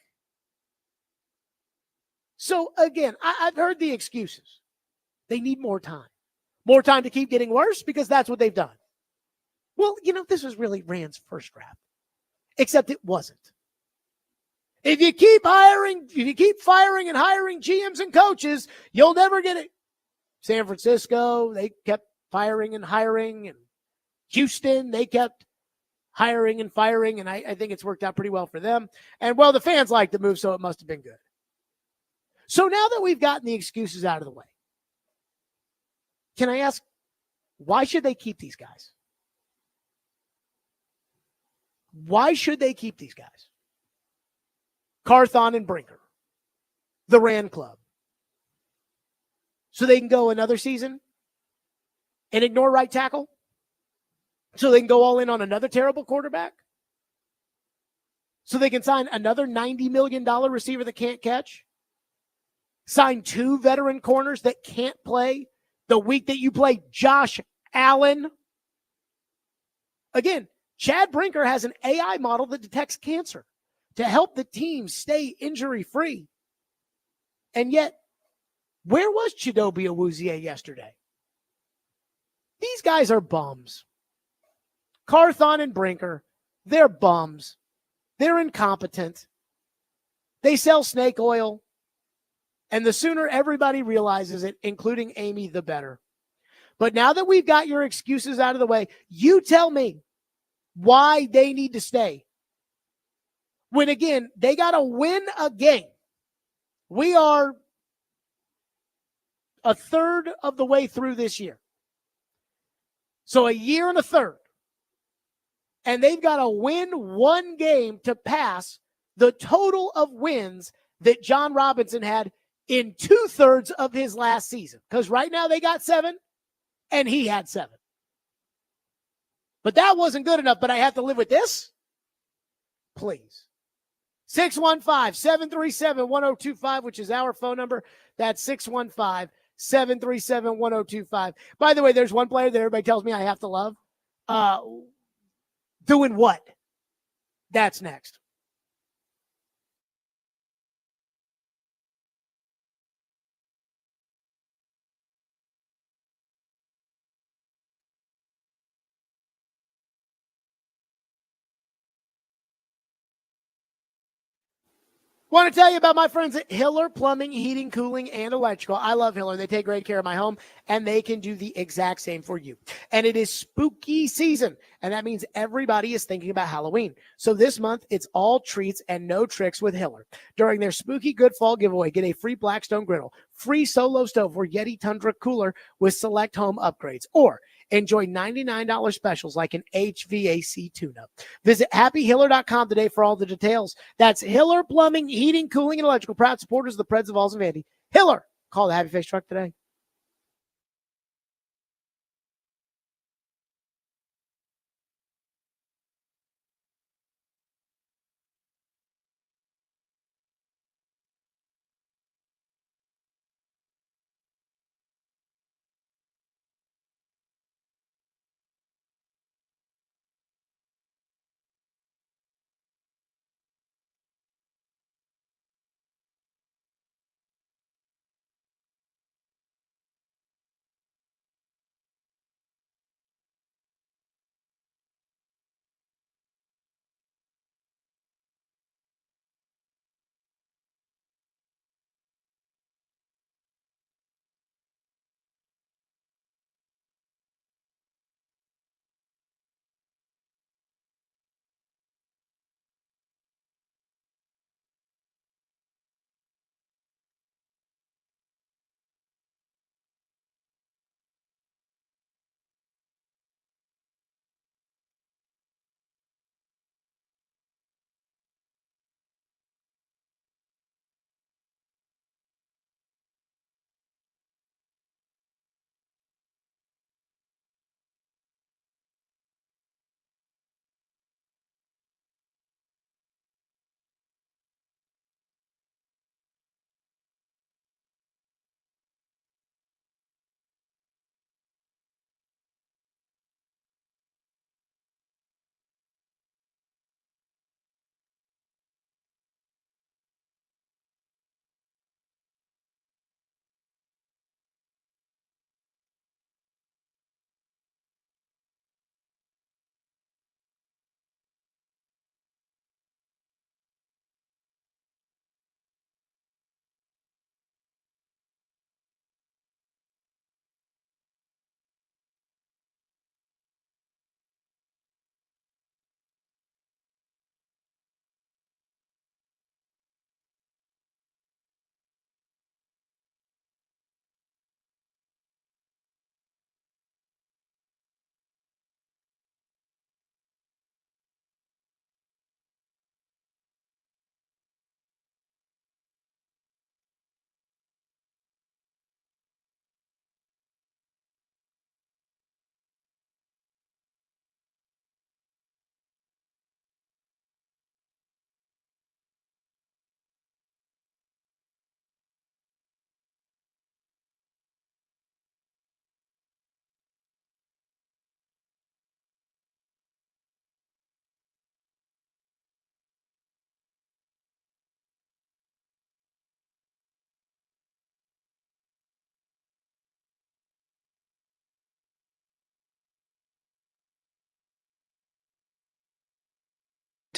[SPEAKER 2] So, again, I've heard the excuses. They need more time. More time to keep getting worse because that's what they've done. Well, you know, this was really Rand's first draft, except it wasn't. If you keep firing and hiring GMs and coaches, you'll never get it. San Francisco, they kept firing and hiring, and Houston, they kept hiring and firing, and I think it's worked out pretty well for them. And, well, the fans liked the move, so it must have been good. So now that we've gotten the excuses out of the way, can I ask, why should they keep these guys? Why should they keep these guys? Carthon and Brinker, the Rand Club. So they can go another season and ignore right tackle? So they can go all in on another terrible quarterback? So they can sign another $90 million receiver that can't catch? Sign 2 veteran corners that can't play the week that you play Josh Allen? Again, Chad Brinker has an AI model that detects cancer to help the team stay injury-free. And yet, where was Chidobe Awuzie yesterday? These guys are bums. Carthon and Brinker, they're bums. They're incompetent. They sell snake oil. And the sooner everybody realizes it, including Amy, the better. But now that we've got your excuses out of the way, you tell me why they need to stay. When, again, they got to win a game. We are a third of the way through this year. So a year and a third. And they've got to win one game to pass the total of wins that John Robinson had in 2/3 of his last season. Because right now they got 7, and he had 7. But that wasn't good enough, but I have to live with this? Please. 615-737-1025, which is our phone number. That's 615-737-1025. By the way, there's one player that everybody tells me I have to love. Doing what? That's next. Want to tell you about my friends at Hiller Plumbing, Heating, Cooling, and Electrical. I love Hiller. They take great care of my home, and they can do the exact same for you. And it is spooky season, and that means everybody is thinking about Halloween. So this month, it's all treats and no tricks with Hiller. During their Spooky Good Fall giveaway, get a free Blackstone griddle, free Solo stove or Yeti Tundra cooler with select home upgrades, or enjoy $99 specials like an HVAC tune-up. Visit happyhiller.com today for all the details. That's Hiller Plumbing, Heating, Cooling, and Electrical. Proud supporters of the Preds of Alls and Vandy. Hiller, call the Happy Face Truck today.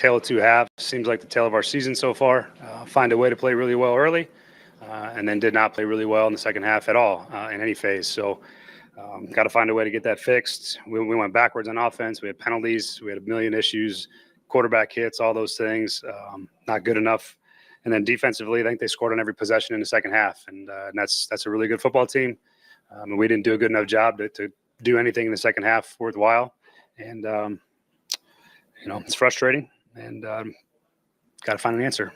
[SPEAKER 1] tale of two halves. Seems like the tale of our season so far. Find a way to play really well early, and then did not play really well in the second half at all in any phase. So got to find a way to get that fixed. We went backwards on offense. We had penalties. We had a million issues, quarterback hits, all those things. Not good enough. And then defensively, I think they scored on every possession in the second half, and that's a really good football team. And we didn't do a good enough job to do anything in the second half worthwhile. And it's frustrating, and got to find an answer.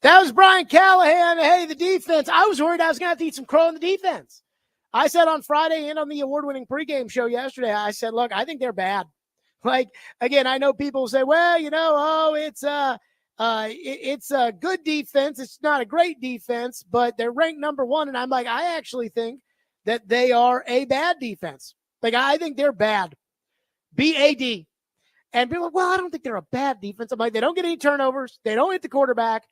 [SPEAKER 2] That was Brian Callahan. Hey, the defense. I was worried I was going to have to eat some crow on the defense. I said on Friday and on the award-winning pregame show yesterday, I said, look, I think they're bad. Like, again, I know people say, well, it's a good defense. It's not a great defense, but they're ranked number one. And I'm like, I actually think that they are a bad defense. Like, I think they're bad. B-A-D. And people are like, well, I don't think they're a bad defense. I'm like, they don't get any turnovers. They don't hit the quarterback.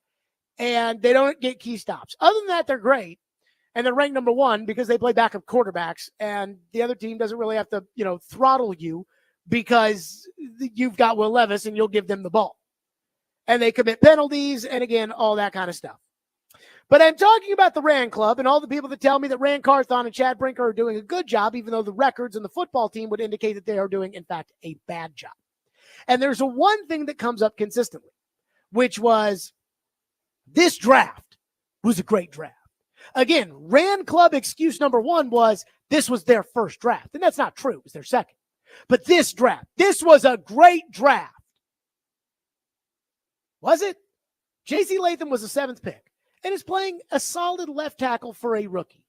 [SPEAKER 2] And they don't get key stops. Other than that, they're great. And they're ranked number one because they play backup quarterbacks. And the other team doesn't really have to, throttle you because you've got Will Levis and you'll give them the ball. And they commit penalties and, again, all that kind of stuff. But I'm talking about the Rand Club and all the people that tell me that Rand Carthon and Chad Brinker are doing a good job, even though the records and the football team would indicate that they are doing, in fact, a bad job. And there's one thing that comes up consistently, which was this draft was a great draft. Again, Rand Club excuse number one was this was their first draft. And that's not true. It was their second. But this draft, this was a great draft. Was it? J.C. Latham was the 7th pick and is playing a solid left tackle for a rookie.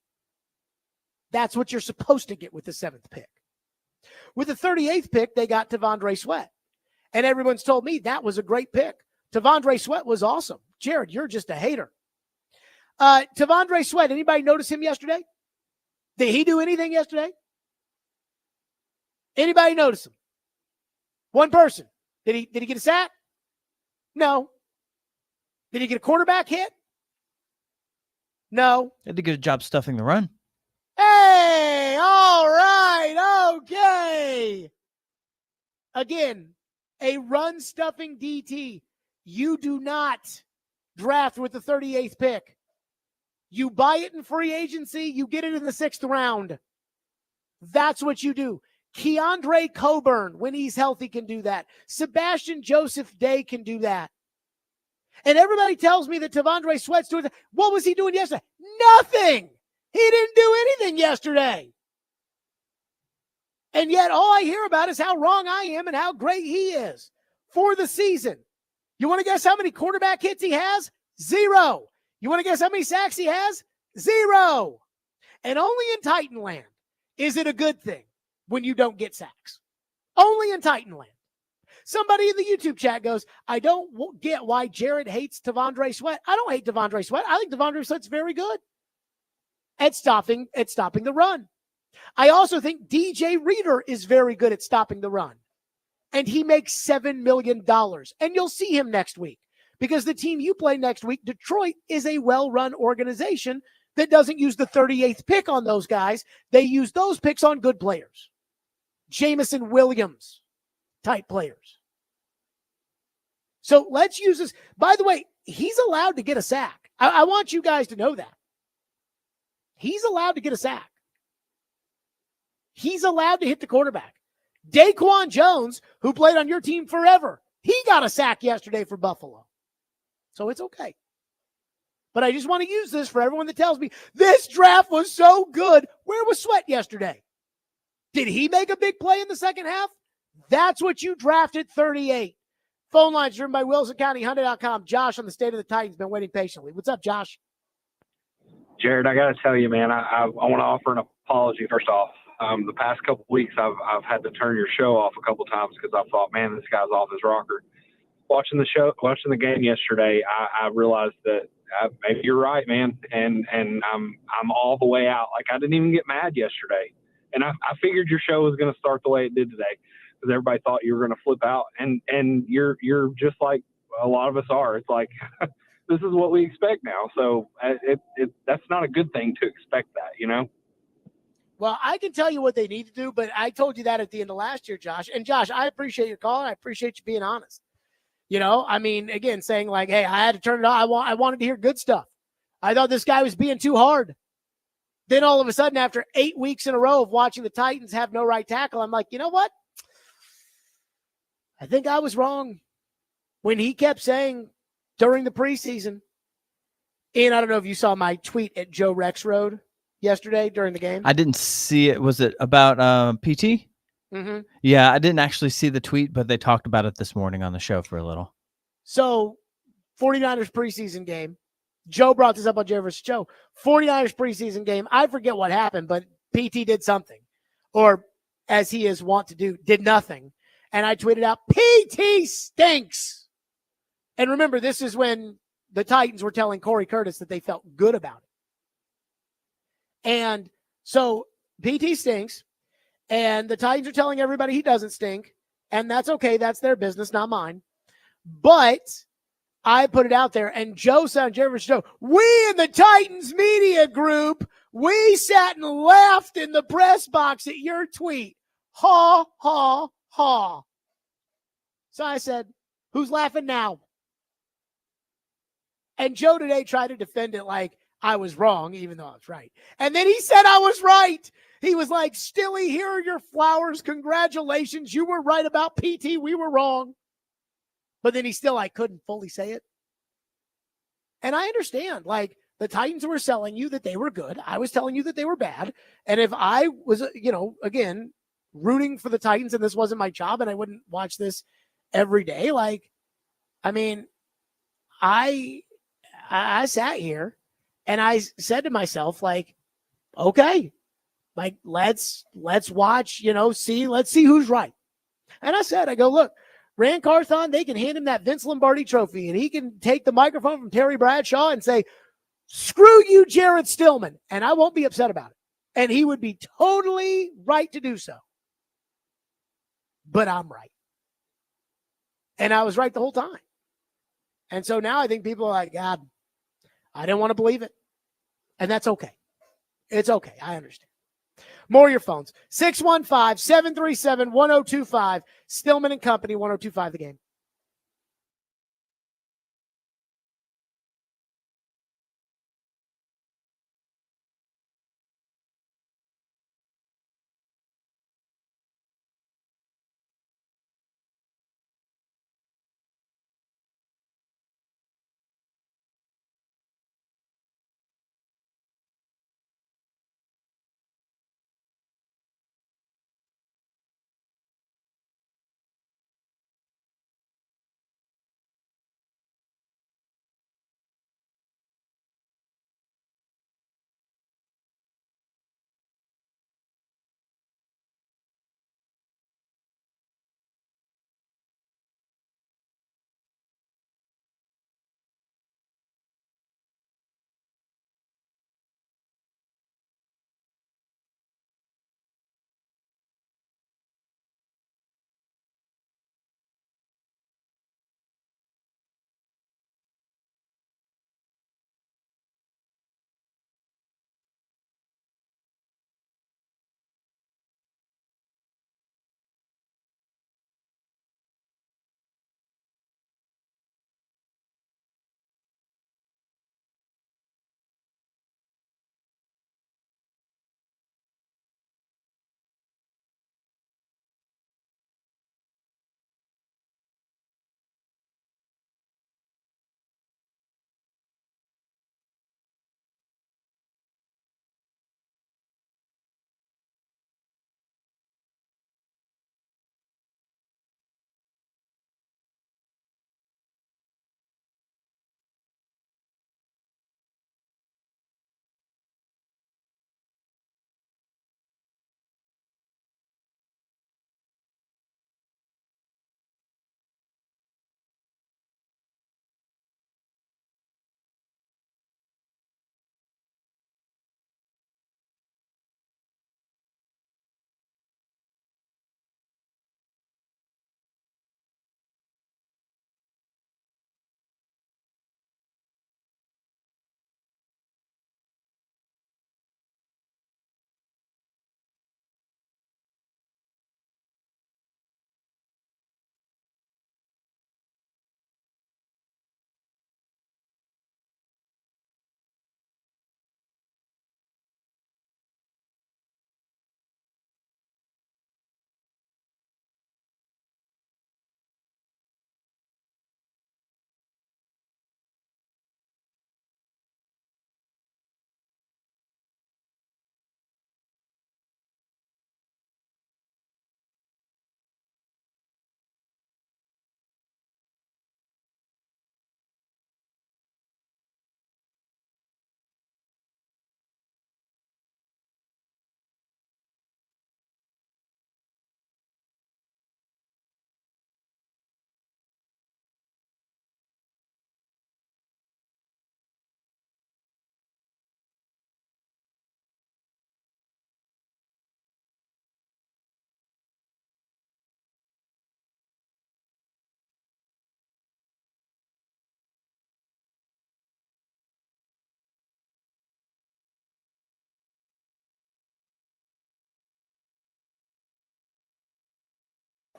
[SPEAKER 2] That's what you're supposed to get with the 7th pick. With the 38th pick, they got T'Vondre Sweat. And everyone's told me that was a great pick. T'Vondre Sweat was awesome. Jared, you're just a hater. T'Vondre Sweat, anybody notice him yesterday? Did he do anything yesterday? Anybody notice him? One person. Did he get a sack? No. Did he get a quarterback hit? No.
[SPEAKER 3] They did a good job stuffing the run.
[SPEAKER 2] Hey, all right, okay. Again, a run-stuffing DT. You do not draft with the 38th pick. You buy it in free agency. You get it in the 6th round. That's what you do. Keandre Coburn, when he's healthy, can do that. Sebastian Joseph Day can do that. And everybody tells me that T'Vondre Sweat's doing that. What was he doing yesterday? Nothing. He didn't do anything yesterday. And yet all I hear about is how wrong I am and how great he is for the season. You want to guess how many quarterback hits he has? 0. You want to guess how many sacks he has? 0. And only in Titanland is it a good thing when you don't get sacks. Only in Titanland. Somebody in the YouTube chat goes, I don't get why Jared hates T'Vondre Sweat. I don't hate T'Vondre Sweat. I think T'Vondre Sweat's very good at stopping the run. I also think DJ Reader is very good at stopping the run. And he makes $7 million. And you'll see him next week because the team you play next week, Detroit, is a well-run organization that doesn't use the 38th pick on those guys. They use those picks on good players. Jameson Williams type players. So let's use this. By the way, he's allowed to get a sack. I want you guys to know that. He's allowed to get a sack. He's allowed to hit the quarterback. Daquan Jones, who played on your team forever, he got a sack yesterday for Buffalo. So it's okay. But I just want to use this for everyone that tells me this draft was so good. Where was Sweat yesterday? Did he make a big play in the second half? That's what you drafted 38. Phone lines driven by WilsonCountyHunter.com. Josh on the State of the Titans been waiting patiently. What's up, Josh?
[SPEAKER 7] Jared, I got to tell you, man, I want to offer an apology first off. The past couple of weeks, I've had to turn your show off a couple times because I thought, man, this guy's off his rocker. Watching the game yesterday, I realized that maybe you're right, man, and I'm all the way out. Like I didn't even get mad yesterday, and I figured your show was going to start the way it did today because everybody thought you were going to flip out, and you're just like a lot of us are. It's like this is what we expect now, so that's not a good thing to expect that, you know.
[SPEAKER 2] Well, I can tell you what they need to do, but I told you that at the end of last year, Josh. And Josh, I appreciate your call, and I appreciate you being honest. I mean, again, saying like, hey, I had to turn it on. I wanted to hear good stuff. I thought this guy was being too hard. Then all of a sudden, after 8 weeks in a row of watching the Titans have no right tackle, I'm like, you know what? I think I was wrong when he kept saying during the preseason. And I don't know if you saw my tweet at Joe Rexroad yesterday during the game.
[SPEAKER 3] I didn't see it. Was it about PT?
[SPEAKER 2] Mm-hmm.
[SPEAKER 3] Yeah, I didn't actually see the tweet, but they talked about it this morning on the show for a little.
[SPEAKER 2] So, 49ers preseason game. Joe brought this up on Jerry vs. Joe. 49ers preseason game. I forget what happened, but PT did something. Or, as he is wont to do, did nothing. And I tweeted out, PT stinks. And remember, this is when the Titans were telling Corey Curtis that they felt good about it. And so, PT stinks. And the Titans are telling everybody he doesn't stink. And that's okay. That's their business, not mine. But I put it out there, and Joe said on Jerry vs. Joe, we in the Titans media group, we sat and laughed in the press box at your tweet. Ha, ha, ha. So I said, who's laughing now? And Joe today tried to defend it like I was wrong, even though I was right. And then he said I was right. He was like, Stilly, here are your flowers. Congratulations. You were right about PT. We were wrong. But then he still, couldn't fully say it. And I understand, the Titans were selling you that they were good. I was telling you that they were bad. And if I was, again, rooting for the Titans and this wasn't my job and I wouldn't watch this every day, I sat here and I said to myself, okay, let's watch, let's see who's right. And I go, look, Rand Carthon, they can hand him that Vince Lombardi trophy and he can take the microphone from Terry Bradshaw and say, screw you, Jared Stillman. And I won't be upset about it. And he would be totally right to do so. But I'm right. And I was right the whole time. And so now I think people are like, God, I didn't want to believe it. And that's okay. It's okay. I understand. More of your phones. 615-737-1025. Stillman and Company, 1025 The Game.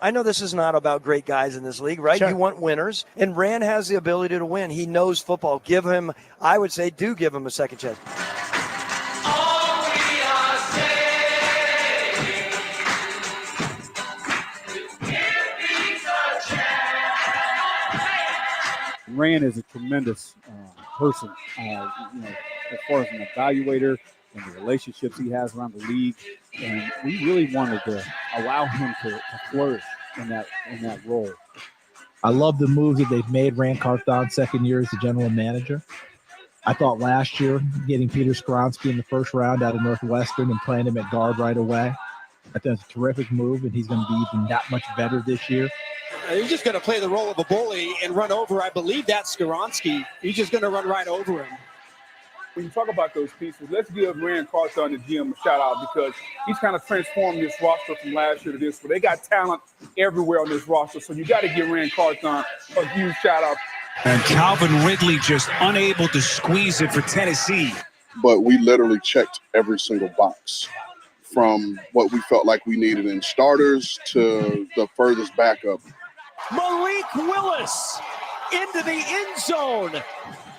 [SPEAKER 8] I know this is not about great guys in this league, right?
[SPEAKER 2] Sure.
[SPEAKER 8] You want winners, and Rand has the ability to win. He knows football. Give him, I would say, do give him a second chance.
[SPEAKER 10] Rand is a tremendous person, as far as an evaluator and the relationships he has around the league. And we really wanted to allow him to flourish in that role.
[SPEAKER 9] I love the moves that they've made. Rand Carthon's second year as the general manager. I thought last year getting Peter Skronsky in the first round out of Northwestern and playing him at guard right away, I think it's a terrific move, and he's going to be even that much better this year.
[SPEAKER 12] He's just going to play the role of a bully and run over, I believe that's Skronsky. He's just going to run right over him.
[SPEAKER 11] When you talk about those pieces, let's give Rand Carthon, the GM, a shout-out because he's kind of transformed this roster from last year to this. But they got talent everywhere on this roster, so you got to give Rand Carthon a huge shout-out.
[SPEAKER 13] And Calvin Ridley just unable to squeeze it for Tennessee.
[SPEAKER 14] But we literally checked every single box, from what we felt like we needed in starters to the furthest backup.
[SPEAKER 13] Malik Willis into the end zone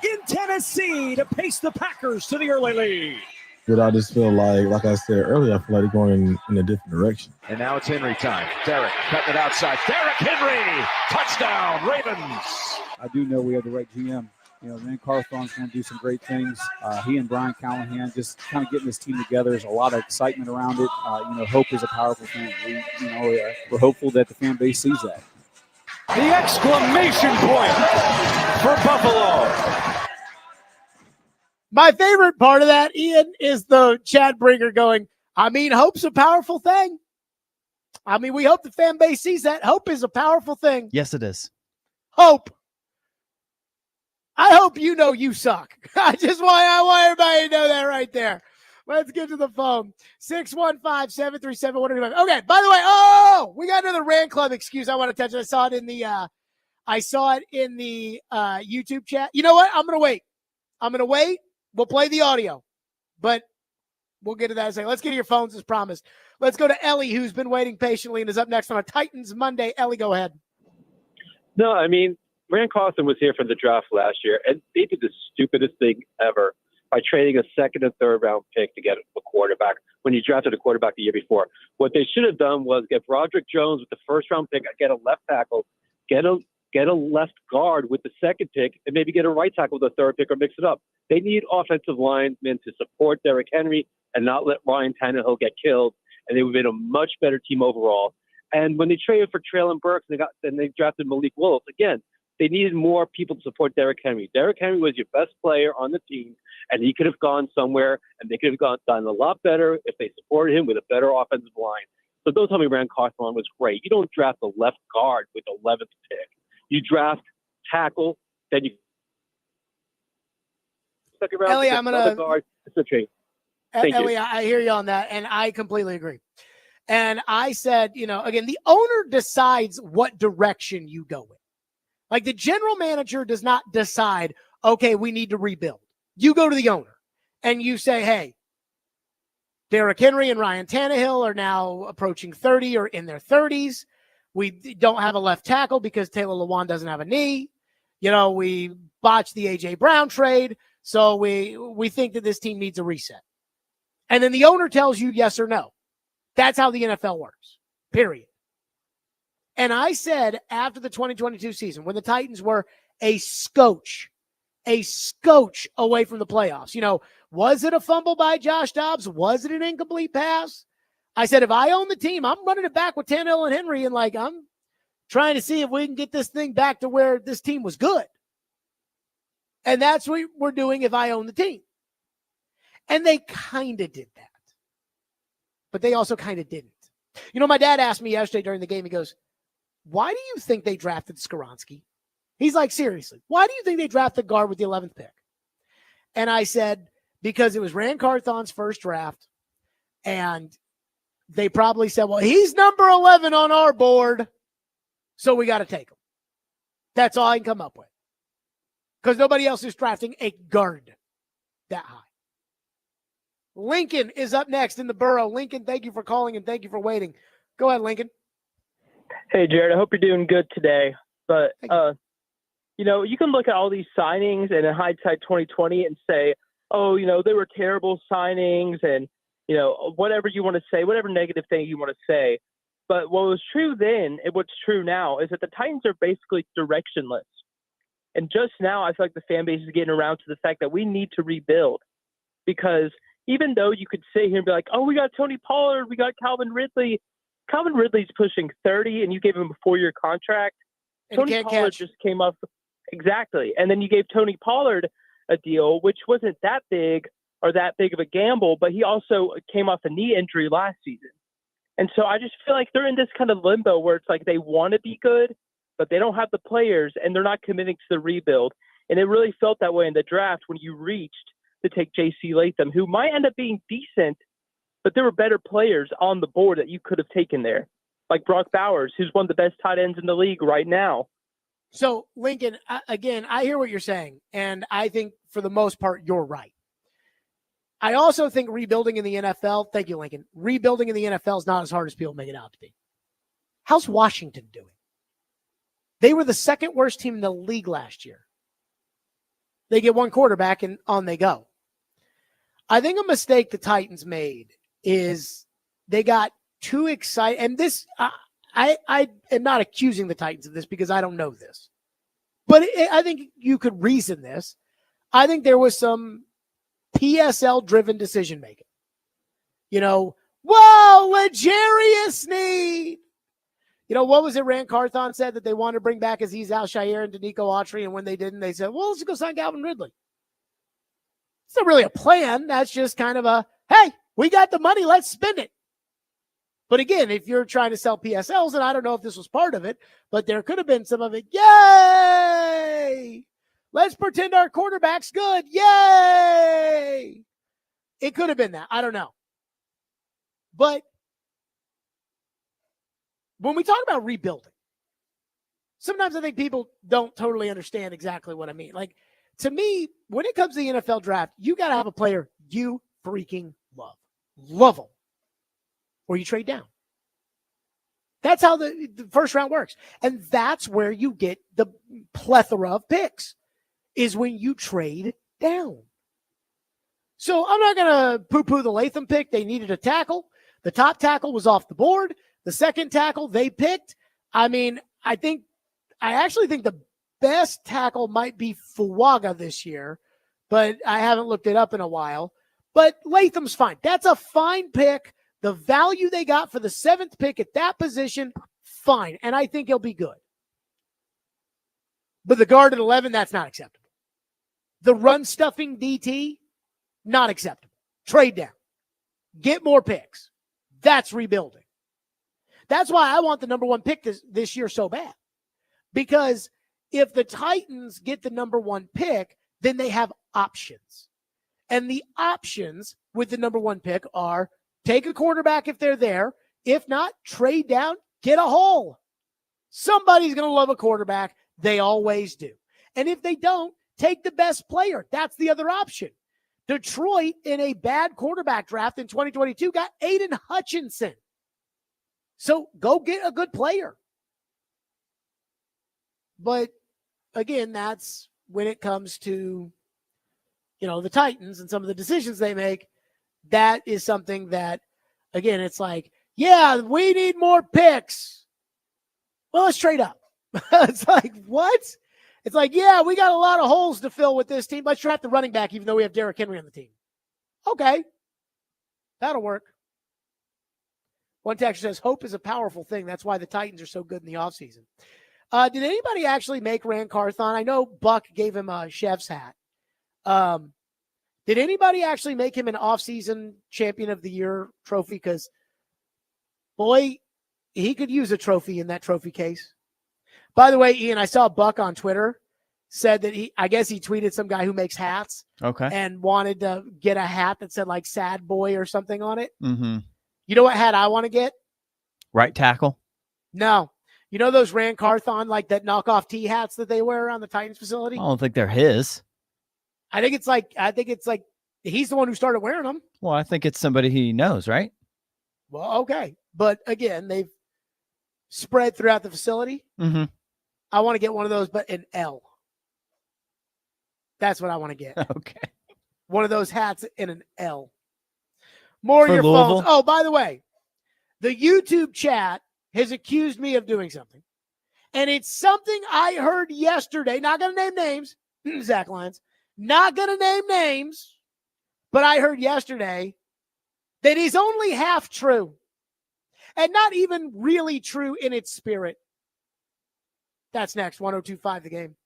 [SPEAKER 13] in Tennessee to pace the Packers to the early lead.
[SPEAKER 15] But I just feel like I said earlier, I feel like they're going in a different direction.
[SPEAKER 13] And now it's Henry time. Derek cutting it outside. Derek Henry, touchdown, Ravens.
[SPEAKER 10] I do know we have the right GM. Rand Carthon's going to do some great things. He and Brian Callahan just kind of getting this team together. There's a lot of excitement around it. Hope is a powerful thing. We're hopeful that the fan base sees that.
[SPEAKER 13] The exclamation point for Buffalo.
[SPEAKER 2] My favorite part of that, Ian, is the Chad Brinker going, hope's a powerful thing. We hope the fan base sees that. Hope is a powerful thing.
[SPEAKER 3] Yes, it is.
[SPEAKER 2] Hope. I hope you know you suck. I want everybody to know that right there. Let's get to the phone. 615-737-185. Okay, by the way, we got another Rand Club excuse I want to touch. I saw it in the YouTube chat. You know what? I'm going to wait. We'll play the audio, but we'll get to that in a second. Let's get to your phones as promised. Let's go to Ellie, who's been waiting patiently and is up next on a Titans Monday. Ellie, go ahead.
[SPEAKER 21] No, Rand Carthon was here for the draft last year, and they did the stupidest thing ever by trading a second and third round pick to get a quarterback when you drafted a quarterback the year before. What they should have done was get Broderick Jones with the first round pick, get a left tackle, get a left guard with the second pick, and maybe get a right tackle with the third pick or mix it up. They need offensive linemen to support Derrick Henry and not let Ryan Tannehill get killed, and they would have been a much better team overall. And when they traded for Traylon Burks and they drafted Malik Willis, again, they needed more people to support Derrick Henry. Derrick Henry was your best player on the team, and he could have gone somewhere, and they could have done a lot better if they supported him with a better offensive line. So don't tell me Rand Carthon was great. You don't draft a left guard with the 11th pick. You draft tackle, then you second round.
[SPEAKER 2] Ellie, I'm gonna
[SPEAKER 21] guard. It's a trade.
[SPEAKER 2] Ellie, I hear you on that, and I completely agree. And I said, again, the owner decides what direction you go in. Like the general manager does not decide, okay, we need to rebuild. You go to the owner and you say, hey, Derrick Henry and Ryan Tannehill are now approaching 30 or in their 30s. We don't have a left tackle because Taylor Lewan doesn't have a knee. We botched the A.J. Brown trade, so we think that this team needs a reset. And then the owner tells you yes or no. That's how the NFL works, period. And I said after the 2022 season, when the Titans were a scotch away from the playoffs, was it a fumble by Josh Dobbs? Was it an incomplete pass? I said, if I own the team, I'm running it back with Tannehill and Henry, and I'm trying to see if we can get this thing back to where this team was good. And that's what we're doing if I own the team. And they kind of did that. But they also kind of didn't. My dad asked me yesterday during the game, he goes, why do you think they drafted Skronsky? He's like, seriously, why do you think they drafted guard with the 11th pick? And I said, because it was Rand Carthon's first draft, and they probably said, well, he's number 11 on our board, so we got to take him. That's all I can come up with. Because nobody else is drafting a guard that high. Lincoln is up next in the borough. Lincoln, thank you for calling and thank you for waiting. Go ahead, Lincoln.
[SPEAKER 16] Hey, Jared, I hope you're doing good today. But, you can look at all these signings and in hindsight 2020 and say, oh, they were terrible signings and, whatever you want to say, whatever negative thing you want to say. But what was true then and what's true now is that the Titans are basically directionless. And just now, I feel like the fan base is getting around to the fact that we need to rebuild. Because even though you could sit here and be like, oh, we got Tony Pollard, we got Calvin Ridley. Calvin Ridley's pushing 30, and you gave him a 4-year contract.
[SPEAKER 2] And
[SPEAKER 16] Tony Pollard just came up. Exactly. And then you gave Tony Pollard a deal, which wasn't that big or that big of a gamble, but he also came off a knee injury last season. And so I just feel like they're in this kind of limbo where it's like they want to be good, but they don't have the players, and they're not committing to the rebuild. And it really felt that way in the draft when you reached to take J.C. Latham, who might end up being decent, but there were better players on the board that you could have taken there, like Brock Bowers, who's one of the best tight ends in the league right now.
[SPEAKER 2] So, Lincoln, again, I hear what you're saying, and I think for the most part, you're right. I also think rebuilding in the NFL, thank you, Lincoln, rebuilding in the NFL is not as hard as people make it out to be. How's Washington doing? They were the second worst team in the league last year. They get one quarterback and on they go. I think a mistake the Titans made is they got too excited. And this, I am not accusing the Titans of this because I don't know this. But I think you could reason this. I think there was some PSL-driven decision-making. Whoa, L'Jarius Sneed. What was it Rand Carthon said that they wanted to bring back Aziz Al-Shaair and Danico Autry, and when they didn't, they said, well, let's go sign Calvin Ridley. It's not really a plan. That's just kind of a, hey, we got the money, let's spend it. But again, if you're trying to sell PSLs, and I don't know if this was part of it, but there could have been some of it. Yay! Let's pretend our quarterback's good. Yay! It could have been that. I don't know. But when we talk about rebuilding, sometimes I think people don't totally understand exactly what I mean. Like, to me, when it comes to the NFL draft, you got to have a player you freaking love. Love them. Or you trade down. That's how the first round works. And that's where you get the plethora of picks, is when you trade down. So I'm not going to poo-poo the Latham pick. They needed a tackle. The top tackle was off the board. The second tackle they picked, I actually think the best tackle might be Fuaga this year, but I haven't looked it up in a while. But Latham's fine. That's a fine pick. The value they got for the 7th pick at that position, fine. And I think he'll be good. But the guard at 11, that's not acceptable. The run-stuffing DT, not acceptable. Trade down. Get more picks. That's rebuilding. That's why I want the number 1 pick this year so bad. Because if the Titans get the number 1 pick, then they have options. And the options with the number 1 pick are take a quarterback if they're there. If not, trade down, get a hole. Somebody's going to love a quarterback. They always do. And if they don't, take the best player. That's the other option. Detroit, in a bad quarterback draft in 2022, got Aiden Hutchinson. So go get a good player. But again, that's when it comes to, the Titans and some of the decisions they make. That is something that, again, it's like, yeah, we need more picks. Well, let's trade up. It's like, what? It's like, yeah, we got a lot of holes to fill with this team. Let's draft the running back, even though we have Derrick Henry on the team. Okay. That'll work. One texter says, hope is a powerful thing. That's why the Titans are so good in the offseason. Did anybody actually make Rand Carthon? I know Buck gave him a chef's hat. Did anybody actually make him an offseason champion of the year trophy? Because, boy, he could use a trophy in that trophy case. By the way, Ian, I saw Buck on Twitter said that I guess he tweeted some guy who makes hats.
[SPEAKER 17] Okay.
[SPEAKER 2] And wanted to get a hat that said like sad boy or something on it.
[SPEAKER 17] Mm-hmm.
[SPEAKER 2] You know what hat I want to get?
[SPEAKER 17] Right tackle?
[SPEAKER 2] No. You know those Rand Carthon, like that knockoff T hats that they wear around the Titans facility?
[SPEAKER 17] I don't think they're his.
[SPEAKER 2] I think it's like he's the one who started wearing them.
[SPEAKER 17] Well, I think it's somebody he knows, right?
[SPEAKER 2] Well, okay. But again, they've spread throughout the facility.
[SPEAKER 17] Mm-hmm.
[SPEAKER 2] I want to get one of those, but an L. That's what I want to get.
[SPEAKER 17] Okay.
[SPEAKER 2] One of those hats in an L. More
[SPEAKER 17] For
[SPEAKER 2] of your
[SPEAKER 17] Louisville?
[SPEAKER 2] phones. Oh, by the way, the YouTube chat has accused me of doing something. And it's something I heard yesterday. Not going to name names, Zach Lyons. Not going to name names, but I heard yesterday that is only half true and not even really true in its spirit. That's next. 102.5 The Game.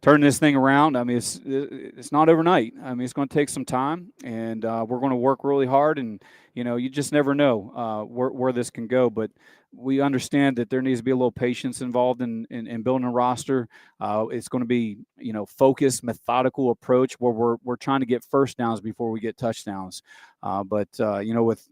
[SPEAKER 10] turn this thing around. I mean, it's not overnight. I mean, it's going to take some time, and we're going to work really hard. And you just never know where this can go. But we understand that there needs to be a little patience involved in building a roster. It's going to be focused, methodical approach where we're trying to get first downs before we get touchdowns. But with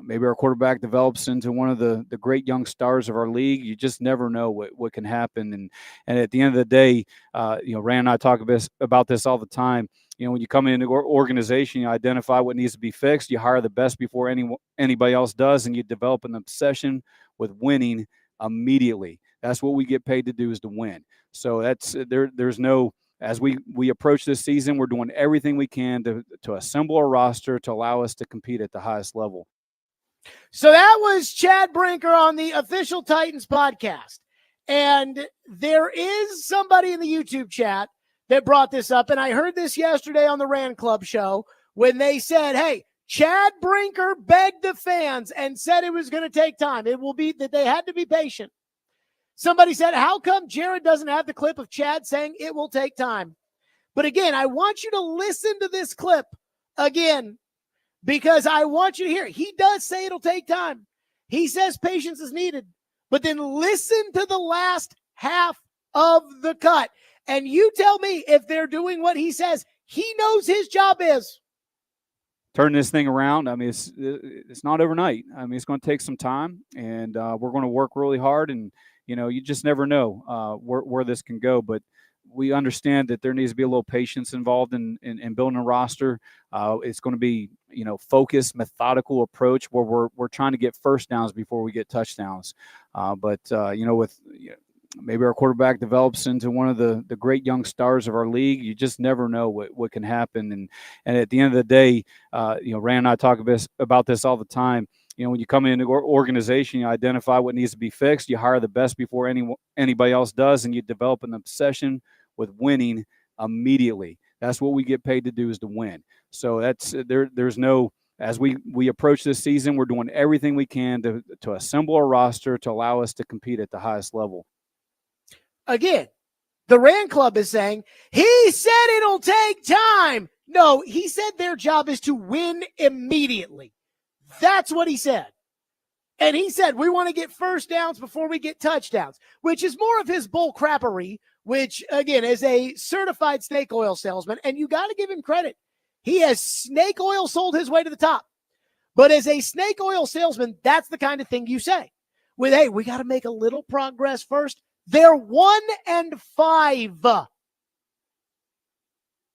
[SPEAKER 10] maybe our quarterback develops into one of the great young stars of our league. You just never know what can happen. And at the end of the day, Rand and I talk about this all the time. When you come into an organization, you identify what needs to be fixed. You hire the best before anybody else does, and you develop an obsession with winning immediately. That's what we get paid to do, is to win. So that's there's no. As we approach this season, we're doing everything we can to assemble a roster to allow us to compete at the highest level.
[SPEAKER 2] So that was Chad Brinker on the Official Titans podcast. And there is somebody in the YouTube chat that brought this up. And I heard this yesterday on the Rand Club show when they said, hey, Chad Brinker begged the fans and said it was going to take time. It will be that they had to be patient. Somebody said, how come Jared doesn't have the clip of Chad saying it will take time? But again, I want you to listen to this clip again, because I want you to hear it. He does say it'll take time. He says patience is needed. But then listen to the last half of the cut. And you tell me if they're doing what he says he knows his job is.
[SPEAKER 10] Turn this thing around. I mean, it's not overnight. I mean, it's going to take some time, and we're going to work really hard. And, you just never know where this can go. But we understand that there needs to be a little patience involved in building a roster. It's going to be, focused, methodical approach where we're trying to get first downs before we get touchdowns. But with maybe our quarterback develops into one of the great young stars of our league, you just never know what can happen. And at the end of the day, Rand and I talk about this all the time. When you come into an organization, you identify what needs to be fixed. You hire the best before anybody else does, and you develop an obsession with winning immediately. That's what we get paid to do, is to win. So that's there's no, as we approach this season, we're doing everything we can to assemble a roster to allow us to compete at the highest level.
[SPEAKER 2] Again, the Rand Club is saying, he said it'll take time. No, he said their job is to win immediately. That's what he said. And he said, we want to get first downs before we get touchdowns, which is more of his bull crappery, which, again, is a certified snake oil salesman. And you got to give him credit. He has snake oil sold his way to the top. But as a snake oil salesman, that's the kind of thing you say. With, hey, we got to make a little progress first. They're 1-5.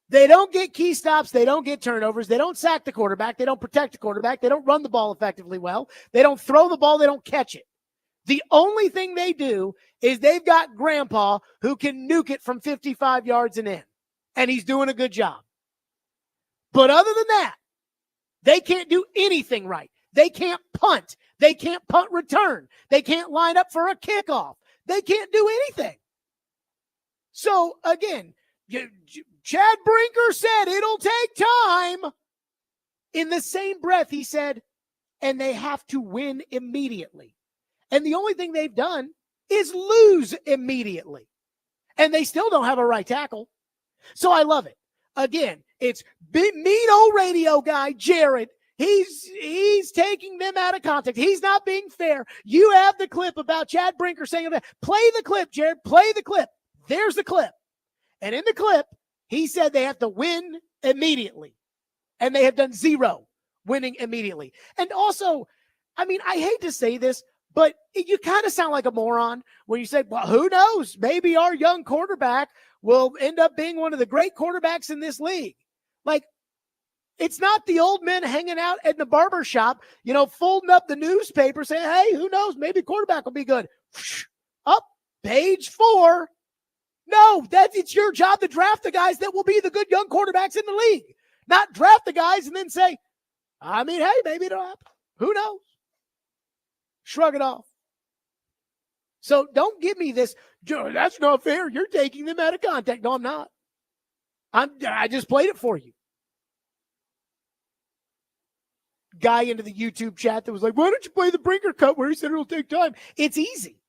[SPEAKER 2] They don't get key stops. They don't get turnovers. They don't sack the quarterback. They don't protect the quarterback. They don't run the ball effectively well. They don't throw the ball. They don't catch it. The only thing they do is they've got Grandpa who can nuke it from 55 yards and in, and he's doing a good job. But other than that, they can't do anything right. They can't punt. They can't punt return. They can't line up for a kickoff. They can't do anything. So, again, Chad Brinker said it'll take time. In the same breath, he said, and they have to win immediately. And the only thing they've done is lose immediately. And they still don't have a right tackle. So I love it. Again, it's mean old radio guy, Jared. He's taking them out of context. He's not being fair. You have the clip about Chad Brinker saying, play the clip, Jared, play the clip. There's the clip. And in the clip, he said they have to win immediately. And they have done zero winning immediately. And also, I mean, I hate to say this, but you kind of sound like a moron when you say, well, who knows? Maybe our young quarterback will end up being one of the great quarterbacks in this league. Like, it's not the old men hanging out in the barber shop, folding up the newspaper saying, hey, who knows? Maybe quarterback will be good. Up, page 4. No, it's your job to draft the guys that will be the good young quarterbacks in the league. Not draft the guys and then say, I mean, hey, maybe it'll happen. Who knows? Shrug it off. So don't give me this, that's not fair. You're taking them out of context. No, I'm not. I just played it for you. Guy into the YouTube chat that was like, why don't you play the Brinker cut where he said it'll take time? It's easy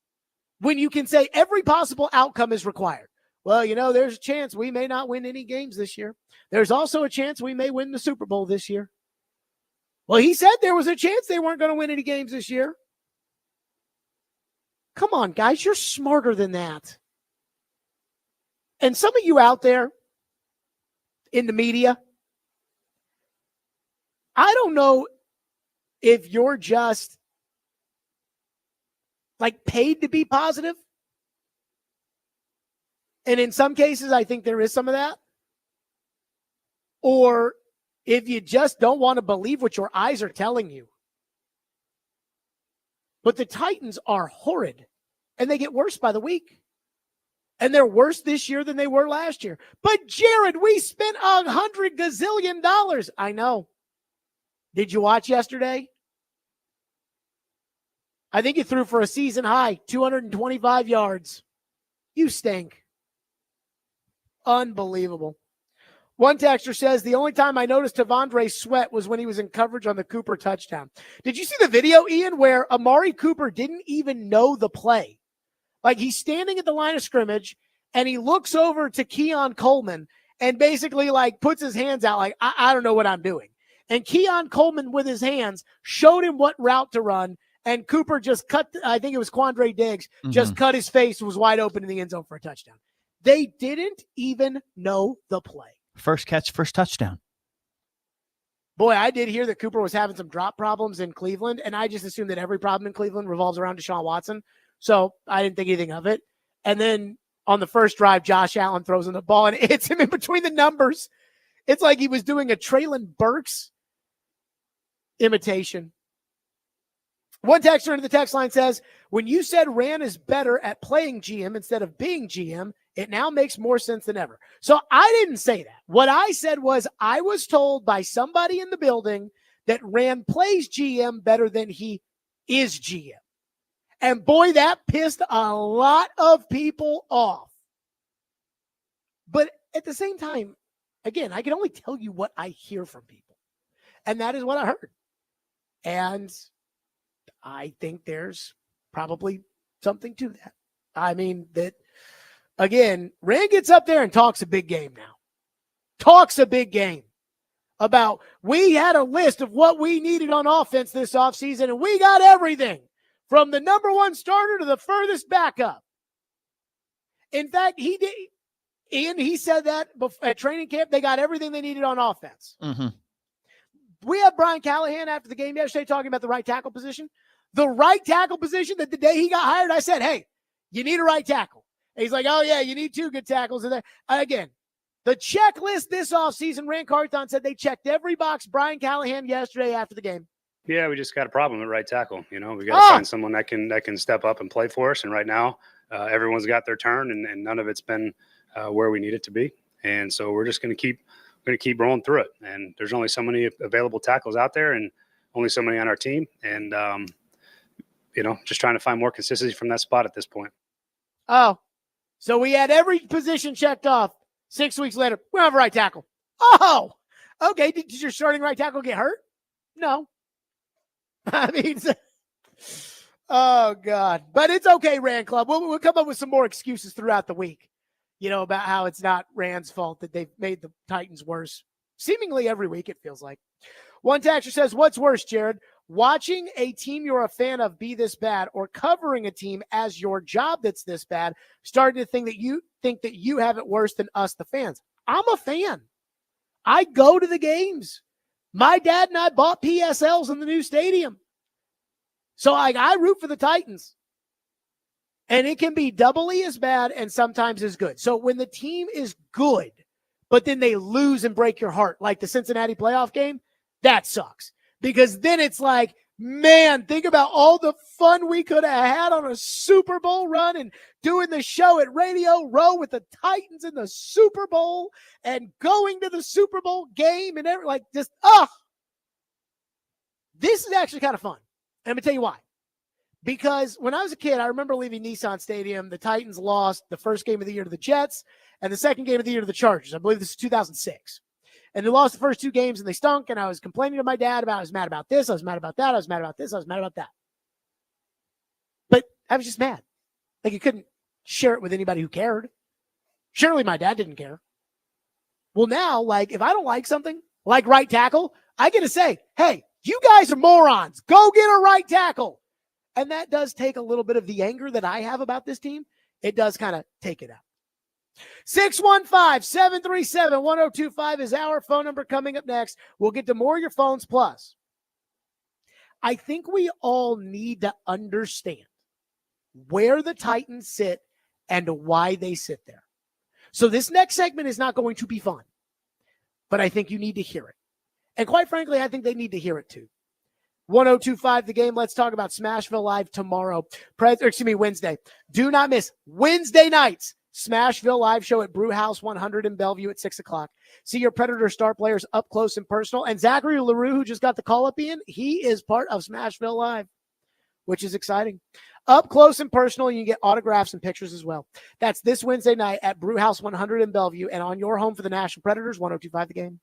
[SPEAKER 2] when you can say every possible outcome is required. well, there's a chance we may not win any games this year. There's also a chance we may win the Super Bowl this year. Well, he said there was a chance they weren't going to win any games this year. Come on, guys, you're smarter than that. And some of you out there in the media, I don't know if you're just like paid to be positive. And in some cases, I think there is some of that. Or if you just don't want to believe what your eyes are telling you. But the Titans are horrid, and they get worse by the week. And they're worse this year than they were last year. But, Jared, we spent $100 gazillion. I know. Did you watch yesterday? I think you threw for a season high, 225 yards. You stink. Unbelievable. One texter says, the only time I noticed Tavondre sweat was when he was in coverage on the Cooper touchdown. Did you see the video, Ian, where Amari Cooper didn't even know the play? Like, he's standing at the line of scrimmage, and he looks over to Keon Coleman and basically, like, puts his hands out like, I don't know what I'm doing. And Keon Coleman, with his hands, showed him what route to run, and Cooper just cut, I think it was Quandre Diggs, just cut his face, was wide open in the end zone for a touchdown. They didn't even know the play.
[SPEAKER 17] First catch, first touchdown.
[SPEAKER 2] Boy, I did hear that Cooper was having some drop problems in Cleveland, and I just assumed that every problem in Cleveland revolves around Deshaun Watson. So I didn't think anything of it. And then on the first drive, Josh Allen throws in the ball and it hits him in between the numbers. It's like he was doing a Traylon Burks imitation. One texter into the text line says, when you said Rand is better at playing GM instead of being GM, it now makes more sense than ever. So I didn't say that. What I said was I was told by somebody in the building that Rand plays GM better than he is GM. And boy, that pissed a lot of people off. But at the same time, again, I can only tell you what I hear from people. And that is what I heard. And I think there's probably something to that. I mean, that, again, Rand gets up there and talks a big game now. Talks a big game about we had a list of what we needed on offense this offseason, and we got everything. From the number one starter to the furthest backup. In fact, he did. Ian, he said that at training camp, they got everything they needed on offense.
[SPEAKER 17] Mm-hmm.
[SPEAKER 2] We have Brian Callahan after the game yesterday talking about the right tackle position. The right tackle position that the day he got hired, I said, hey, you need a right tackle. And he's like, oh, yeah, you need two good tackles in there. Again, the checklist this offseason, Rand Carthon said they checked every box. Brian Callahan yesterday after the game.
[SPEAKER 1] Yeah, we just got a problem at right tackle. We got to find someone that can step up and play for us. And right now, everyone's got their turn, and none of it's been where we need it to be. And so we're just going to keep rolling through it. And there's only so many available tackles out there, and only so many on our team. And just trying to find more consistency from that spot at this point.
[SPEAKER 2] Oh, so we had every position checked off. 6 weeks later, we don't have a right tackle. Oh, okay. Did your starting right tackle get hurt? No. I mean, oh, God. But it's okay, Rand Club. We'll come up with some more excuses throughout the week, about how it's not Rand's fault that they've made the Titans worse. Seemingly every week, it feels like. One texter says, what's worse, Jared? Watching a team you're a fan of be this bad, or covering a team as your job that's this bad, starting to think that you have it worse than us, the fans. I'm a fan. I go to the games. My dad and I bought PSLs in the new stadium. So I root for the Titans. And it can be doubly as bad and sometimes as good. So when the team is good, but then they lose and break your heart, like the Cincinnati playoff game, that sucks. Because then it's like, man, think about all the fun we could have had on a Super Bowl run and doing the show at Radio Row with the Titans in the Super Bowl and going to the Super Bowl game and this is actually kind of fun. And I'm going to tell you why. Because when I was a kid, I remember leaving Nissan Stadium. The Titans lost the first game of the year to the Jets and the second game of the year to the Chargers. I believe this is 2006. And they lost the first two games and they stunk. And I was complaining to my dad about, I was mad about this. I was mad about that. I was mad about this. I was mad about that. But I was just mad. Like, you couldn't share it with anybody who cared. Surely my dad didn't care. Well, now, like, if I don't like something, like right tackle, I get to say, hey, you guys are morons. Go get a right tackle. And that does take a little bit of the anger that I have about this team. It does kind of take it out. 615-737-1025 is our phone number. Coming up next. We'll get to more of your phones. Plus, I think we all need to understand where the Titans sit and why they sit there. So this next segment is not going to be fun, but I think you need to hear it. And quite frankly, I think they need to hear it too. 1025 The Game. Let's talk about Smashville Live tomorrow. Wednesday. Do not miss Wednesday nights. Smashville Live show at Brewhouse 100 in Bellevue at 6 o'clock. See your Predator star players up close and personal. And Zachary LaRue, who just got the call up in, he is part of Smashville Live, which is exciting. Up close and personal, you can get autographs and pictures as well. That's this Wednesday night at Brewhouse 100 in Bellevue and on your home for the National Predators, 1025 The Game.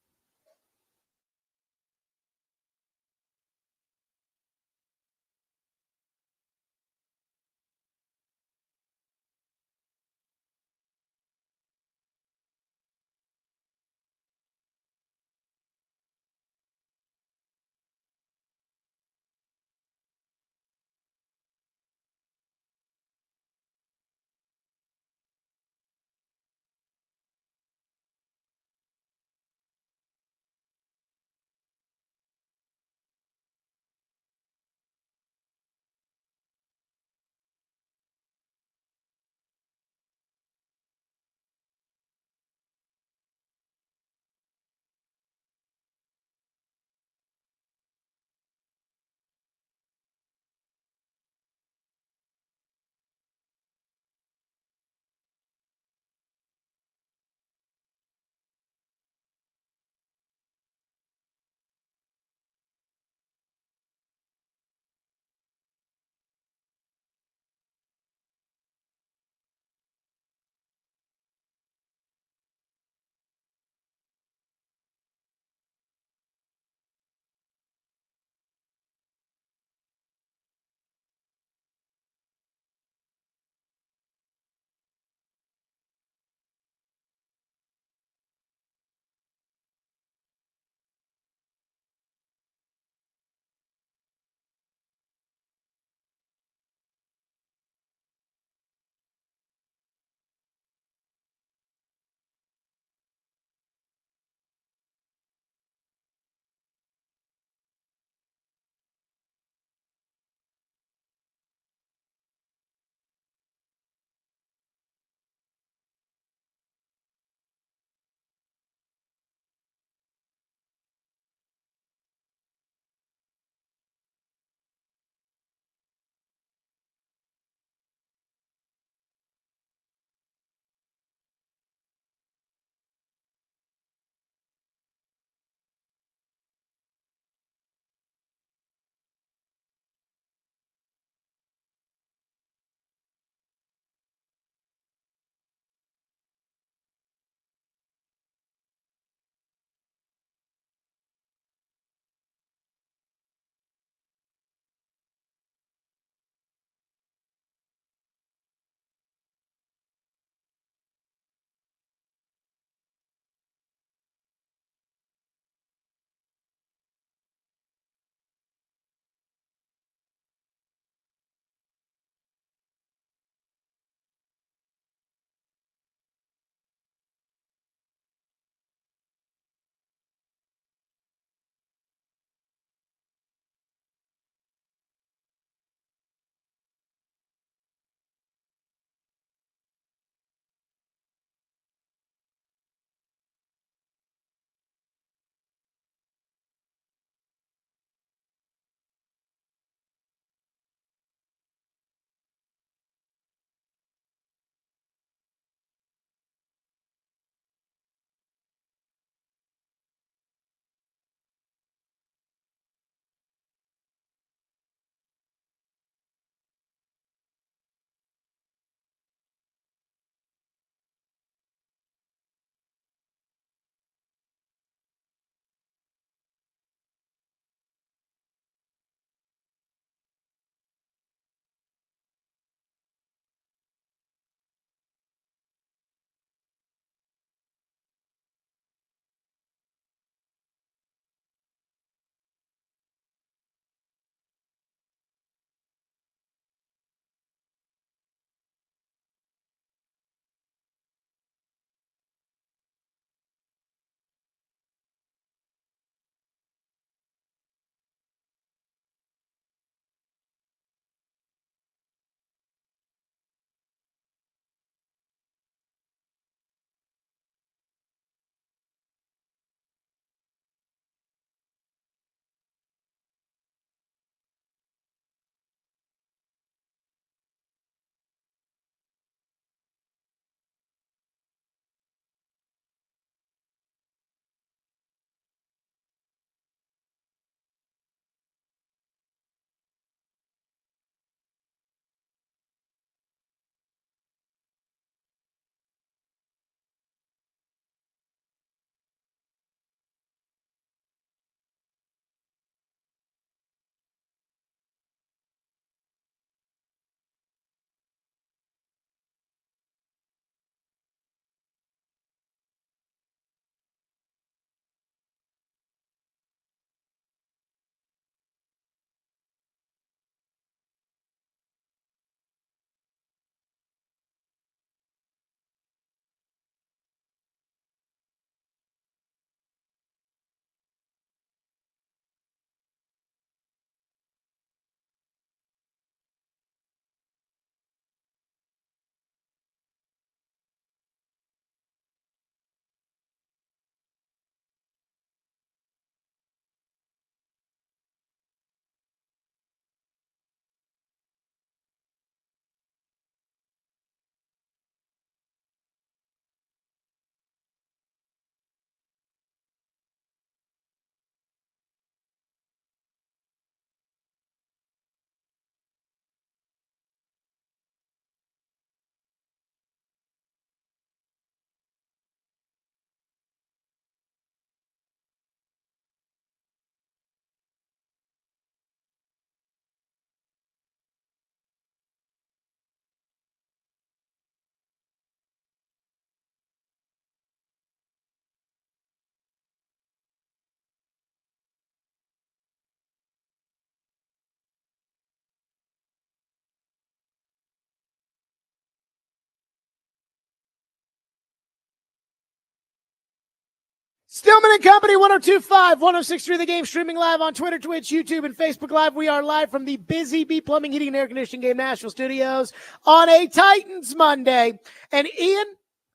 [SPEAKER 2] Stillman and Company, 102.5, 106.3 The Game, streaming live on Twitter, Twitch, YouTube, and Facebook Live. We are live from the busy B Plumbing, Heating, and Air Conditioning Game Nashville studios on a Titans Monday. And Ian,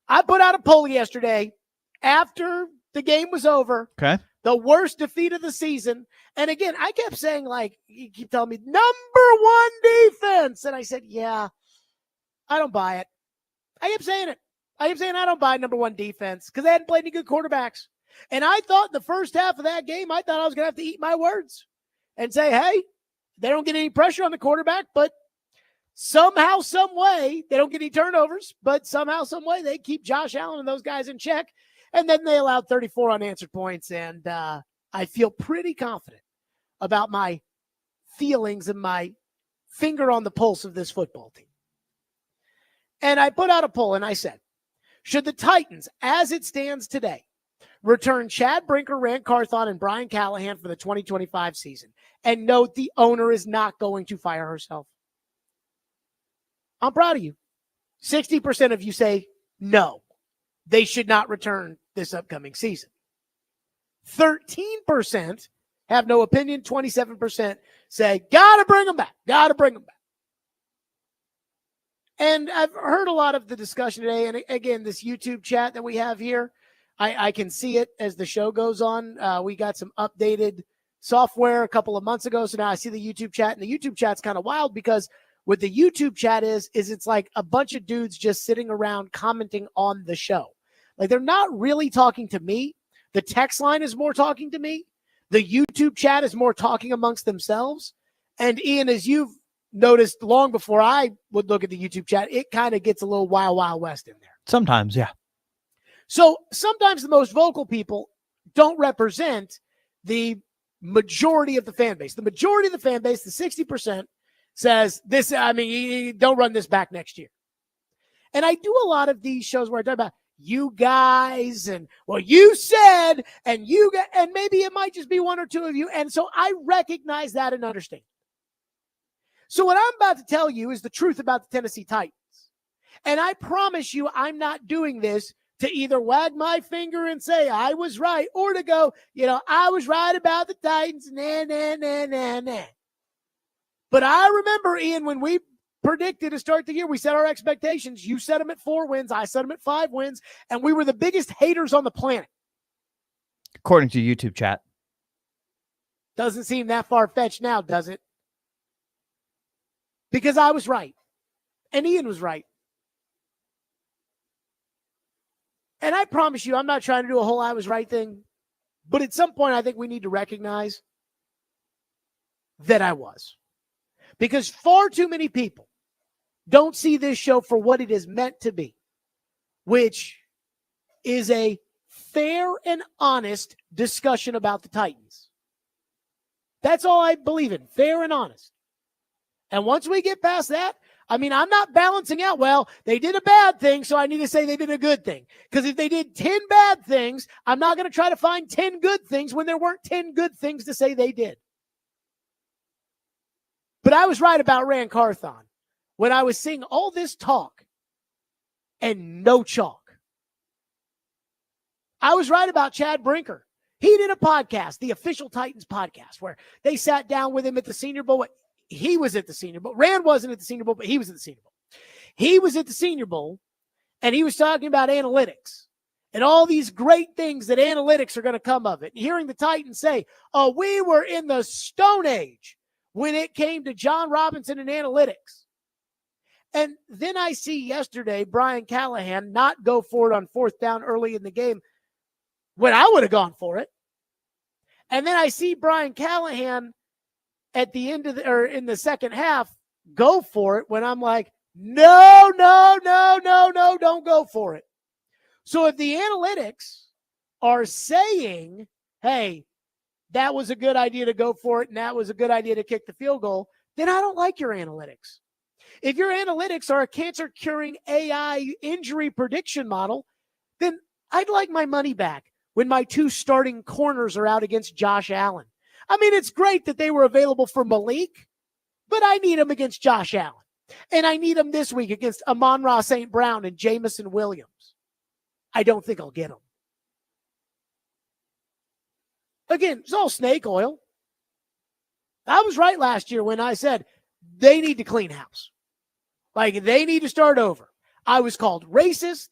[SPEAKER 2] I put out a poll yesterday after the game was over.
[SPEAKER 3] Okay.
[SPEAKER 2] The worst defeat of the season. And again, I kept saying, like, you keep telling me, number one defense. And I said, yeah, I don't buy it. I kept saying it. I kept saying I don't buy number one defense because they hadn't played any good quarterbacks. And I thought the first half of that game, I thought I was going to have to eat my words and say, hey, they don't get any pressure on the quarterback, but somehow, some way, they don't get any turnovers, but somehow, some way, they keep Josh Allen and those guys in check. And then they allowed 34 unanswered points, and I feel pretty confident about my feelings and my finger on the pulse of this football team. And I put out a poll, and I said, should the Titans, as it stands today, return Chad Brinker, Rand Carthon, and Brian Callahan for the 2025 season? And note, the owner is not going to fire herself. I'm proud of you. 60% of you say no, they should not return this upcoming season. 13% have no opinion. 27% say, gotta bring them back. Gotta bring them back. And I've heard a lot of the discussion today. And again, this YouTube chat that we have here, I can see it as the show goes on. We got some updated software a couple of months ago. So now I see the YouTube chat, and the YouTube chat's kind of wild because what the YouTube chat is it's like a bunch of dudes just sitting around commenting on the show. Like, they're not really talking to me. The text line is more talking to me. The YouTube chat is more talking amongst themselves. And Ian, as you've noticed long before I would look at the YouTube chat, it kind of gets a little wild, wild west in there.
[SPEAKER 3] Sometimes, yeah.
[SPEAKER 2] So sometimes the most vocal people don't represent the majority of the fan base. The majority of the fan base, the 60%, says this, don't run this back next year. And I do a lot of these shows where I talk about you guys and, well, you said, and you got, and maybe it might just be one or two of you. And so I recognize that and understand. So what I'm about to tell you is the truth about the Tennessee Titans. And I promise you, I'm not doing this to either wag my finger and say I was right, or to go, I was right about the Titans, nah. But I remember, Ian, when we predicted to start the year, we set our expectations. You set them at 4 wins. I set them at 5 wins. And we were the biggest haters on the planet.
[SPEAKER 3] According to YouTube chat.
[SPEAKER 2] Doesn't seem that far-fetched now, does it? Because I was right. And Ian was right. And I promise you, I'm not trying to do a whole I was right thing. But at some point, I think we need to recognize that I was. Because far too many people don't see this show for what it is meant to be, which is a fair and honest discussion about the Titans. That's all I believe in, fair and honest. And once we get past that, I'm not balancing out, well, they did a bad thing, so I need to say they did a good thing. Because if they did 10 bad things, I'm not going to try to find 10 good things when there weren't 10 good things to say they did. But I was right about Rand Carthon when I was seeing all this talk and no chalk. I was right about Chad Brinker. He did a podcast, the official Titans podcast, where they sat down with him at the Senior Bowl. He was at the Senior Bowl. Rand wasn't at the Senior Bowl, but he was at the Senior Bowl. He was at the Senior Bowl, and he was talking about analytics and all these great things that analytics are going to come of it. And hearing the Titans say, oh, we were in the Stone Age when it came to John Robinson and analytics. And then I see yesterday Brian Callahan not go for it on 4th down early in the game when I would have gone for it. And then I see Brian Callahan at the end of in the second half go for it when I'm like, no, don't go for it. So if the analytics are saying, hey, that was a good idea to go for it, and that was a good idea to kick the field goal, then I don't like your analytics. If your analytics are a cancer-curing AI injury prediction model, then I'd like my money back when my 2 starting corners are out against Josh Allen. It's great that they were available for Malik, but I need them against Josh Allen. And I need them this week against Amon-Ra St. Brown and Jamison Williams. I don't think I'll get them. Again, it's all snake oil. I was right last year when I said they need to clean house. Like, they need to start over. I was called racist.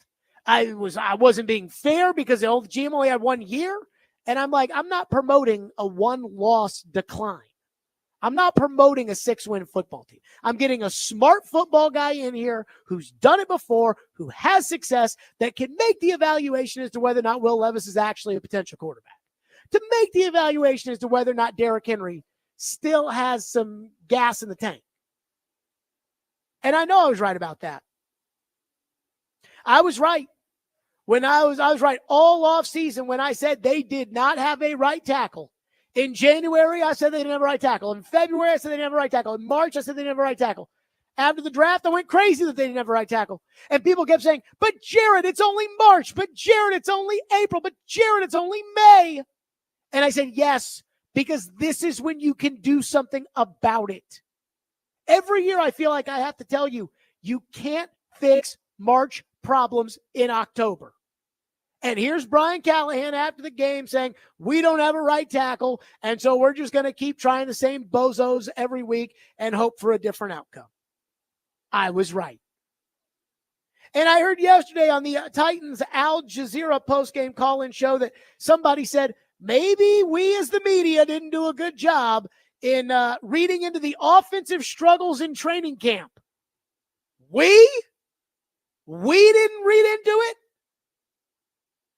[SPEAKER 2] I wasn't being fair because the old GM only had 1 year. And I'm like, I'm not promoting a 1-loss decline. I'm not promoting a 6-win football team. I'm getting a smart football guy in here who's done it before, who has success, that can make the evaluation as to whether or not Will Levis is actually a potential quarterback. To make the evaluation as to whether or not Derrick Henry still has some gas in the tank. And I know I was right about that. I was right. When I was right all off season when I said they did not have a right tackle. In January, I said they didn't have a right tackle. In February, I said they didn't have a right tackle. In March, I said they didn't have a right tackle. After the draft, I went crazy that they didn't have a right tackle. And people kept saying, but Jared, it's only March. But Jared, it's only April. But Jared, it's only May. And I said, yes, because this is when you can do something about it. Every year, I feel like I have to tell you, you can't fix March problems in October. And here's Brian Callahan after the game saying, we don't have a right tackle, and so we're just going to keep trying the same bozos every week and hope for a different outcome. I was right. And I heard yesterday on the Titans Al Jazeera postgame call-in show that somebody said, maybe we as the media didn't do a good job in reading into the offensive struggles in training camp. We didn't read into it?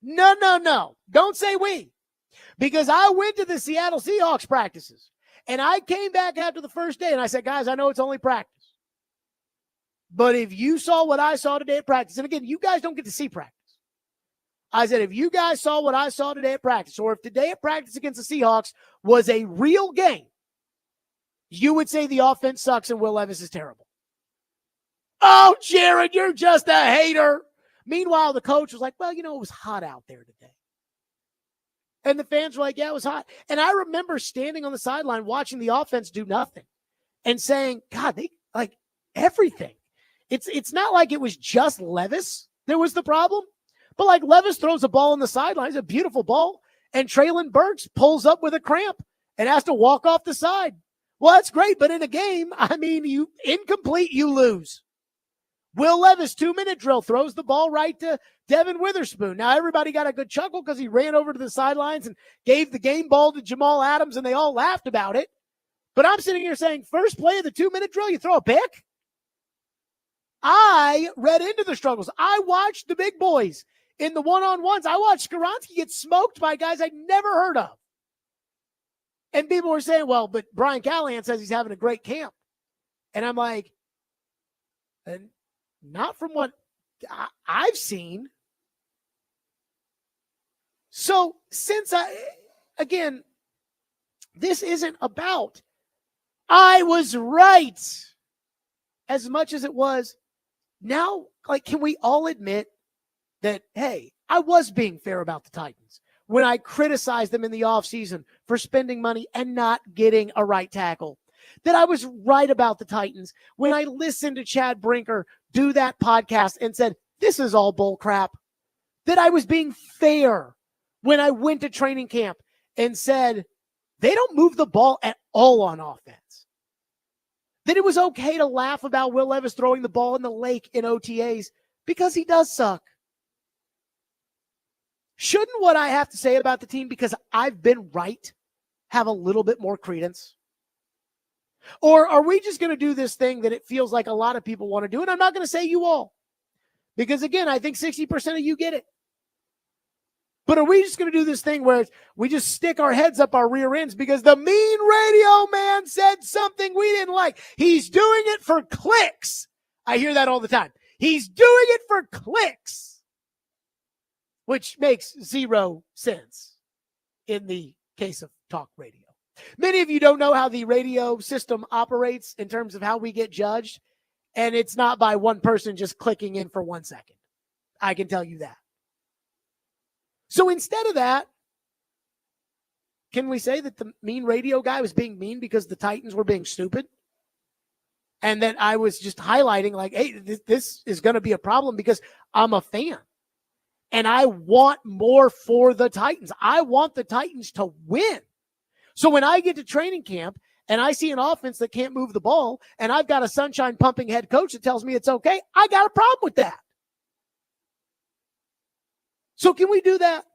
[SPEAKER 2] No. Don't say we. Because I went to the Seattle Seahawks practices, and I came back after the first day, and I said, guys, I know it's only practice. But if you saw what I saw today at practice, and again, you guys don't get to see practice. I said, if you guys saw what I saw today at practice, or if today at practice against the Seahawks was a real game, you would say the offense sucks and Will Levis is terrible. Oh, Jared, you're just a hater. Meanwhile, the coach was like, well, it was hot out there today. And the fans were like, yeah, it was hot. And I remember standing on the sideline watching the offense do nothing and saying, God, they like everything. It's not like it was just Levis that was the problem. But like Levis throws a ball on the sideline. It's a beautiful ball. And Traylon Burks pulls up with a cramp and has to walk off the side. Well, that's great. But in a game, you incomplete, you lose. Will Levis, 2-minute drill, throws the ball right to Devin Witherspoon. Now, everybody got a good chuckle because he ran over to the sidelines and gave the game ball to Jamal Adams, and they all laughed about it. But I'm sitting here saying, first play of the 2-minute drill, you throw a pick? I read into the struggles. I watched the big boys in the one-on-ones. I watched Skoronski get smoked by guys I'd never heard of. And people were saying, well, but Brian Callahan says he's having a great camp. And I'm like, not from what I've seen. So since again, this isn't about I was right as much as it was now, like, can we all admit that, hey, I was being fair about the Titans when I criticized them in the offseason for spending money and not getting a right tackle? That I was right about the Titans when I listened to Chad Brinker do that podcast and said, this is all bull crap. That I was being fair when I went to training camp and said, they don't move the ball at all on offense. That it was okay to laugh about Will Levis throwing the ball in the lake in OTAs because he does suck. Shouldn't what I have to say about the team, because I've been right, have a little bit more credence? Or are we just going to do this thing that it feels like a lot of people want to do? And I'm not going to say you all, because again, I think 60% of you get it. But are we just going to do this thing where we just stick our heads up our rear ends because the mean radio man said something we didn't like? He's doing it for clicks. I hear that all the time. He's doing it for clicks, which makes zero sense in the case of talk radio. Many of you don't know how the radio system operates in terms of how we get judged, and it's not by one person just clicking in for 1 second. I can tell you that. So instead of that, can we say that the mean radio guy was being mean because the Titans were being stupid? And that I was just highlighting like, hey, this is going to be a problem because I'm a fan. And I want more for the Titans. I want the Titans to win. So when I get to training camp and I see an offense that can't move the ball and I've got a sunshine pumping head coach that tells me it's okay, I got a problem with that. So can we do that?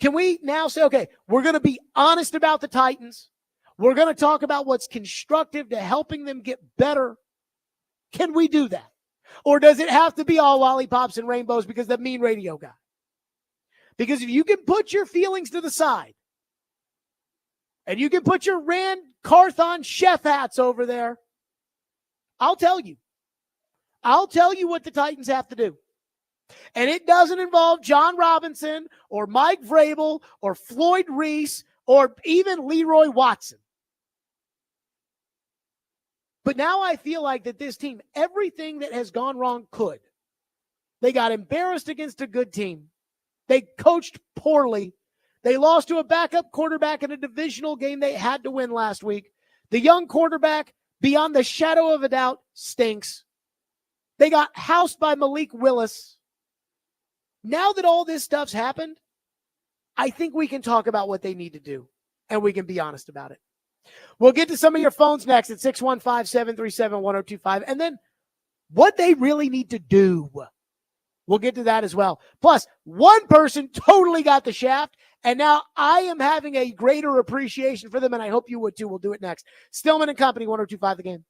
[SPEAKER 2] Can we now say, okay, we're going to be honest about the Titans. We're going to talk about what's constructive to helping them get better. Can we do that? Or does it have to be all lollipops and rainbows because the mean radio guy? Because if you can put your feelings to the side and you can put your Rand Carthon chef hats over there, I'll tell you what the Titans have to do. And it doesn't involve John Robinson or Mike Vrabel or Floyd Reese or even Leroy Watson. But now I feel like that this team, everything that has gone wrong could. They got embarrassed against a good team. They coached poorly. They lost to a backup quarterback in a divisional game they had to win last week. The young quarterback, beyond the shadow of a doubt, stinks. They got housed by Malik Willis. Now that all this stuff's happened, I think we can talk about what they need to do, and we can be honest about it. We'll get to some of your phones next at 615-737-1025, and then what they really need to do. We'll get to that as well. Plus, one person totally got the shaft, and now I am having a greater appreciation for them, and I hope you would too. We'll do it next. Stillman and Company, 1025 The Game.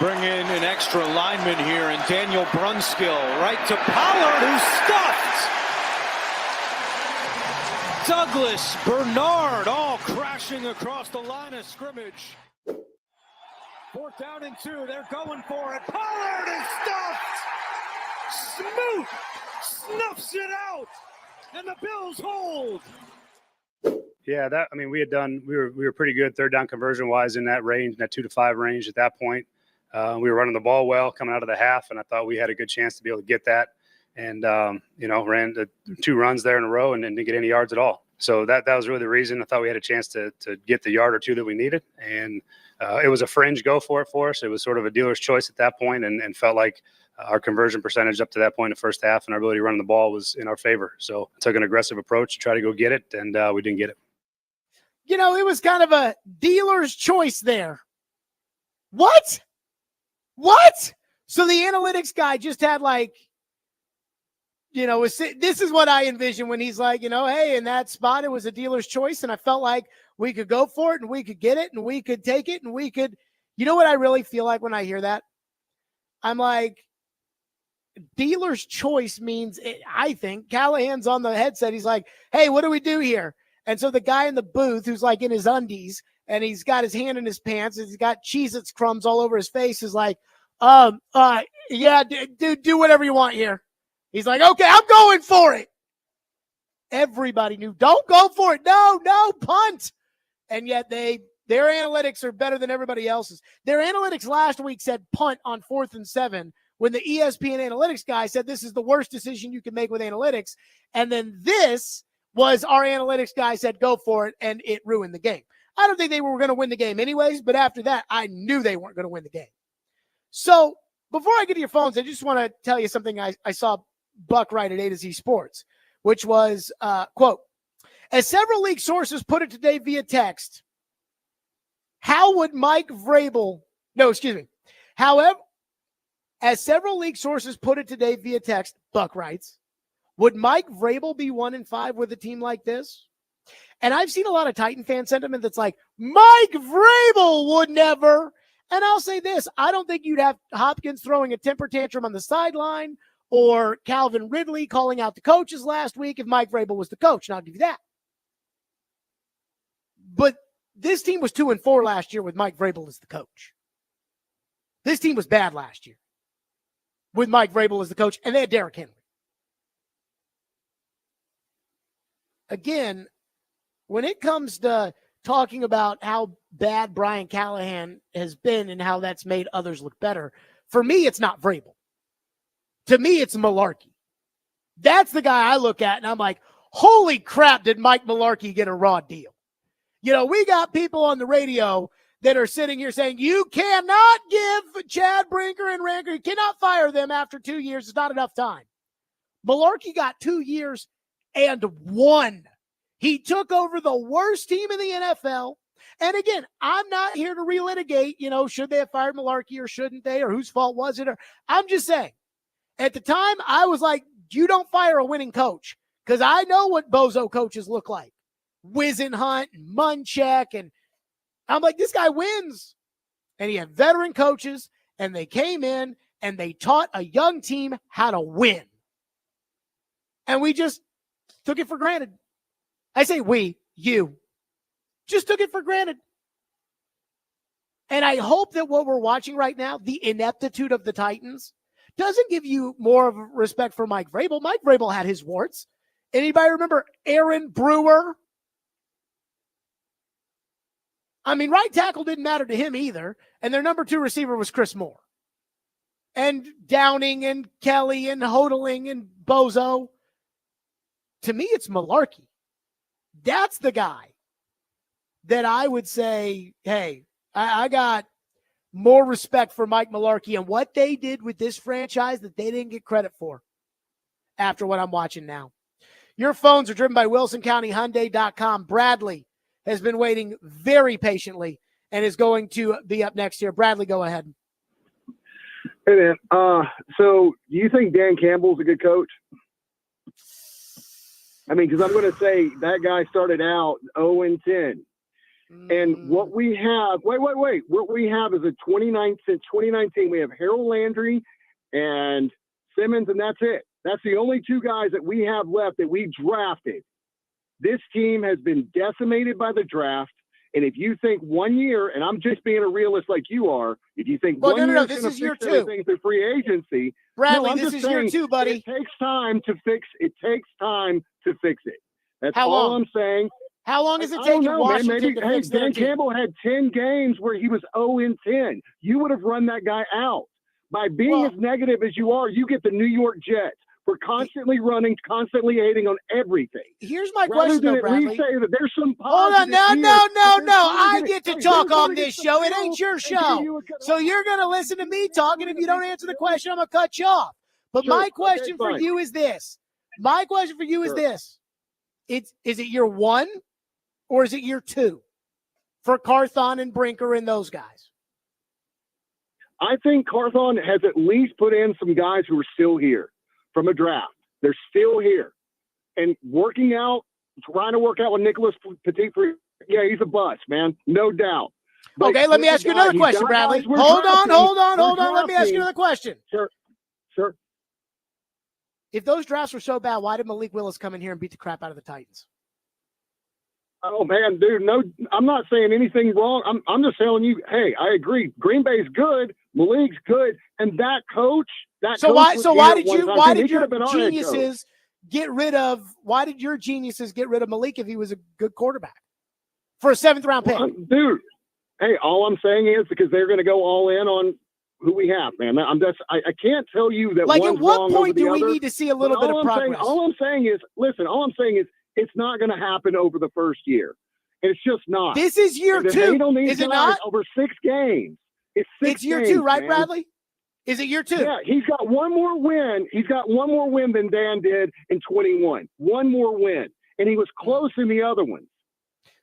[SPEAKER 13] Bring in an extra lineman here, and Daniel Brunskill right to Pollard, who's stuffed. Douglas, Bernard, all crashing across the line of scrimmage. 4th down and 2, they're going for it. Pollard is stuffed. Smoot snuffs it out, and the Bills hold.
[SPEAKER 1] Yeah, we were pretty good 3rd down conversion wise in that range, that 2 to 5 range at that point. We were running the ball well coming out of the half, and I thought we had a good chance to be able to get that. And ran the 2 runs there in a row and didn't get any yards at all. So that was really the reason. I thought we had a chance to get the yard or 2 that we needed, and it was a fringe go for it for us. It was sort of a dealer's choice at that point, and felt like our conversion percentage up to that point in the first half and our ability to run the ball was in our favor. So I took an aggressive approach to try to go get it, and we didn't get it.
[SPEAKER 2] It was kind of a dealer's choice there. What? So the analytics guy just had this is what I envision when he's like, hey, in that spot, it was a dealer's choice. And I felt like we could go for it and we could get it and we could take it and we could, what I really feel like when I hear that? I'm like, dealer's choice means, I think Callahan's on the headset. He's like, hey, what do we do here? And so the guy in the booth who's like in his undies and he's got his hand in his pants and he's got Cheez-Its crumbs all over his face is like, yeah, do whatever you want here. He's like, okay, I'm going for it. Everybody knew, don't go for it. No, punt. And yet their analytics are better than everybody else's. Their analytics last week said punt on 4th and 7 when the ESPN analytics guy said this is the worst decision you can make with analytics. And then this was our analytics guy said go for it, and it ruined the game. I don't think they were going to win the game anyways, but after that, I knew they weren't going to win the game. So before I get to your phones, I just want to tell you something I saw Buck write at A to Z Sports, which was, quote, as several league sources put it today via text, however, as several league sources put it today via text, Buck writes, would Mike Vrabel be 1-5 with a team like this? And I've seen a lot of Titan fan sentiment that's like, Mike Vrabel would never. And I'll say this, I don't think you'd have Hopkins throwing a temper tantrum on the sideline or Calvin Ridley calling out the coaches last week if Mike Vrabel was the coach, and I'll give you that. But this team was 2-4 last year with Mike Vrabel as the coach. This team was bad last year with Mike Vrabel as the coach, and they had Derrick Henry. Again, when it comes to talking about how bad Brian Callahan has been and how that's made others look better, for me, it's not Vrabel. To me, it's Mularkey. That's the guy I look at, and I'm like, holy crap, did Mike Mularkey get a raw deal? We got people on the radio that are sitting here saying, you cannot give Chad Brinker and Ranker, you cannot fire them after 2 years. It's not enough time. Mularkey got 2 years and 1. He took over the worst team in the NFL. And again, I'm not here to relitigate, should they have fired Mularkey or shouldn't they, or whose fault was it? Or I'm just saying, at the time, I was like, you don't fire a winning coach because I know what bozo coaches look like. Wisenhunt and Munchak. And I'm like, this guy wins. And he had veteran coaches, and they came in, and they taught a young team how to win. And we just took it for granted. I say we, you, just took it for granted. And I hope that what we're watching right now, the ineptitude of the Titans, doesn't give you more of a respect for Mike Vrabel. Mike Vrabel had his warts. Anybody remember Aaron Brewer? I mean, right tackle didn't matter to him either. And their number 2 receiver was Chris Moore. And Downing and Kelly and Hodling and Bozo. To me, it's Mularkey. That's the guy that I would say, hey, I got more respect for Mike Mularkey and what they did with this franchise that they didn't get credit for after what I'm watching now. Your phones are driven by WilsonCountyHyundai.com. Bradley has been waiting very patiently and is going to be up next here. Bradley, go ahead.
[SPEAKER 18] Hey, man. So do you think Dan Campbell's a good coach? I mean, because I'm going to say that guy started out 0-10. And what we have, wait. What we have is since 2019, we have Harold Landry and Simmons, and that's it. That's the only two guys that we have left that we drafted. This team has been decimated by the draft. And if you think 1 year, and I'm just being a realist like you are, if you think
[SPEAKER 2] Well,
[SPEAKER 18] 1 year
[SPEAKER 2] this
[SPEAKER 18] is going
[SPEAKER 2] is
[SPEAKER 18] to
[SPEAKER 2] year
[SPEAKER 18] fix
[SPEAKER 2] two.
[SPEAKER 18] everything through free agency,
[SPEAKER 2] Bradley,
[SPEAKER 18] I'm
[SPEAKER 2] this
[SPEAKER 18] just
[SPEAKER 2] is
[SPEAKER 18] saying,
[SPEAKER 2] year two, buddy.
[SPEAKER 18] It takes time to fix. It takes time to fix it. That's
[SPEAKER 2] How
[SPEAKER 18] all
[SPEAKER 2] long?
[SPEAKER 18] I'm saying.
[SPEAKER 2] How long has it
[SPEAKER 18] I
[SPEAKER 2] taken
[SPEAKER 18] don't know, man.
[SPEAKER 2] Washington
[SPEAKER 18] Maybe,
[SPEAKER 2] to
[SPEAKER 18] hey,
[SPEAKER 2] fix their
[SPEAKER 18] Dan
[SPEAKER 2] team?
[SPEAKER 18] Campbell had 10 games where he was 0-10. You would have run that guy out. By being as negative as you are, you get the New York Jets for constantly running, constantly hating on everything.
[SPEAKER 2] Here's my
[SPEAKER 18] Rather
[SPEAKER 2] question,
[SPEAKER 18] than
[SPEAKER 2] though,
[SPEAKER 18] at
[SPEAKER 2] Bradley.
[SPEAKER 18] least say that there's some
[SPEAKER 2] Hold on,
[SPEAKER 18] positive here,
[SPEAKER 2] no.
[SPEAKER 18] that they're
[SPEAKER 2] I
[SPEAKER 18] trying to
[SPEAKER 2] get to
[SPEAKER 18] hey,
[SPEAKER 2] talk
[SPEAKER 18] they're
[SPEAKER 2] on
[SPEAKER 18] trying to
[SPEAKER 2] this
[SPEAKER 18] get
[SPEAKER 2] show.
[SPEAKER 18] the
[SPEAKER 2] It ain't your
[SPEAKER 18] field and give
[SPEAKER 2] show.
[SPEAKER 18] you a good
[SPEAKER 2] So you're going to listen to me talking. If you don't answer the question, I'm going to cut you off. But
[SPEAKER 18] Sure.
[SPEAKER 2] my question for
[SPEAKER 18] fine.
[SPEAKER 2] you is this. My question for you is
[SPEAKER 18] Sure.
[SPEAKER 2] this. Is it year one or is it year two for Carthon and Brinker and those guys?
[SPEAKER 18] I think Carthon has at least put in some guys who are still here from a draft. They're still here. And trying to work out with Nicholas Petit, yeah, he's a bust, man. No doubt. But
[SPEAKER 2] Okay, let me
[SPEAKER 18] he's
[SPEAKER 2] ask you
[SPEAKER 18] a guy-
[SPEAKER 2] another
[SPEAKER 18] he's
[SPEAKER 2] question,
[SPEAKER 18] got
[SPEAKER 2] Bradley.
[SPEAKER 18] guys we're
[SPEAKER 2] Hold on.
[SPEAKER 18] drafting.
[SPEAKER 2] Let me ask you another question.
[SPEAKER 18] Sure.
[SPEAKER 2] If those drafts were so bad, why did Malik Willis come in here and beat the crap out of the Titans?
[SPEAKER 18] Oh man, dude, no, I'm not saying anything wrong. I'm just telling you, hey, I agree. Green Bay's good, Malik's good, and that coach.
[SPEAKER 2] So why did your
[SPEAKER 18] geniuses
[SPEAKER 2] get rid of Malik if he was a good quarterback for a 7th round pick?
[SPEAKER 18] Dude, hey, all I'm saying is because they're going to go all in on who we have, man. I can't tell you that.
[SPEAKER 2] Like,
[SPEAKER 18] one's
[SPEAKER 2] at what
[SPEAKER 18] wrong
[SPEAKER 2] point
[SPEAKER 18] over the
[SPEAKER 2] do we
[SPEAKER 18] other,
[SPEAKER 2] need to see a little
[SPEAKER 18] but
[SPEAKER 2] bit of progress?
[SPEAKER 18] All I'm saying is, listen. All I'm saying is, it's not going to happen over the first year. It's just not.
[SPEAKER 2] This is year
[SPEAKER 18] And
[SPEAKER 2] two,
[SPEAKER 18] they don't need
[SPEAKER 2] is it
[SPEAKER 18] guys
[SPEAKER 2] not?
[SPEAKER 18] Over 6 games. It's
[SPEAKER 2] year
[SPEAKER 18] games,
[SPEAKER 2] two, right,
[SPEAKER 18] man.
[SPEAKER 2] Bradley? Is it year two?
[SPEAKER 18] Yeah, he's got one more win. He's got one more win than Dan did in 21. One more win, and he was close in the other one.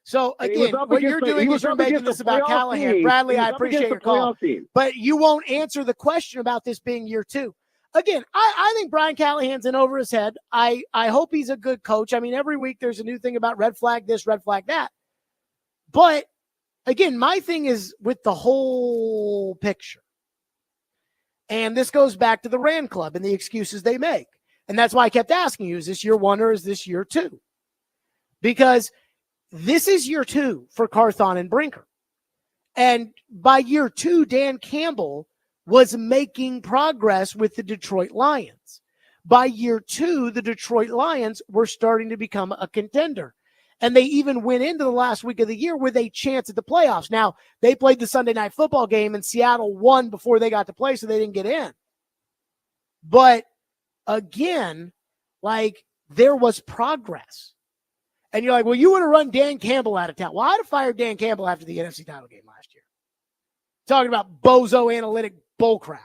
[SPEAKER 2] So
[SPEAKER 18] And he was
[SPEAKER 2] again,
[SPEAKER 18] up
[SPEAKER 2] what
[SPEAKER 18] against
[SPEAKER 2] you're
[SPEAKER 18] the-
[SPEAKER 2] doing
[SPEAKER 18] he
[SPEAKER 2] is
[SPEAKER 18] was
[SPEAKER 2] you're
[SPEAKER 18] up
[SPEAKER 2] making
[SPEAKER 18] against
[SPEAKER 2] this
[SPEAKER 18] the
[SPEAKER 2] about
[SPEAKER 18] playoff
[SPEAKER 2] Callahan.
[SPEAKER 18] team.
[SPEAKER 2] Bradley,
[SPEAKER 18] He was
[SPEAKER 2] I
[SPEAKER 18] up
[SPEAKER 2] appreciate
[SPEAKER 18] against
[SPEAKER 2] your
[SPEAKER 18] the
[SPEAKER 2] call,
[SPEAKER 18] playoff team.
[SPEAKER 2] but you won't answer the question about this being year two. Again, I think Brian Callahan's in over his head. I hope he's a good coach. I mean, every week there's a new thing about red flag this, red flag that. But again, my thing is with the whole picture. And this goes back to the Rand Club and the excuses they make. And that's why I kept asking you, is this year one or is this year two? Because this is year two for Carthon and Brinker. And by year two, Dan Campbell was making progress with the Detroit Lions. By year two, the Detroit Lions were starting to become a contender. And they even went into the last week of the year with a chance at the playoffs. Now, they played the Sunday night football game and Seattle won before they got to play, so they didn't get in. But again, like, there was progress. And you're like, well, you would have run Dan Campbell out of town. Well, I'd have fired Dan Campbell after the NFC title game last year. Talking about bozo analytic bullcrap.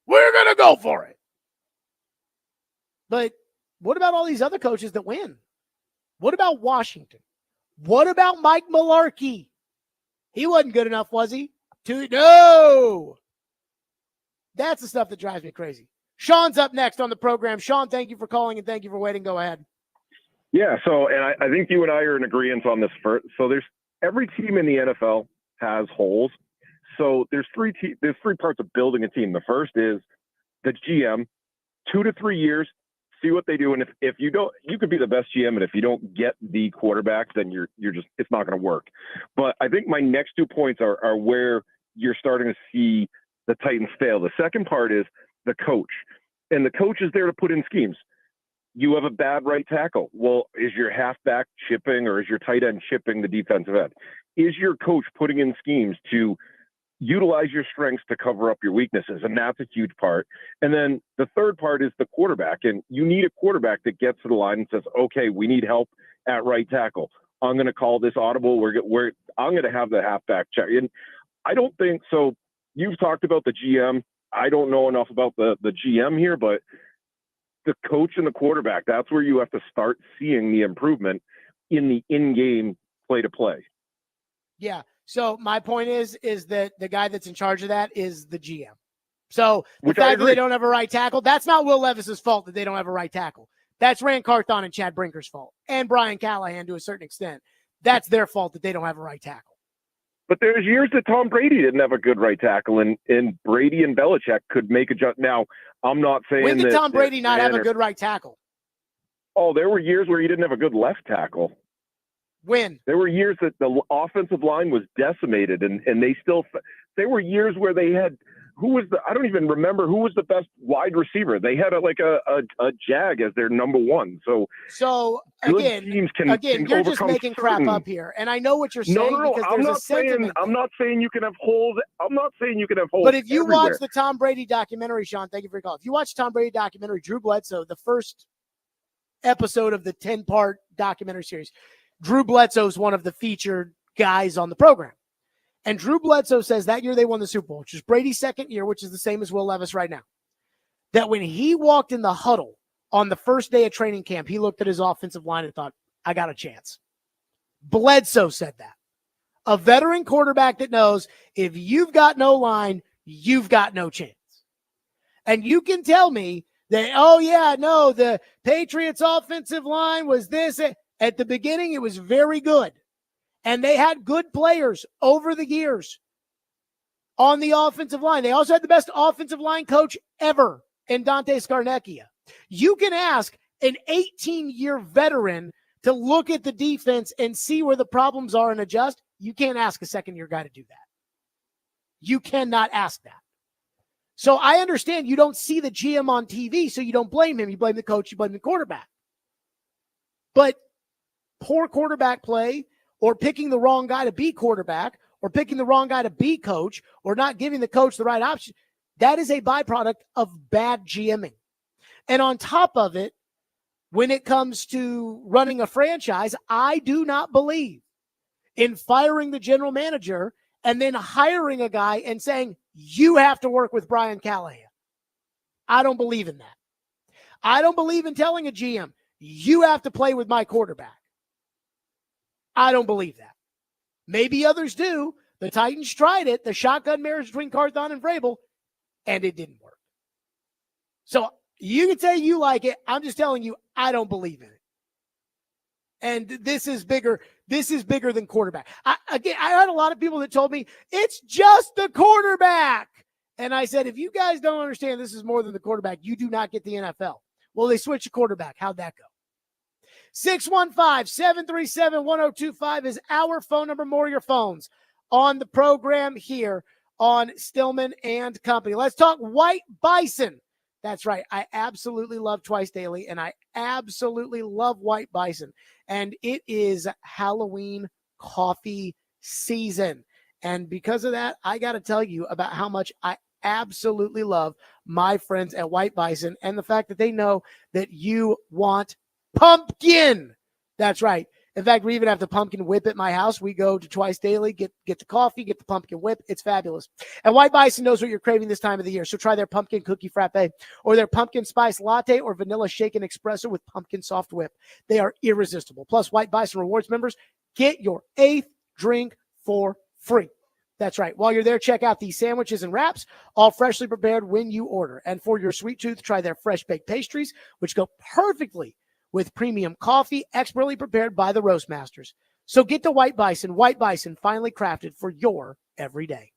[SPEAKER 2] We're going to go for it. But what about all these other coaches that win? What about Washington? What about Mike Mularkey? He wasn't good enough, was he? No. That's the stuff that drives me crazy. Sean's up next on the program. Sean, thank you for calling and thank you for waiting. Go ahead.
[SPEAKER 4] Yeah, so, and I think you and I are in agreement on this. So there's every team in the NFL has holes. So there's three parts of building a team. The first is the GM, 2 to 3 years, see what they do. And if you don't, you could be the best GM, and if you don't get the quarterback, then you're just, it's not going to work. But I think my next 2 points are where you're starting to see the Titans fail. The second part is the coach, and the coach is there to put in schemes. You have a bad right tackle. Well, is your halfback chipping, or is your tight end chipping the defensive end? Is your coach putting in schemes to utilize your strengths to cover up your weaknesses? And that's a huge part. And then the third part is the quarterback. And you need a quarterback that gets to the line and says, okay, we need help at right tackle. I'm going to call this audible. I'm going to have the halfback check. And I don't think so. You've talked about the GM. I don't know enough about the GM here, but the coach and the quarterback, that's where you have to start seeing the improvement in the in-game play-to-play.
[SPEAKER 2] Yeah. So my point is that the guy that's in charge of that is the GM. So the fact that they don't have a right tackle, that's not Will Levis's fault that they don't have a right tackle. That's Rand Carthon and Chad Brinker's fault, and Brian Callahan to a certain extent. that's their fault that they don't have a right tackle.
[SPEAKER 4] But there's years that Tom Brady didn't have a good right tackle, and Brady and Belichick could make a jump. Now, I'm not saying
[SPEAKER 2] When did
[SPEAKER 4] that
[SPEAKER 2] Tom Brady not have a
[SPEAKER 4] Rand
[SPEAKER 2] good right tackle?
[SPEAKER 4] Oh, there were years where he didn't have a good left tackle.
[SPEAKER 2] When?
[SPEAKER 4] There were years that the offensive line was decimated, and they still – there were years where they had – who was the – I don't even remember who was the best wide receiver. They had a Jag as their number one. So good
[SPEAKER 2] again,
[SPEAKER 4] teams can
[SPEAKER 2] you're just
[SPEAKER 4] overcome
[SPEAKER 2] making crap
[SPEAKER 4] certain-
[SPEAKER 2] up here. And I know what you're saying
[SPEAKER 4] No.
[SPEAKER 2] because
[SPEAKER 4] I'm
[SPEAKER 2] there's
[SPEAKER 4] not
[SPEAKER 2] a sentiment.
[SPEAKER 4] saying I'm not saying you can have holes. I'm not saying you can have holes.
[SPEAKER 2] But if you
[SPEAKER 4] everywhere.
[SPEAKER 2] watch the Tom Brady documentary, Sean, thank you for your call. If you watch the Tom Brady documentary, Drew Bledsoe, the first episode of the 10-part documentary series, Drew Bledsoe is one of the featured guys on the program. And Drew Bledsoe says that year they won the Super Bowl, which is Brady's second year, which is the same as Will Levis right now, that when he walked in the huddle on the first day of training camp, he looked at his offensive line and thought, I got a chance. Bledsoe said that. A veteran quarterback that knows if you've got no line, you've got no chance. And you can tell me that, oh, yeah, no, the Patriots' offensive line was this. At the beginning, it was very good. And they had good players over the years on the offensive line. They also had the best offensive line coach ever in Dante Scarnecchia. You can ask an 18-year veteran to look at the defense and see where the problems are and adjust. You can't ask a second-year guy to do that. You cannot ask that. So I understand you don't see the GM on TV, so you don't blame him. You blame the coach, you blame the quarterback. But poor quarterback play, or picking the wrong guy to be quarterback, or picking the wrong guy to be coach, or not giving the coach the right option, that is a byproduct of bad GMing. And on top of it, when it comes to running a franchise, I do not believe in firing the general manager and then hiring a guy and saying, you have to work with Brian Callahan. I don't believe in that. I don't believe in telling a GM, you have to play with my quarterback. I don't believe that. Maybe others do. The Titans tried it, the shotgun marriage between Carthon and Vrabel, and it didn't work. So you can say you like it. I'm just telling you, I don't believe in it. And this is bigger. This is bigger than quarterback. I had a lot of people that told me it's just the quarterback. And I said, if you guys don't understand this is more than the quarterback, you do not get the NFL. Well, they switched the quarterback. How'd that go? 615-737-1025 is our phone number. More of your phones on the program here on Stillman and Company. Let's talk White Bison. That's right. I absolutely love Twice Daily, and I absolutely love White Bison. And it is Halloween coffee season. And because of that, I got to tell you about how much I absolutely love my friends at White Bison and the fact that they know that you want pumpkin. That's right. In fact, we even have the pumpkin whip at my house. We go to Twice Daily, get the coffee, get the pumpkin whip. It's fabulous. And White Bison knows what you're craving this time of the year. So try their pumpkin cookie frappe or their pumpkin spice latte or vanilla shaken espresso with pumpkin soft whip. They are irresistible. Plus, White Bison Rewards members get your 8th drink for free. That's right. While you're there, check out these sandwiches and wraps, all freshly prepared when you order. And for your sweet tooth, try their fresh baked pastries, which go perfectly with premium coffee, expertly prepared by the roast masters. So get to White Bison, finely crafted for your everyday.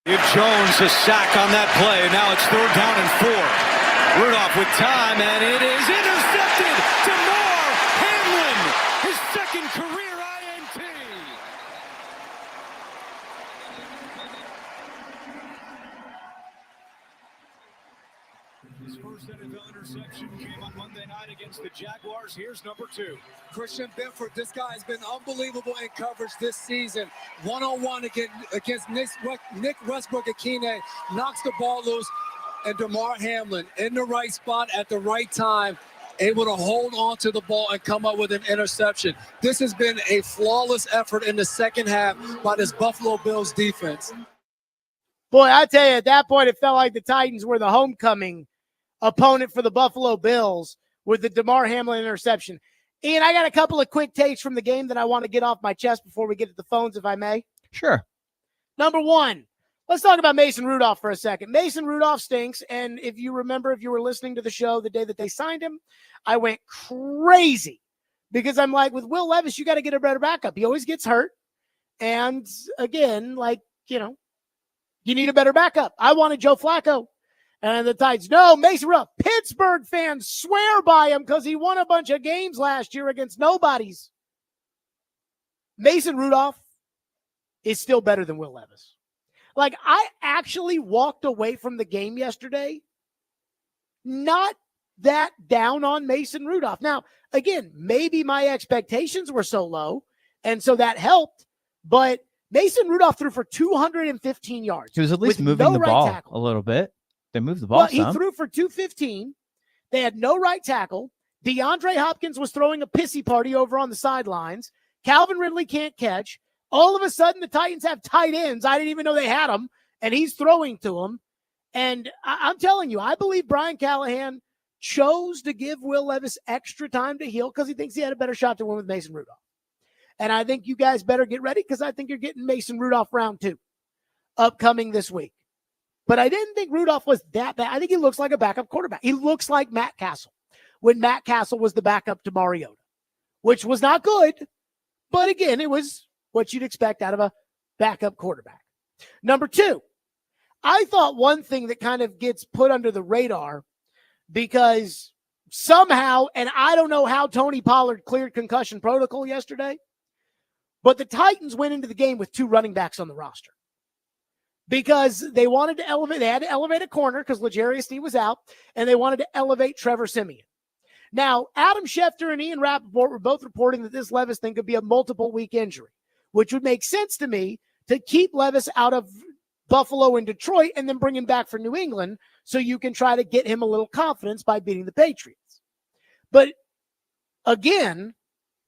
[SPEAKER 13] Give Jones a sack on that play. Now it's 3rd down and 4. Rudolph with time, and it is intercepted. DeMar Hamlin, his 2nd career INT. His first NFL interception came on Monday night against the Jaguars. Here's number 2.
[SPEAKER 19] Christian Benford, this guy has been unbelievable in coverage this season. One-on-one against Nick Westbrook-Akine, knocks the ball loose, and DeMar Hamlin in the right spot at the right time, able to hold on to the ball and come up with an interception. This has been a flawless effort in the second half by this Buffalo Bills defense.
[SPEAKER 2] Boy, I tell you, at that point, it felt like the Titans were the homecoming opponent for the Buffalo Bills with the DeMar Hamlin interception. Ian, I got a couple of quick takes from the game that I want to get off my chest before we get to the phones, if I may.
[SPEAKER 17] Sure.
[SPEAKER 2] Number 1, let's talk about Mason Rudolph for a second. Mason Rudolph stinks, and if you remember, if you were listening to the show the day that they signed him, I went crazy because I'm like, with Will Levis, you got to get a better backup. He always gets hurt, and again, you need a better backup. I wanted Joe Flacco. And the Titans, no, Mason Rudolph. Pittsburgh fans swear by him because he won a bunch of games last year against nobodies. Mason Rudolph is still better than Will Levis. I actually walked away from the game yesterday not that down on Mason Rudolph. Now, again, maybe my expectations were so low, and so that helped, but Mason Rudolph threw for 215 yards.
[SPEAKER 17] He was at least moving the ball a little bit. They moved the ball some.
[SPEAKER 2] He threw for 215. They had no right tackle. DeAndre Hopkins was throwing a pissy party over on the sidelines. Calvin Ridley can't catch. All of a sudden, the Titans have tight ends. I didn't even know they had them, and he's throwing to them. And I'm telling you, I believe Brian Callahan chose to give Will Levis extra time to heal because he thinks he had a better shot to win with Mason Rudolph. And I think you guys better get ready because I think you're getting Mason Rudolph round 2 upcoming this week. But I didn't think Rudolph was that bad. I think he looks like a backup quarterback. He looks like Matt Castle when Matt Castle was the backup to Mariota, which was not good. But again, it was what you'd expect out of a backup quarterback. Number 2, I thought one thing that kind of gets put under the radar because somehow, and I don't know how Tony Pollard cleared concussion protocol yesterday, but the Titans went into the game with 2 running backs on the roster. Because they wanted to elevate, they had to elevate a corner because L'Jarius Sneed was out, and they wanted to elevate Trevor Siemian. Now, Adam Schefter and Ian Rappaport were both reporting that this Levis thing could be a multiple-week injury, which would make sense to me to keep Levis out of Buffalo and Detroit and then bring him back for New England so you can try to get him a little confidence by beating the Patriots. But again,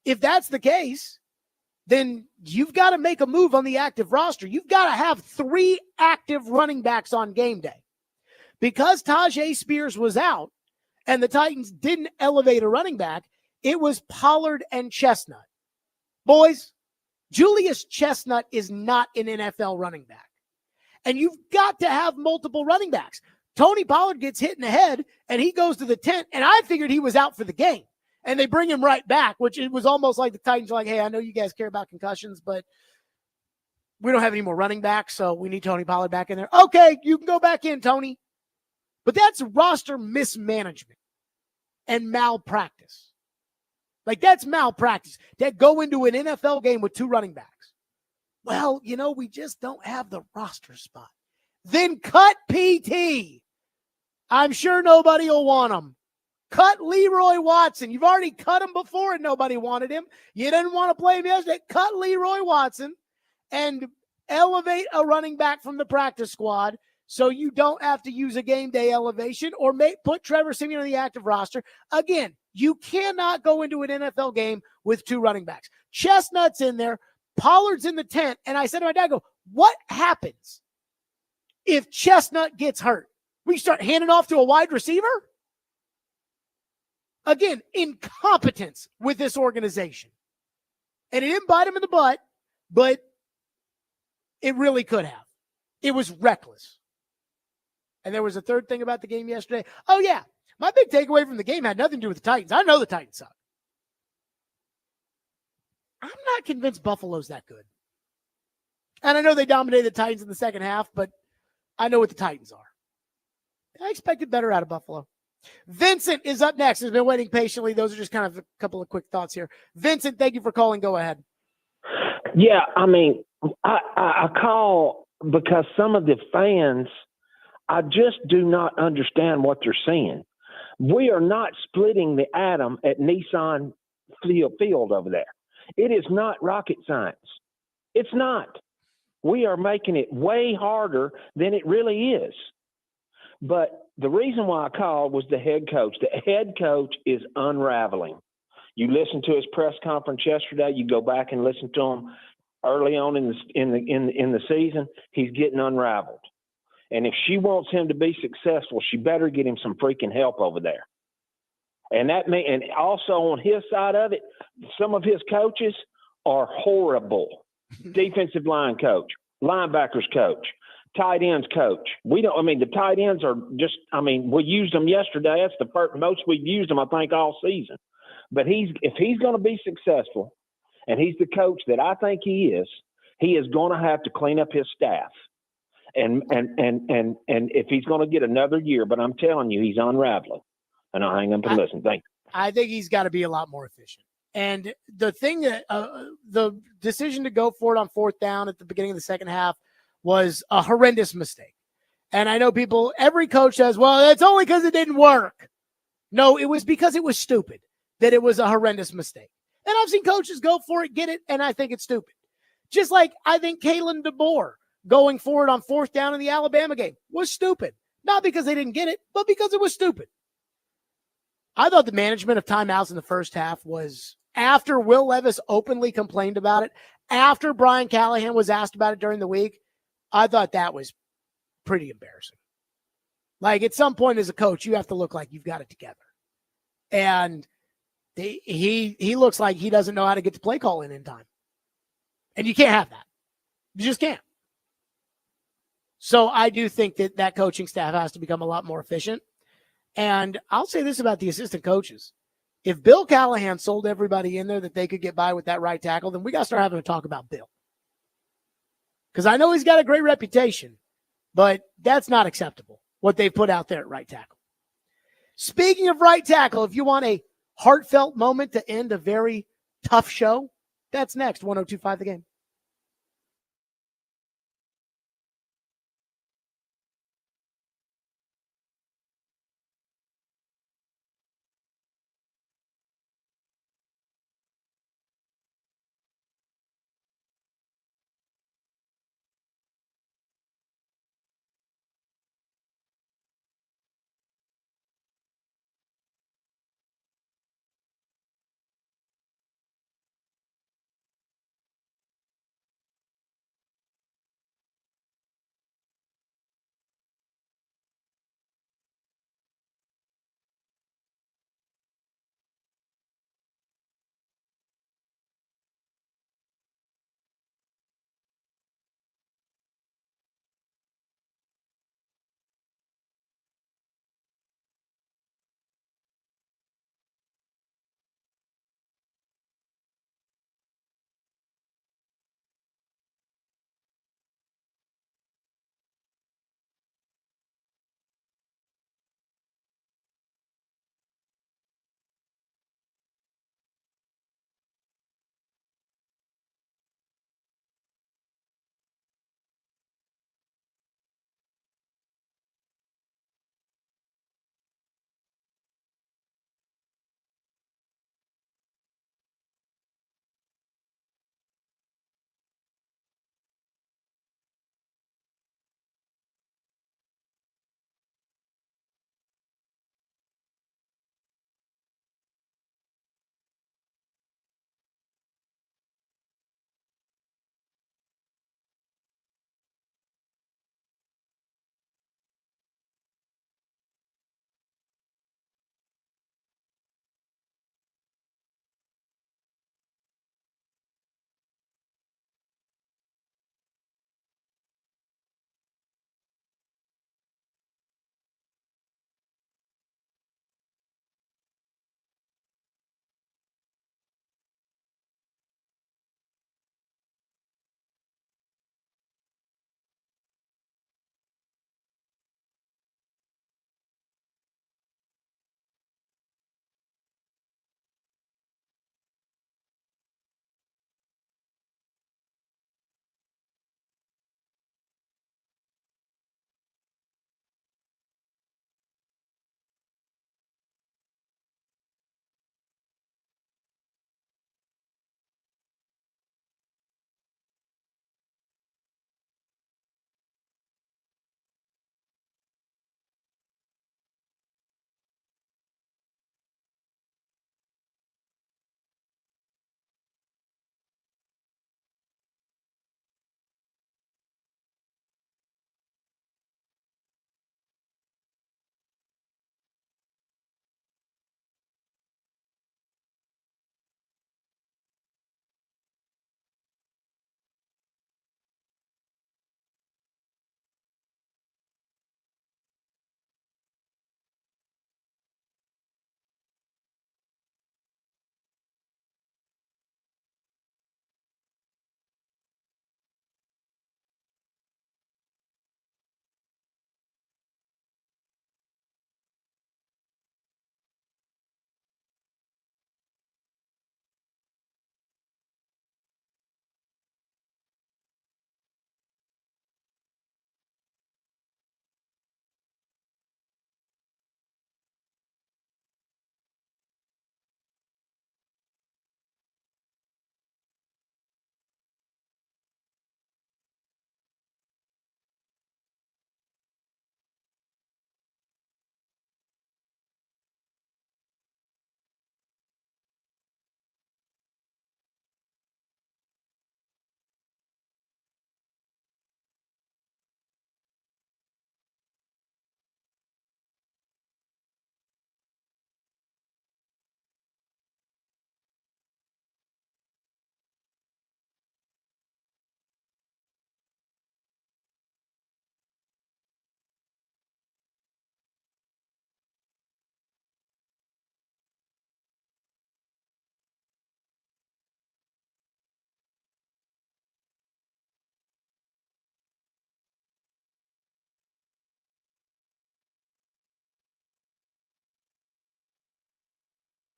[SPEAKER 2] if that's the case, then you've got to make a move on the active roster. You've got to have 3 active running backs on game day. Because Tajay Spears was out and the Titans didn't elevate a running back, it was Pollard and Chestnut. Boys, Julius Chestnut is not an NFL running back. And you've got to have multiple running backs. Tony Pollard gets hit in the head and he goes to the tent, and I figured he was out for the game. And they bring him right back, which it was almost like the Titans are like, hey, I know you guys care about concussions, but we don't have any more running backs, so we need Tony Pollard back in there. Okay, you can go back in, Tony. But that's roster mismanagement and malpractice. That's malpractice. That go into an NFL game with 2 running backs. Well, we just don't have the roster spot. Then cut PT. I'm sure nobody will want him. Cut Leroy Watson. You've already cut him before and nobody wanted him. You didn't want to play him yesterday. Cut Leroy Watson and elevate a running back from the practice squad so you don't have to use a game day elevation or put Trevor Siemian on the active roster. Again, you cannot go into an NFL game with 2 running backs. Chestnut's in there. Pollard's in the tent. And I said to my dad, what happens if Chestnut gets hurt? We start handing off to a wide receiver? Again, incompetence with this organization. And it didn't bite him in the butt, but it really could have. It was reckless. And there was a third thing about the game yesterday. Oh, yeah. My big takeaway from the game had nothing to do with the Titans. I know the Titans suck. I'm not convinced Buffalo's that good. And I know they dominated the Titans in the second half, but I know what the Titans are. I expected better out of Buffalo. Vincent is up next. Has been waiting patiently. Those are just kind of a couple of quick thoughts here. Vincent, thank you for calling. Go ahead.
[SPEAKER 20] Yeah, I mean, I call because some of the fans, I just do not understand what they're saying. We are not splitting the atom at Nissan Field over there. It is not rocket science. It's not. We are making it way harder than it really is. But the reason why I called was the head coach. The head coach is unraveling. You listen to his press conference yesterday. You go back and listen to him early on in the season. He's getting unraveled. And if she wants him to be successful, she better get him some freaking help over there. And and also on his side of it, some of his coaches are horrible. Defensive line coach, linebackers coach, tight ends coach. The tight ends are just, we used them yesterday. That's the first, most we've used them, I think, all season. But if he's going to be successful, and he's the coach that I think he is going to have to clean up his staff. And if he's going to get another year, but I'm telling you, he's unraveling. And I'll hang up and listen. Thank you.
[SPEAKER 2] I think he's got to be a lot more efficient. And the thing that the decision to go for it on fourth down at the beginning of the second half was a horrendous mistake. And I know every coach says, well, it's only because it didn't work. No, it was because it was stupid that it was a horrendous mistake. And I've seen coaches go for it, get it, and I think it's stupid. Just like I think Kalen DeBoer going for it on fourth down in the Alabama game was stupid. Not because they didn't get it, but because it was stupid. I thought the management of timeouts in the first half was, after Will Levis openly complained about it, after Brian Callahan was asked about it during the week, I thought that was pretty embarrassing. Like, at some point as a coach, you have to look like you've got it together. And he looks like he doesn't know how to get the play call in time. And you can't have that. You just can't. So I do think that coaching staff has to become a lot more efficient. And I'll say this about the assistant coaches. If Bill Callahan sold everybody in there that they could get by with that right tackle, then we got to start having a talk about Bill. Because I know he's got a great reputation, but that's not acceptable, what they've put out there at right tackle. Speaking of right tackle, if you want a heartfelt moment to end a very tough show, that's next. 102.5 The Game.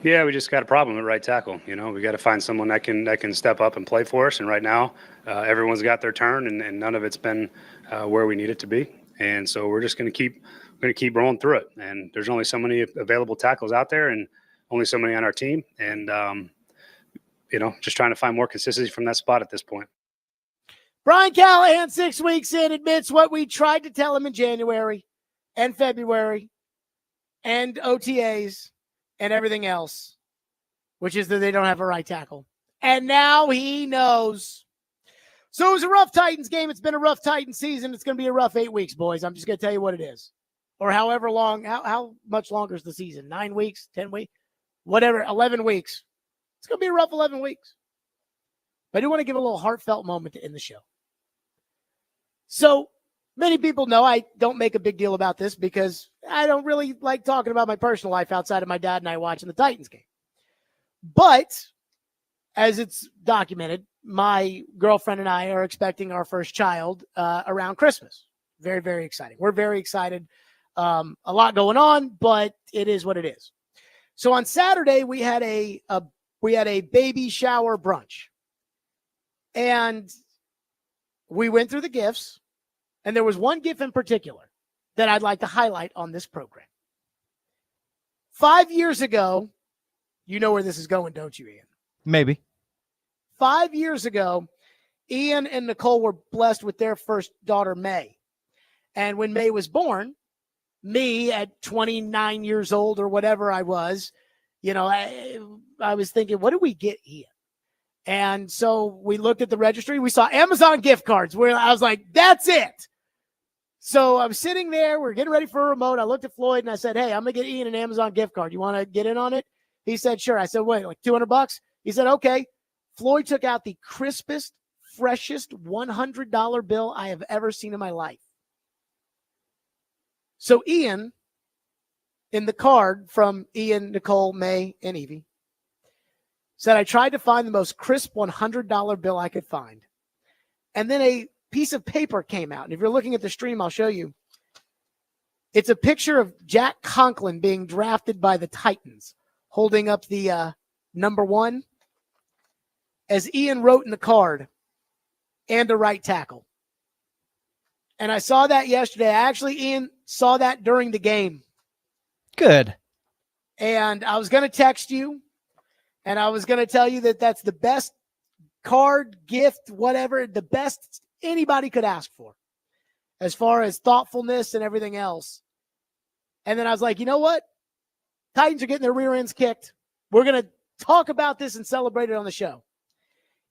[SPEAKER 1] Yeah, we just got a problem at right tackle. You know, we got to find someone that can step up and play for us. And right now, everyone's got their turn, and none of it's been where we need it to be. And so we're just going to keep rolling through it. And there's only so many available tackles out there, and only so many on our team. And you know, just trying to find more consistency from that spot at this point.
[SPEAKER 2] Brian Callahan, 6 weeks in, admits what we tried to tell him in January and February and OTAs and everything else, which is that they don't have a right tackle. And now he knows. So it was a rough Titans game. It's been a rough Titans season. It's going to be a rough 8 weeks, boys. I'm just going to tell you what it is. Or however long, how much longer is the season? 9 weeks, 10 weeks, whatever, 11 weeks. It's going to be a rough 11 weeks. But I do want to give a little heartfelt moment to end the show. So many people know I don't make a big deal about this because I don't really like talking about my personal life outside of my dad and I watching the Titans game. But as it's documented, my girlfriend and I are expecting our first child around Christmas. Very, very exciting. We're very excited. A lot going on, but it is what it is. So on Saturday, we had a baby shower brunch. And we went through the gifts, and there was one gift in particular that I'd like to highlight on this program. 5 years ago, you know where this is going, don't you, Ian?
[SPEAKER 3] Maybe.
[SPEAKER 2] 5 years ago, Ian and Nicole were blessed with their first daughter, May. And when May was born, me at 29 years old or whatever I was, you know, I was thinking, what do we get Ian? And so we looked at the registry. We saw Amazon gift cards where I was like, that's it. So I'm sitting there. We're getting ready for a remote. I looked at Floyd and I said, hey, I'm going to get Ian an Amazon gift card. You want to get in on it? He said, sure. I said, wait, like $200? He said, okay. Floyd took out the crispest, freshest $100 bill I have ever seen in my life. So Ian, in the card from Ian, Nicole, May, and Evie, said, I tried to find the most crisp $100 bill I could find. And then a piece of paper came out. And if you're looking at the stream, I'll show you. It's a picture of Jack Conklin being drafted by the Titans, holding up the number 1. As Ian wrote in the card, and a right tackle. And I saw that yesterday. Actually, Ian, saw that during the game.
[SPEAKER 3] Good.
[SPEAKER 2] And I was going to text you. And I was going to tell you that that's the best card, gift, whatever, the best anybody could ask for as far as thoughtfulness and everything else. And then I was like, you know what? Titans are getting their rear ends kicked. We're going to talk about this and celebrate it on the show.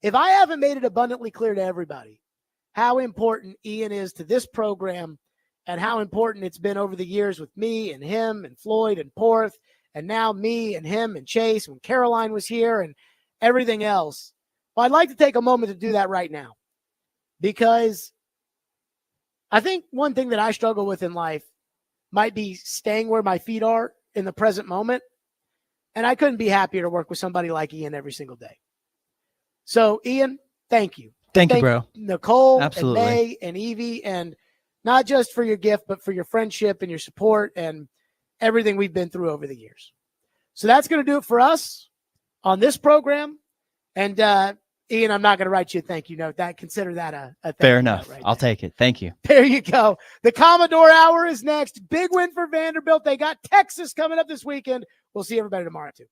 [SPEAKER 2] If I haven't made it abundantly clear to everybody how important Ian is to this program and how important it's been over the years with me and him and Floyd and Porth, and now me and him and Chase when Caroline was here and everything else. Well, I'd like to take a moment to do that right now because I think one thing that I struggle with in life might be staying where my feet are in the present moment. And I couldn't be happier to work with somebody like Ian every single day. So, Ian, thank you.
[SPEAKER 3] Thank you, bro.
[SPEAKER 2] Nicole,
[SPEAKER 3] absolutely.
[SPEAKER 2] And May, and Evie, and not just for your gift, but for your friendship and your support and everything we've been through over the years. So that's going to do it for us on this program. And Ian, I'm not going to write you a thank you note. Consider that a thank
[SPEAKER 3] fair
[SPEAKER 2] you
[SPEAKER 3] enough.
[SPEAKER 2] note right
[SPEAKER 3] I'll take it. Thank you.
[SPEAKER 2] There you go. The Commodore Hour is next. Big win for Vanderbilt. They got Texas coming up this weekend. We'll see everybody tomorrow too.